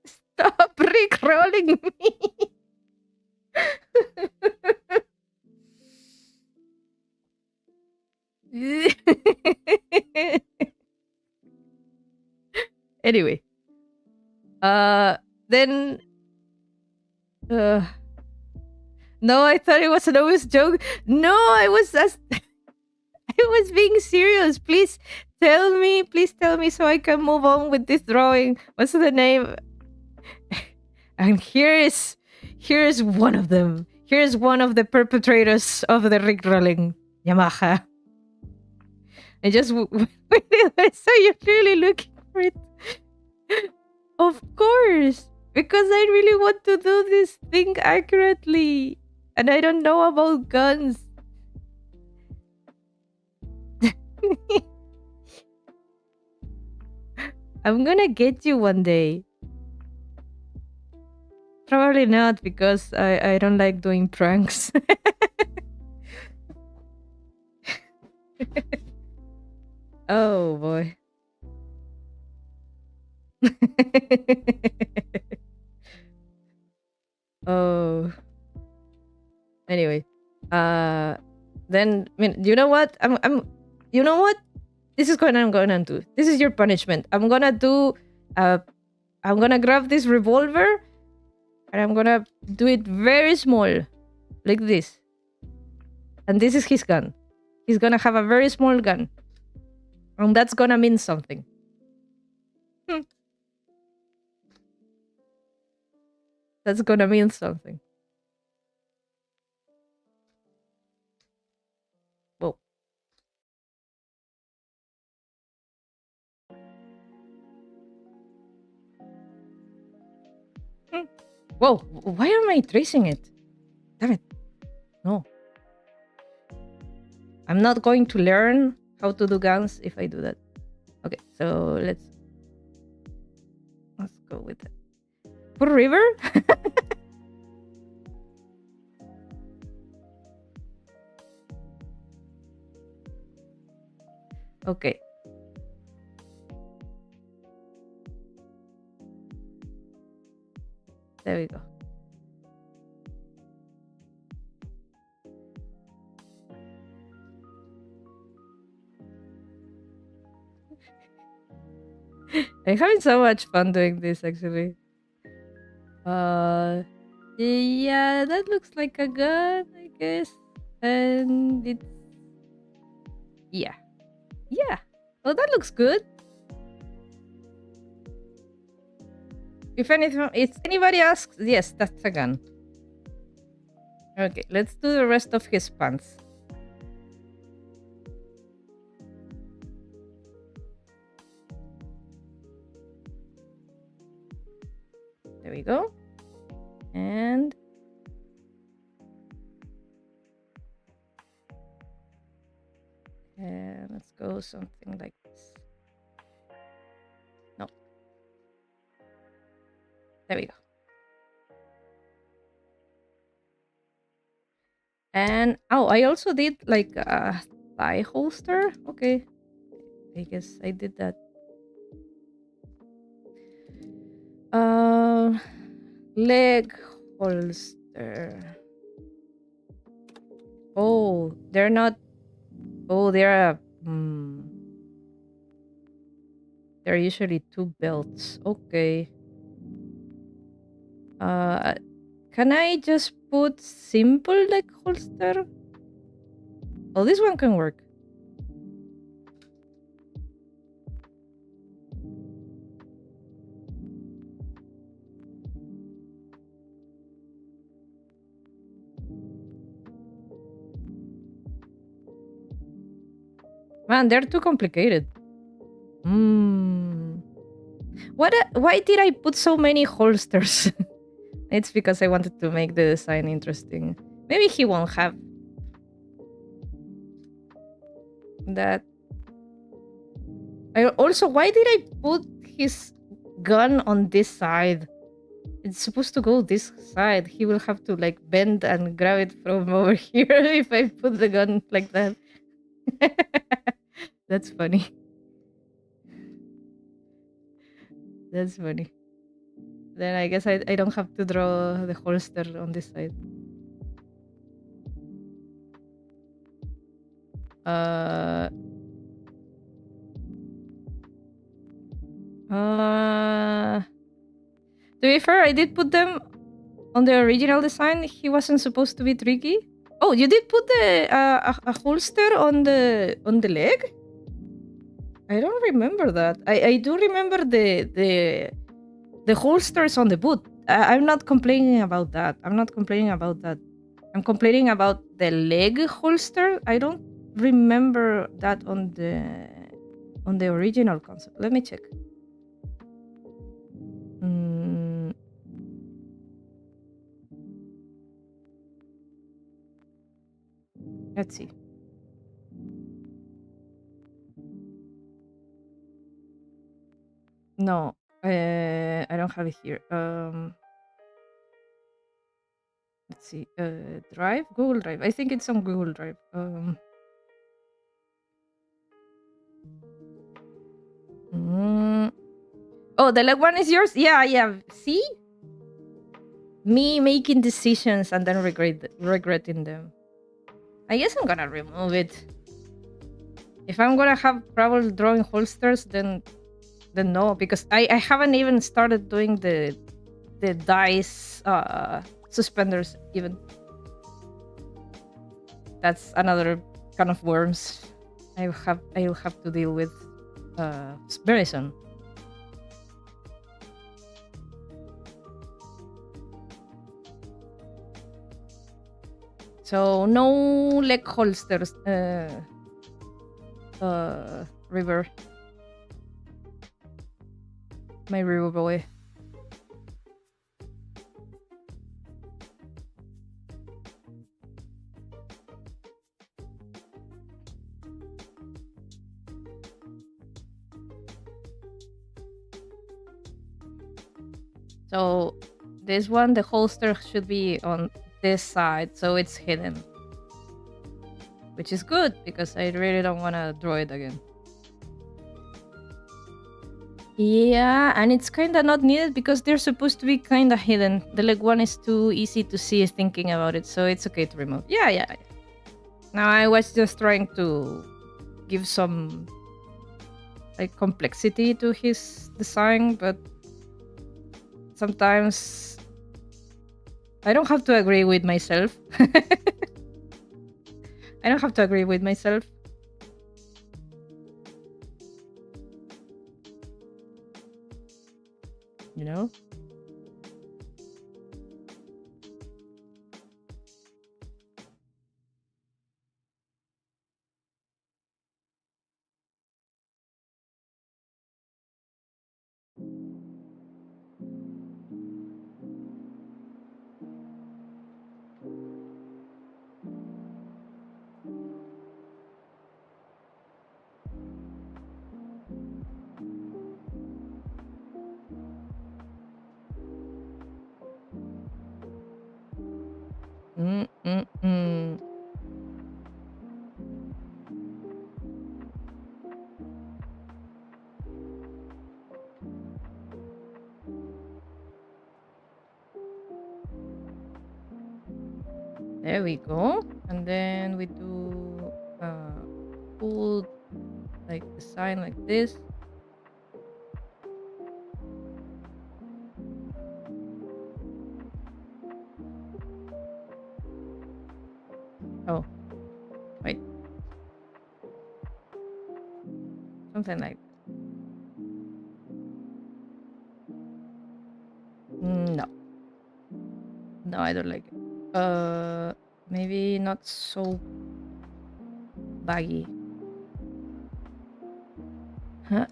S1: stop rickrolling me!" Anyway, uh, then uh, no, I thought it was an obvious joke. No, I was being serious. Please tell me so I can move on with this drawing. What's the name? And here is one of them. Here is one of the perpetrators of the rickrolling, Yamaha. I just so you're really looking for it. Of course, because I really want to do this thing accurately, and I don't know about guns. I'm gonna get you one day. Probably not, because I don't like doing pranks. Oh boy. Oh. Anyway, then I mean, you know what? You know what? This is what I'm gonna do. This is your punishment. I'm gonna do. I'm gonna grab this revolver, and I'm gonna do it very small, like this. And this is his gun. He's gonna have a very small gun, and that's gonna mean something. That's gonna mean something. Whoa. Whoa, why am I tracing it? Damn it. No. I'm not going to learn how to do guns if I do that. Okay, so let's go with it. For river? Okay. There we go. I'm having so much fun doing this, actually. Yeah, that looks like a gun, I guess. And it's... Yeah. Yeah. Oh, that looks good. If anything, if anybody asks, yes, that's a gun. Okay, let's do the rest of his pants. There we go. And let's go something like this. No. There we go. And oh, I also did like a thigh holster. Okay. I guess I did that. Leg holster. Oh, they're not. Oh, they're they're usually 2 belts. Okay. Can I just put simple leg holster? Oh, this one can work. Man, they're too complicated. Why did I put so many holsters? It's because I wanted to make the design interesting. Maybe he won't have that. Why did I put his gun on this side? It's supposed to go this side. He will have to like bend and grab it from over here if I put the gun like that. That's funny. That's funny. Then I guess I don't have to draw the holster on this side. Uh, to be fair, I did put them on the original design. He wasn't supposed to be tricky. Oh, you did put the a holster on the leg? I don't remember that. I do remember the holsters on the boot. I'm not complaining about that. I'm not complaining about that. I'm complaining about the leg holster. I don't remember that on the original concept. Let me check. Let's see. No, I don't have it here. Let's see. Drive, Google Drive. I think it's on Google Drive. Oh, the leg one is yours? Yeah, yeah. See? Me making decisions and then regretting them. I guess I'm gonna remove it. If I'm gonna have trouble drawing holsters, then no, because I haven't even started doing the dice suspenders even. That's another kind of worms I'll have to deal with very soon. So no leg holsters, River. My River boy. So this one, the holster should be on this side, so it's hidden. Which is good, because I really don't want to draw it again. Yeah, and it's kind of not needed because they're supposed to be kind of hidden. The leg one is too easy to see thinking about it, so it's okay to remove. Yeah. Now I was just trying to give some like complexity to his design, but sometimes I don't have to agree with myself. I don't have to agree with myself. You know? There we go. And then we do pull like the sign like this. Oh, wait. Something like that. No. No, I don't like it. Maybe not so baggy. Huh?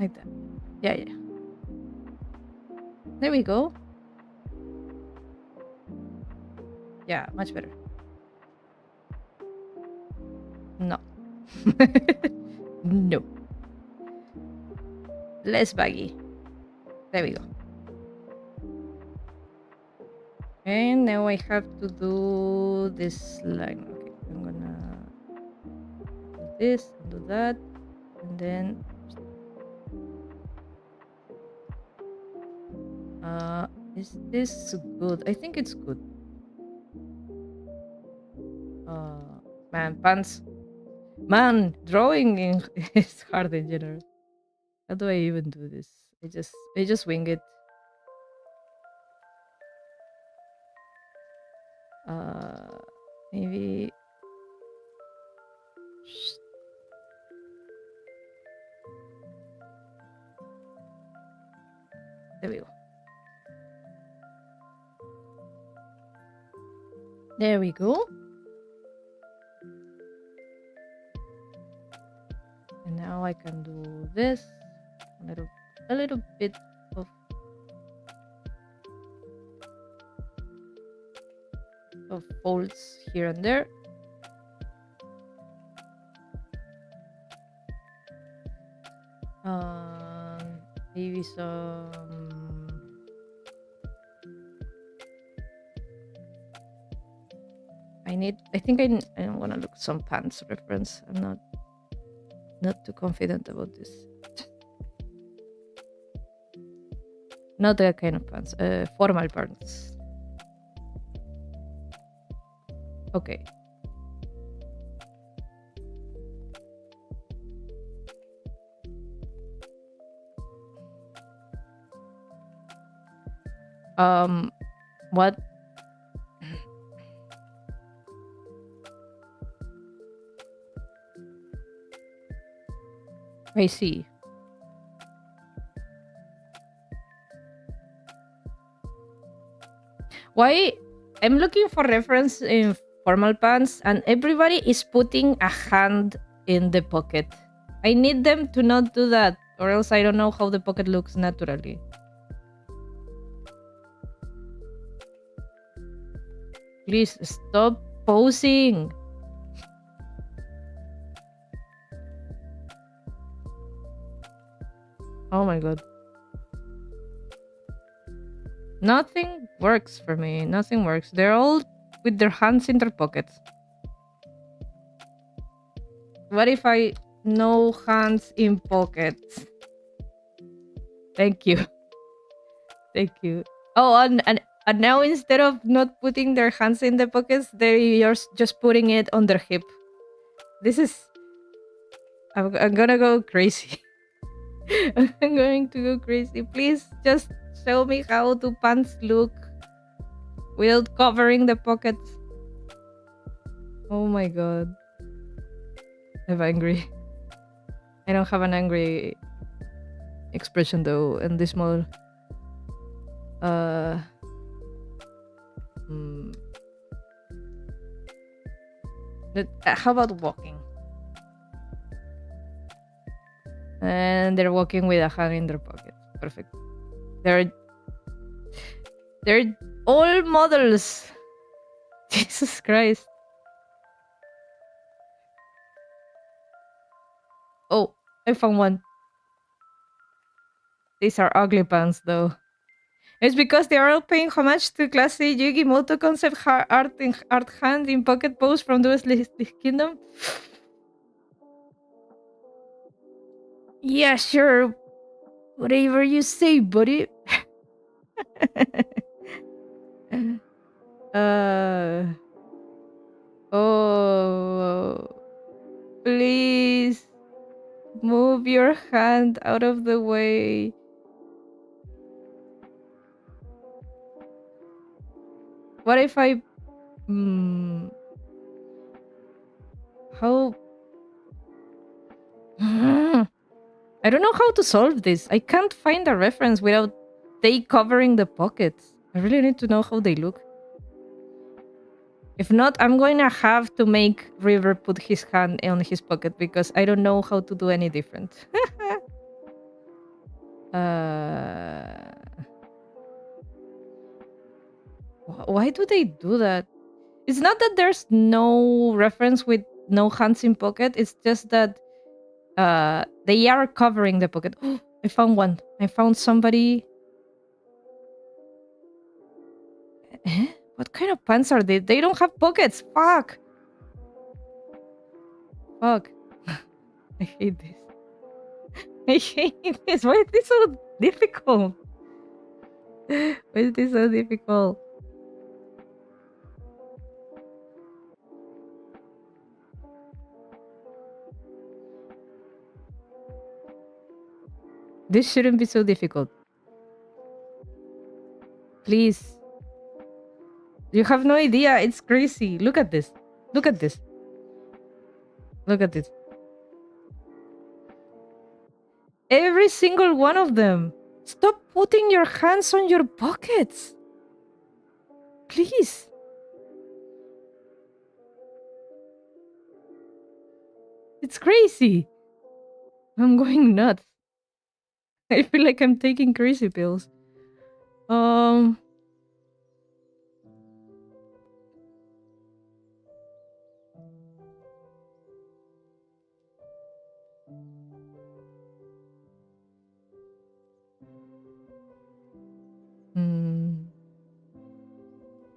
S1: Like that. Yeah. There we go. Yeah, much better. No. No. Less baggy. There we go. And now I have to do this line. Okay, I'm gonna do this and do that. And then is this good? I think it's good. Man, pants. Man, drawing is hard in general. How do I even do this? I just wing it. Uh, maybe. There we go. There we go. And now I can do this. A little bit of folds here and there. Maybe some. I think I want to look some pants reference. I'm not too confident about this. Not that kind of pants. Formal pants. Okay. What? I see. Why? I'm looking for reference in formal pants, and everybody is putting a hand in the pocket. I need them to not do that, or else I don't know how the pocket looks naturally. Please stop posing. Oh my god. Nothing works for me. Nothing works. They're all with their hands in their pockets. What if I no hands in pockets? Thank you. Thank you. Oh, and now instead of not putting their hands in the pockets, they're just putting it on their hip. This is... I'm gonna go crazy. I'm going to go crazy. Please just show me how do pants look without covering the pockets. Oh my god. I'm angry. I don't have an angry expression though in this model. How about walking? And they're walking with a hand in their pocket. Perfect. They're all models. Jesus Christ. Oh, I found one. These are ugly pants though. It's because they are all paying homage to classic Yugi Moto concept art hand in pocket pose from the Sleep Kingdom. Yeah, sure. Whatever you say, buddy. Oh, please move your hand out of the way. What if I... How... I don't know how to solve this. I can't find a reference without they covering the pockets. I really need to know how they look. If not, I'm going to have to make River put his hand on his pocket because I don't know how to do any different. Why do they do that? It's not that there's no reference with no hands in pocket. It's just that they are covering the pocket. Oh, I found one. I found somebody. Eh? What kind of pants are they? They don't have pockets. Fuck. Fuck. I hate this. I hate this. Why is this so difficult? Why is this so difficult? This shouldn't be so difficult. Please. You have no idea. It's crazy. Look at this. Look at this. Look at this. Every single one of them. Stop putting your hands on your pockets. Please. It's crazy. I'm going nuts. I feel like I'm taking crazy pills.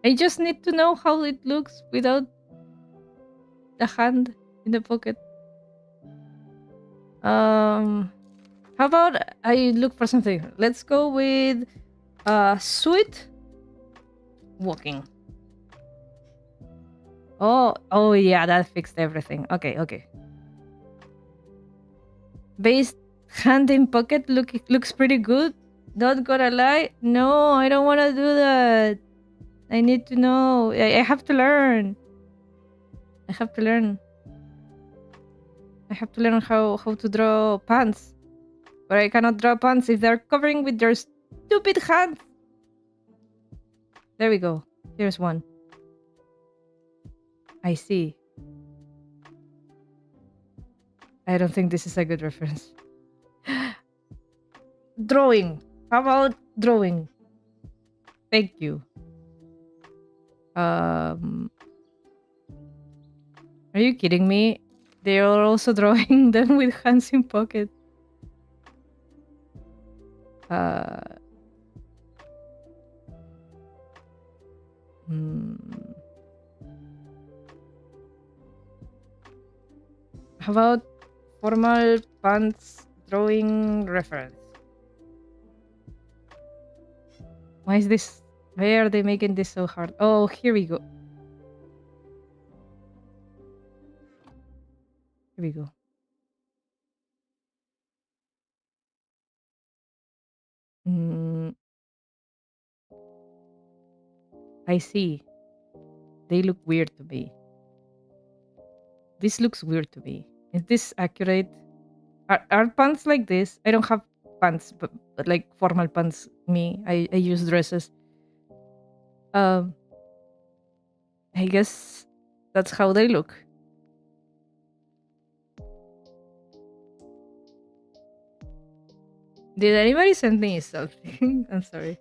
S1: I just need to know how it looks without the hand in the pocket. How about I look for something? Let's go with sweet walking. Oh yeah, that fixed everything. Okay. Base hand in pocket looks pretty good. Not gonna lie. No, I don't wanna do that. I need to know. I have to learn. I have to learn how to draw pants. But I cannot draw pants if they're covering with their stupid hands. There we go. Here's one. I see. I don't think this is a good reference. Drawing. How about drawing? Thank you. Are you kidding me? They are also drawing them with hands in pocket. How about formal pants drawing reference? Why is this? Why are they making this so hard? Oh, here we go. Here we go. I see. They look weird to me. This looks weird to me. Is this accurate? Are pants like this? I don't have pants, but like formal pants. Me, I use dresses. I guess that's how they look. Did anybody send me something? I'm sorry.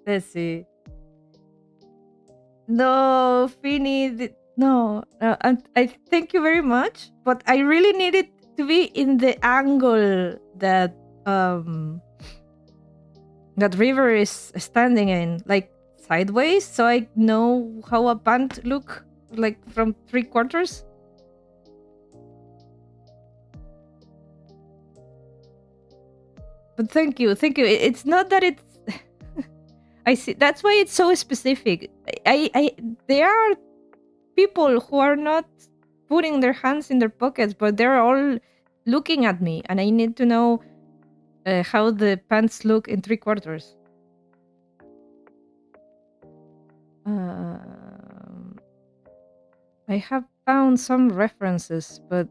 S1: Let's see. No, Finny. No, I thank you very much, but I really need it to be in the angle that that river is standing in, like sideways, so I know how a pant look like from 3/4. But thank you. It's not that it's. I see. That's why it's so specific. There are people who are not putting their hands in their pockets, but they're all looking at me, and I need to know how the pants look in 3/4. I have found some references, but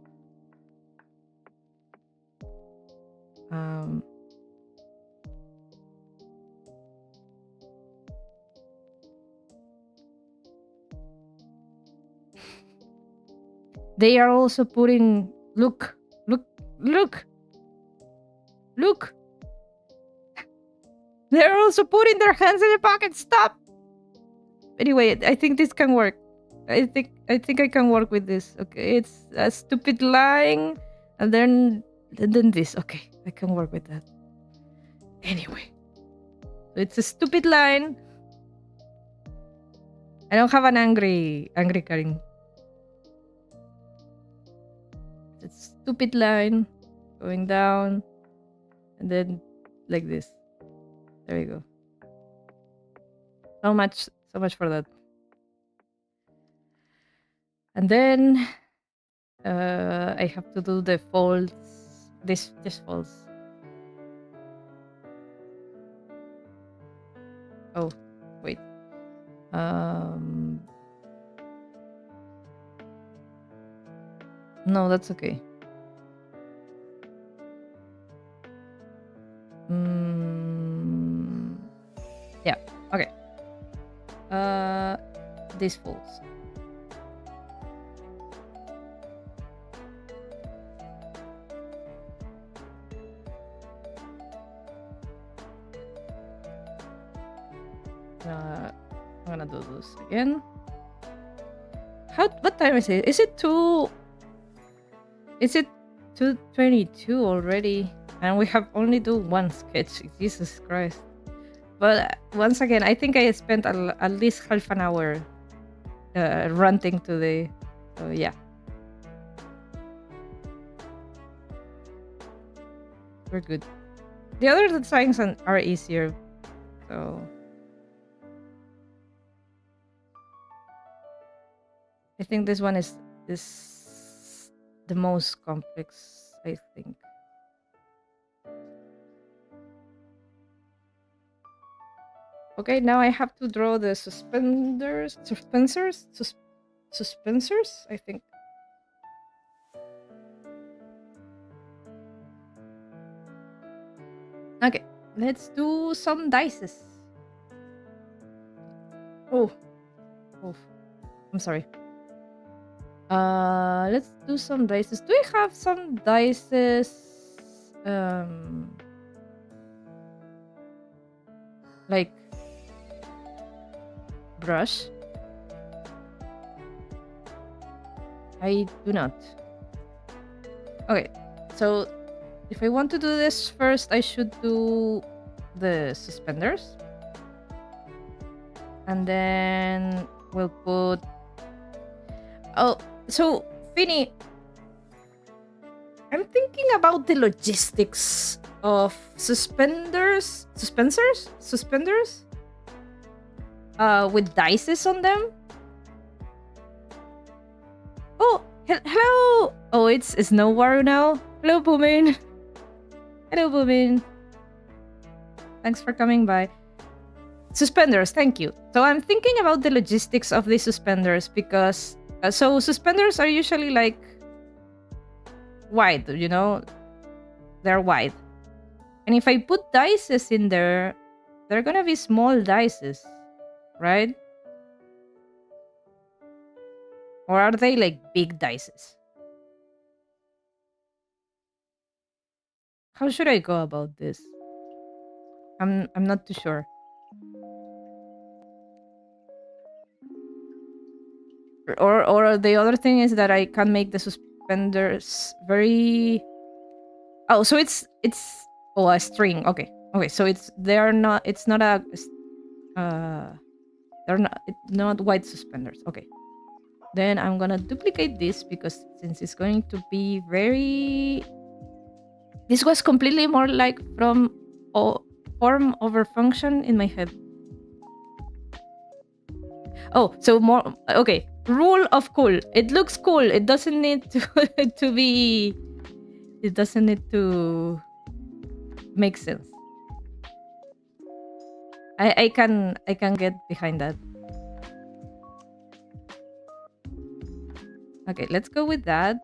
S1: they are also putting look. They're also putting their hands in their pockets. Stop. Anyway, I think this can work. I think I can work with this. Okay, it's a stupid line, and then this. Okay, I can work with that. Anyway, so it's a stupid line. I don't have an angry Karin. It's a stupid line going down and then like this. There you go. So much for that. And then I have to do the folds. This folds. Oh, wait. No, that's okay. Yeah, okay. This folds. I'm gonna do this again. What time is it? Is it 2:22 already? And we have only do one sketch. Jesus Christ. But once again, I think I spent at least half an hour ranting today. So yeah. We're good. The other designs are easier. So I think this one is the most complex, I think. Okay, now I have to draw the suspenders, I think. Okay, let's do some dices. Oh, I'm sorry. Let's do some dices. Do I have some dices? Like brush? I do not. Okay, so if I want to do this first, I should do the suspenders. And then we'll put... Oh, so, Finny, I'm thinking about the logistics of suspenders with dices on them. Oh, hello. Oh, it's Snowwaru now. Hello, Boomin. Hello, Boomin. Thanks for coming by. Suspenders, thank you. So I'm thinking about the logistics of these suspenders because so suspenders are usually like wide, you know, they're wide. And if I put dices in there, they're gonna be small dices, right? Or are they like big dices? How should I go about this? I'm not too sure. Or the other thing is that I can make the suspenders very... Oh, so it's a string. Okay. So they're not not white suspenders. Okay. Then I'm gonna duplicate this because since it's going to be very... This was completely more like from form over function in my head. Oh, so more... Okay. Rule of cool. It looks cool. It doesn't need to be... It doesn't need to make sense. I can get behind that. Okay, let's go with that.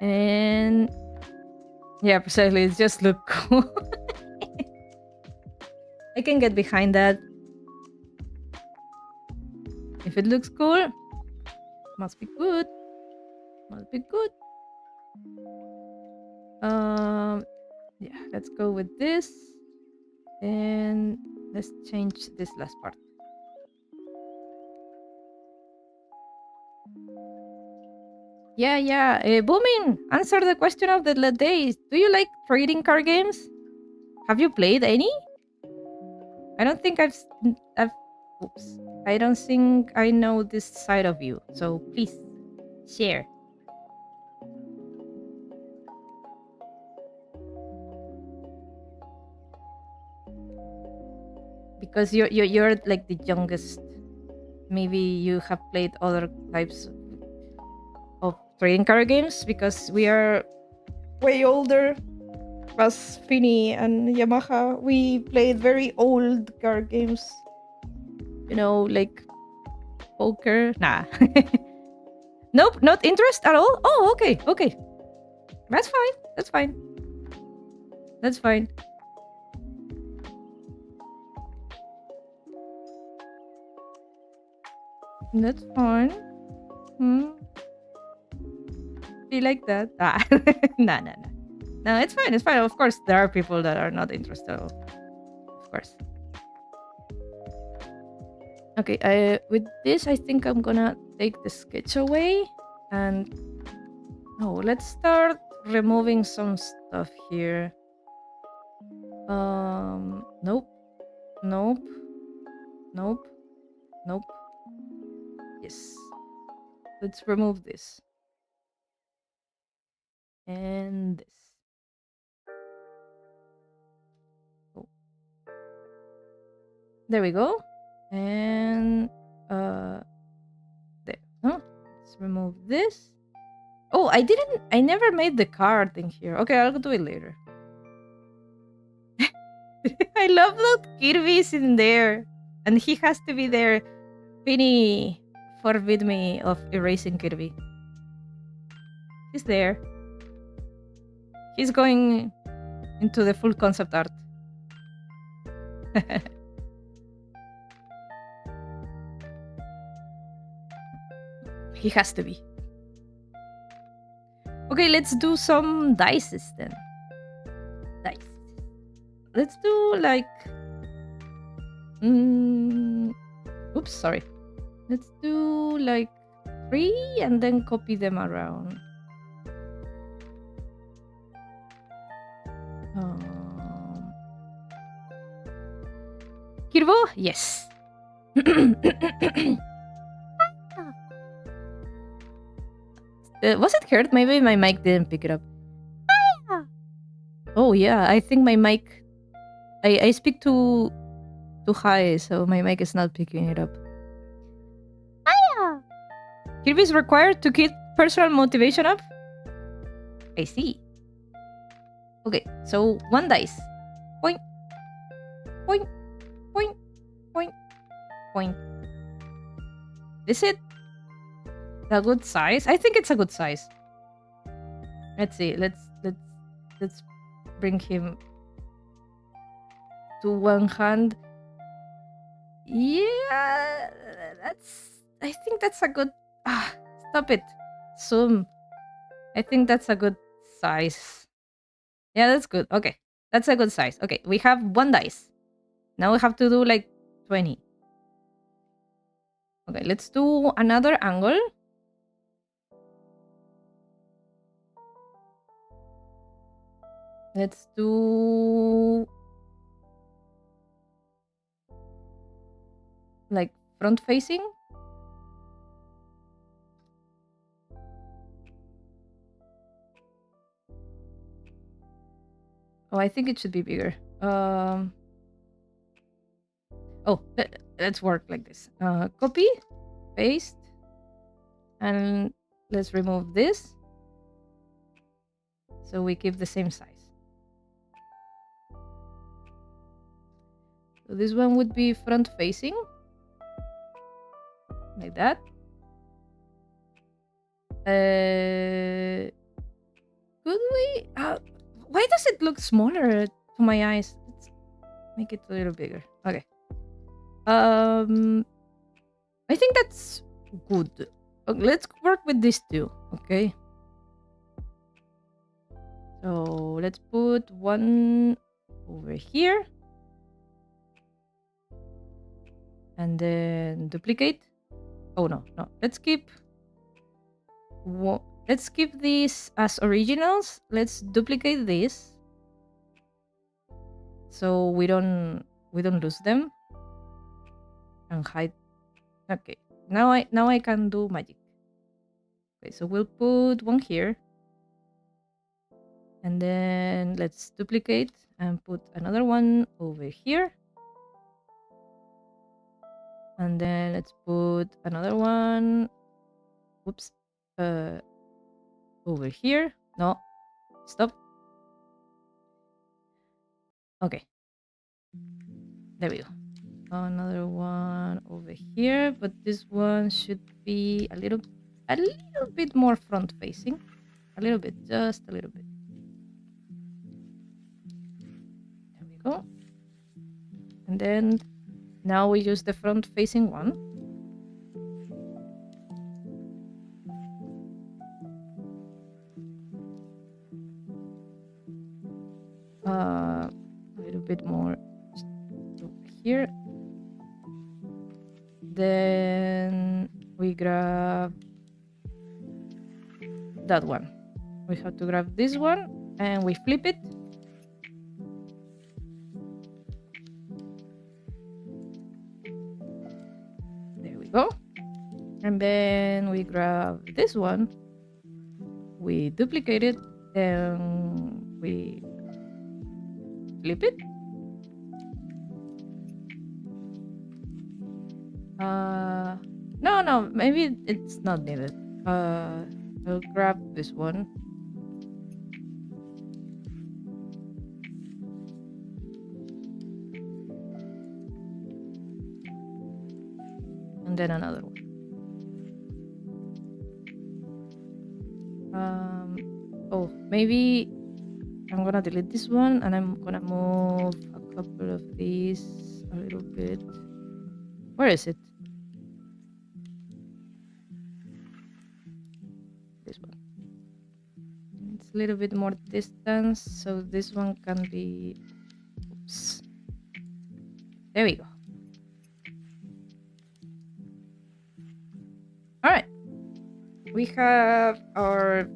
S1: And yeah, precisely, it's just look cool. I can get behind that. If it looks cool, must be good. Must be good. Yeah, let's go with this. And let's change this last part. Yeah. Booming, answer the question of the day. Do you like trading card games? Have you played any? I don't think I've oops. I don't think I know this side of you. So please share. Because you're like the youngest. Maybe you have played other types of trading card games because we are way older. As Finny and Yamaha, we played very old card games. You know, like poker. Nah. Nope, not interest at all. Oh, okay. That's fine. That's fine. That's fine. That's fine. Hmm. Be like that. Ah. Nah. No, it's fine. It's fine. Of course, there are people that are not interested at all. Of course. Okay, with this, I think I'm gonna take the sketch away. And let's start removing some stuff here. Nope. Yes. Let's remove this. And this. Oh. There we go. And there. No? Let's remove this. Oh, I never made the card in here. Okay, I'll do it later. I love that Kirby's in there. And he has to be there. Finny forbid me of erasing Kirby. He's there. He's going into the full concept art. He has to be. Okay, let's do some dices then. Dice. Let's do like... oops, sorry. Let's do like 3 and then copy them around. Kirbo? Yes. Was it heard? Maybe my mic didn't pick it up. Oh yeah, I think my mic... I speak too high, so my mic is not picking it up. Kirby is required to keep personal motivation up? I see. Okay, so 1 dice. Point. Is it a good size? I think it's a good size. Let's see. Let's bring him to one hand. Yeah, I think that's a good... stop it. Zoom. I think that's a good size. Yeah, that's good. Okay, that's a good size. Okay, we have 1 dice. Now we have to do like 20. Okay, let's do another angle. Let's do like front facing. Oh, I think it should be bigger. Let's work like this. Copy, paste, and let's remove this. So we keep the same size. So this one would be front facing. Like that. Could we... why does it look smaller to my eyes? Let's make it a little bigger. Okay. I think that's good. Okay, let's work with these two. Okay. So let's put one over here. And then duplicate. Oh, no. Let's keep... Let's keep these as originals. Let's duplicate this so we don't lose them, and hide. Okay, now I can do magic. Okay, so we'll put one here, and then let's duplicate and put another one over here, and then let's put another one. Whoops, over here. No, stop. Okay, there we go. Another one over here, but this one should be a little bit more front facing. A little bit, just a little bit. There we go. And then now we use the front facing one. A little bit more over here. Then we grab that one. We have to grab this one and we flip it. There we go. And then we grab this one. We duplicate it and we flip it. No, maybe it's not needed. I'll grab this one. And then another one. Oh, maybe I'm gonna delete this one and I'm gonna move a couple of these a little bit. Where is it? This one. It's a little bit more distance, so this one can be. Oops. There we go. All right. We have our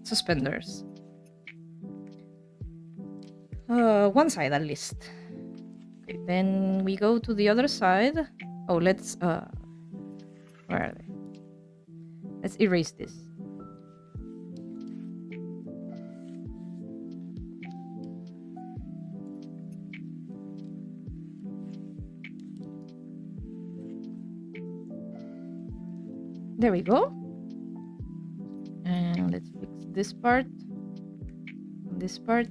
S1: suspenders. One side at least. Okay, then we go to the other side. Oh, let's where are they? Let's erase this. There we go. And let's fix this part. This part.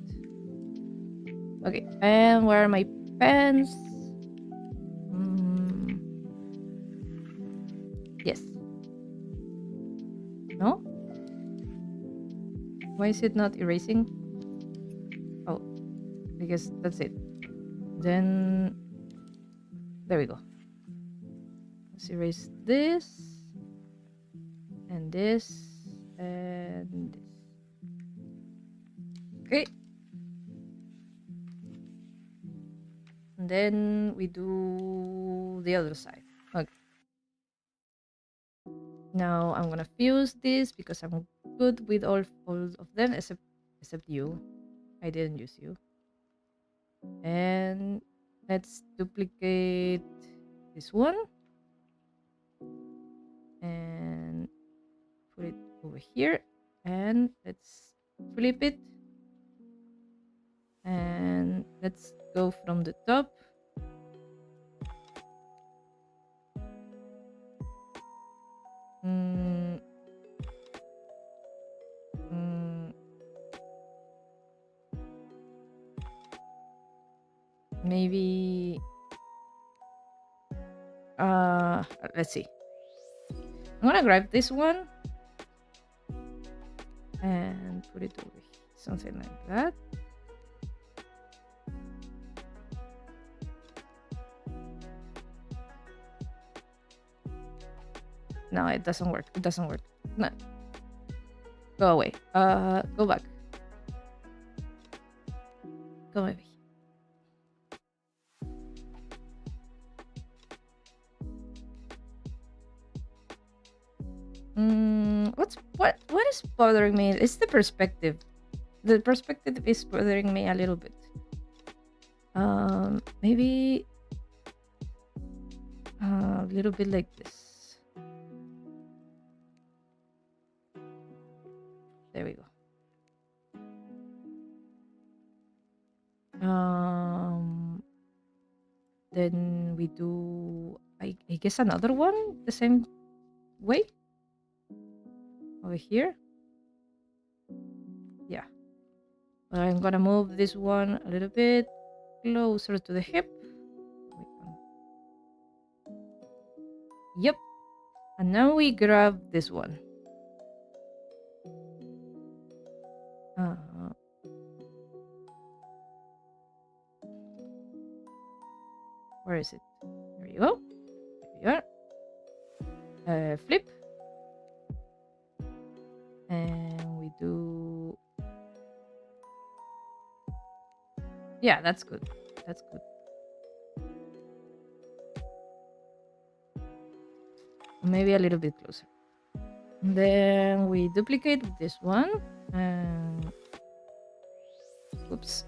S1: Okay, and where are my pens? Yes. No? Why is it not erasing? Oh, because that's it. Then there we go. Let's erase this and this and this. Okay. And then we do the other side. Okay. Now I'm gonna fuse this because I'm good with all of them except you. I didn't use you. And let's duplicate this one and put it over here, and let's flip it, and let's go from the top. Maybe let's see. I'm gonna grab this one and put it over here, something like that. No, it doesn't work. It doesn't work. No. Go away. Go back. Go away. What's What is bothering me? It's the perspective. The perspective is bothering me a little bit. Maybe a little bit like this. There we go. Then we do, I guess, another one the same way over here. Yeah, but I'm gonna move this one a little bit closer to the hip. Yep. And now we grab this one. Where is it? There you go. There you are. Flip. And we do... Yeah, that's good. That's good. Maybe a little bit closer. And then we duplicate this one. And... Oops.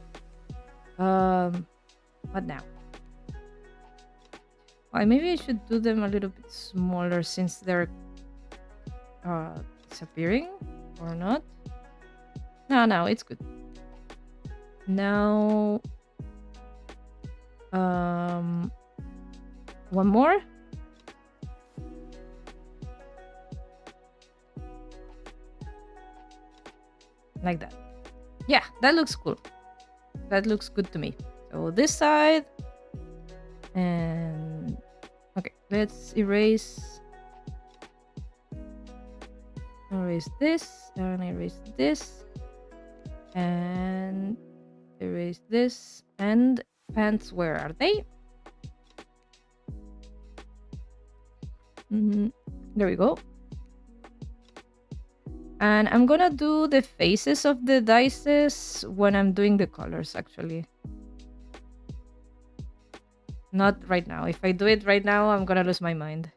S1: What now? Well, maybe I should do them a little bit smaller since they're disappearing or not. No, it's good. Now, one more. Like that. Yeah, that looks cool. That looks good to me. So this side. And okay, let's erase this and erase this and erase this. And pants, where are they? There we go. And I'm gonna do the faces of the dices when I'm doing the colors, actually. Not right now. If I do it right now, I'm gonna lose my mind.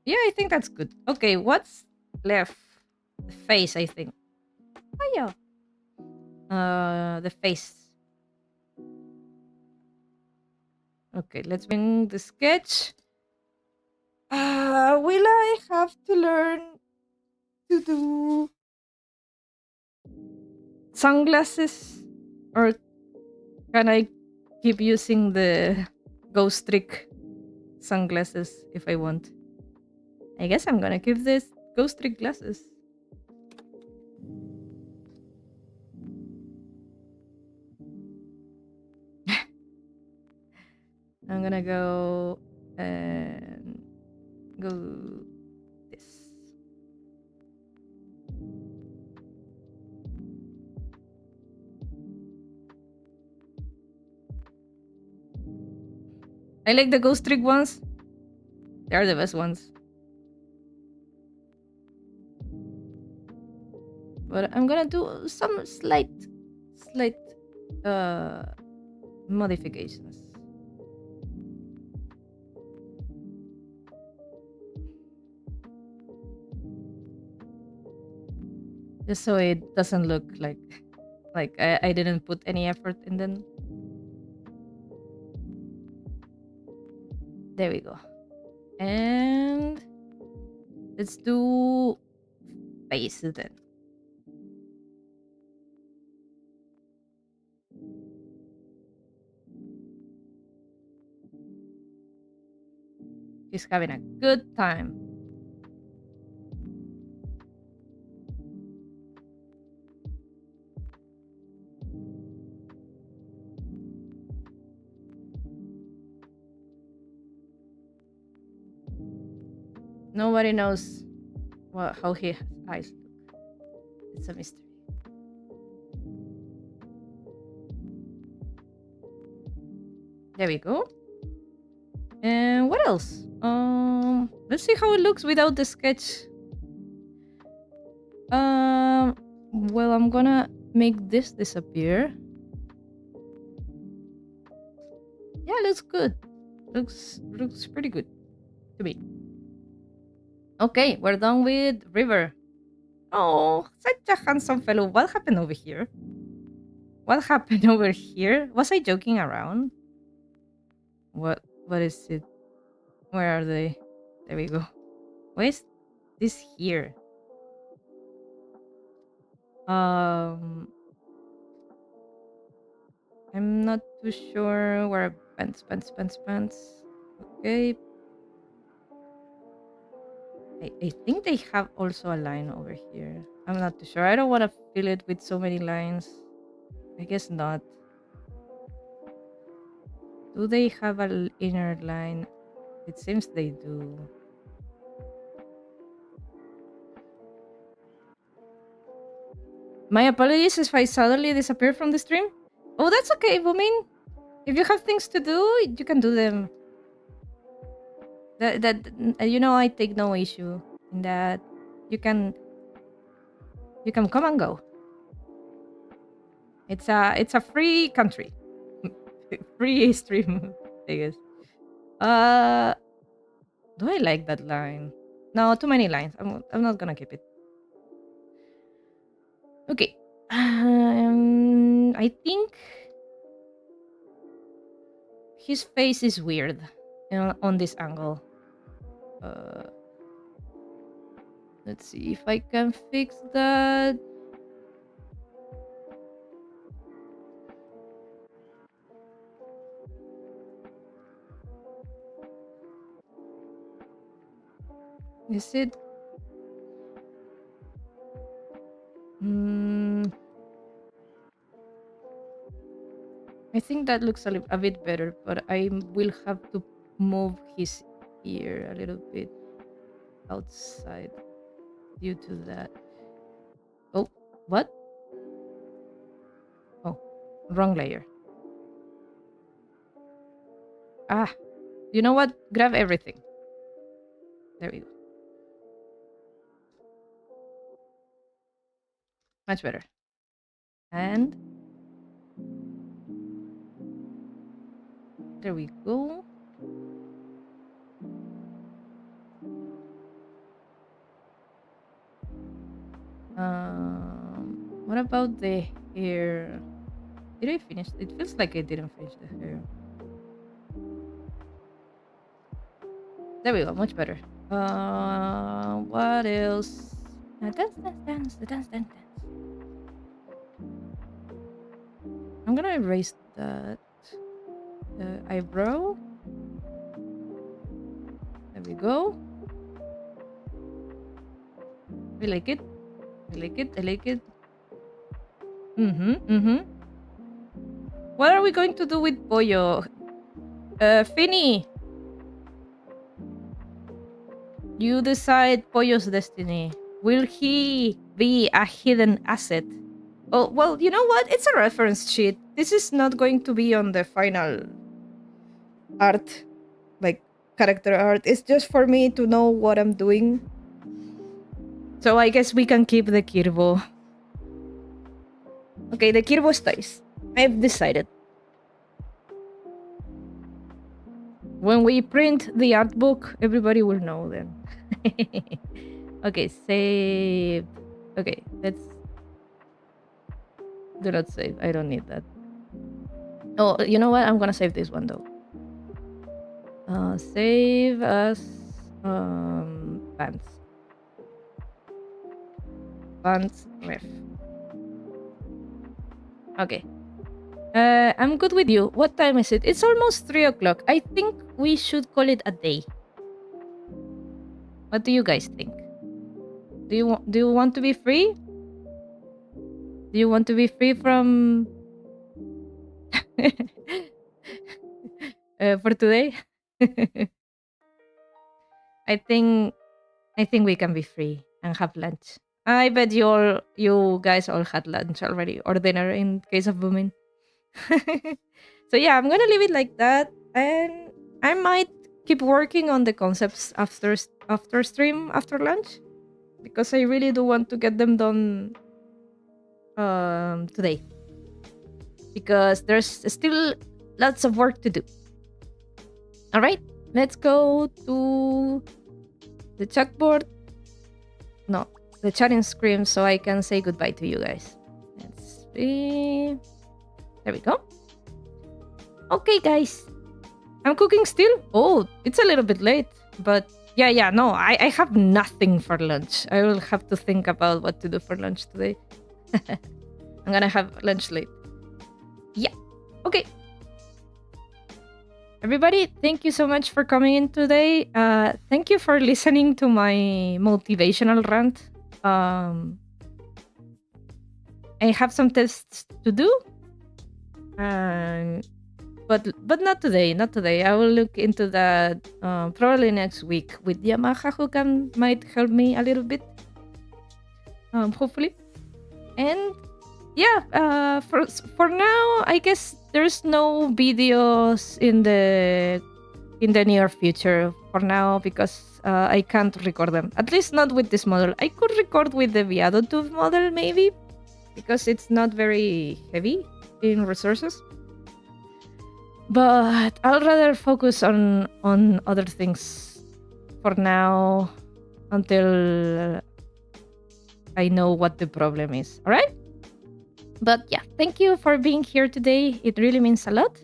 S1: Yeah, I think that's good. Okay, what's left? The face, I think. Oh, yeah. The face. Okay, let's bring the sketch. Will I have to learn to do sunglasses? Or can I keep using the ghost trick sunglasses if I want? I guess I'm gonna keep this ghost trick glasses. I'm gonna go and go this. I like the ghost trick ones. They are the best ones. But I'm gonna do some slight modifications. Just so it doesn't look like I didn't put any effort in them. There we go. And let's do faces then. She's having a good time. Nobody knows how his eyes look. It's a mystery. There we go. And what else? Let's see how it looks without the sketch. Well, I'm gonna make this disappear. Yeah, looks good. Looks pretty good. to me. Okay, we're done with River. Oh, such a handsome fellow. What happened over here? What happened over here? Was I joking around? What is it? Where are they? There we go. Why is this here? Um I'm not too sure where pants. Okay. I think they have also a line over here. I'm not too sure. I don't want to fill it with so many lines. I guess not. Do they have an inner line? It seems they do. My apologies if I suddenly disappear from the stream. Oh, that's okay, Boomin. If you have things to do, you can do them. I take no issue in that. You can come and go. It's a free country. Free stream, I guess. Do I like that line? No, too many lines. I'm not gonna keep it. Okay. I think his face is weird on this angle. Let's see if I can fix that. Is it? I think that looks a bit better, but I will have to move his ear a little bit outside due to that. Oh, what? Oh, wrong layer. Ah, you know what? Grab everything. There we go. Much better. And there we go. What about the hair? Did I finish? It feels like I didn't finish the hair. There we go. Much better. What else? Dance. I'm gonna erase that. Eyebrow. There we go. I like it. I like it. What are we going to do with Pollo? Finny! You decide Pollo's destiny. Will he be a hidden asset? Oh, well, you know what? It's a reference sheet. This is not going to be on the final art, like character art. It's just for me to know what I'm doing. So I guess we can keep the Kirbo. Okay, the Kirbo stays. I've decided. When we print the art book, everybody will know then. Okay, save. Okay, let's... Do not save. I don't need that. Oh, you know what? I'm gonna save this one though. Save as pants. Pants ref. Okay. I'm good with you. What time is it? It's almost 3 o'clock. I think we should call it a day. What do you guys think? Do you want to be free? Do you want to be free from for today? I think we can be free and have lunch. I bet you guys all had lunch already or dinner in case of Boomin. So yeah, I'm gonna leave it like that, and I might keep working on the concepts after stream after lunch because I really do want to get them done today because there's still lots of work to do. All right, Let's go to the chalkboard. No, the chatting screen so I can say goodbye to you guys. Let's see. There we go. Okay, guys. I'm cooking still. Oh, it's a little bit late. But yeah, no, I have nothing for lunch. I will have to think about what to do for lunch today. I'm gonna have lunch late. Yeah. Okay. Everybody, thank you so much for coming in today. Thank you for listening to my motivational rant. I have some tests to do, but not today. Not today. I will look into that probably next week with Yamaha, who might help me a little bit, hopefully. And yeah, for now, I guess there's no videos in the near future for now because I can't record them. At least not with this model. I could record with the Viadotube model maybe because it's not very heavy in resources. But I'll rather focus on other things for now until I know what the problem is. All right? But yeah, thank you for being here today. It really means a lot.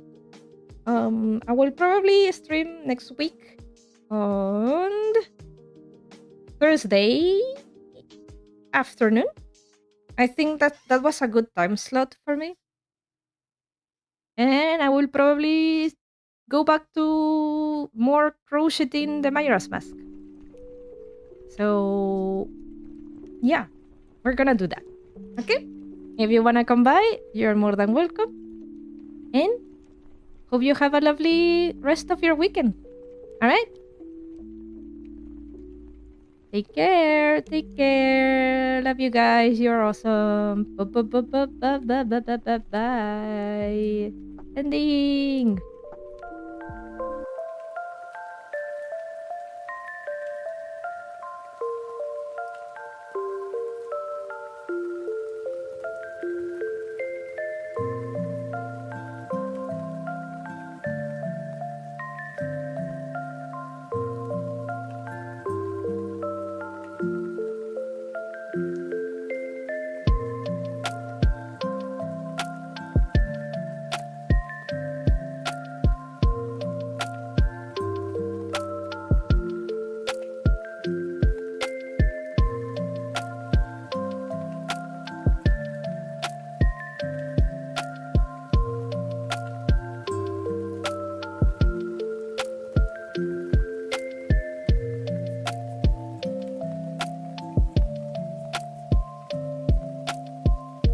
S1: I will probably stream next week on Thursday afternoon. I think that was a good time slot for me. And I will probably go back to more crocheting the Majora's Mask. So yeah, we're gonna do that. Okay? If you wanna come by, you're more than welcome. And hope you have a lovely rest of your weekend. Alright? Take care. Take care. Love you guys. You're awesome. Bye. Ending.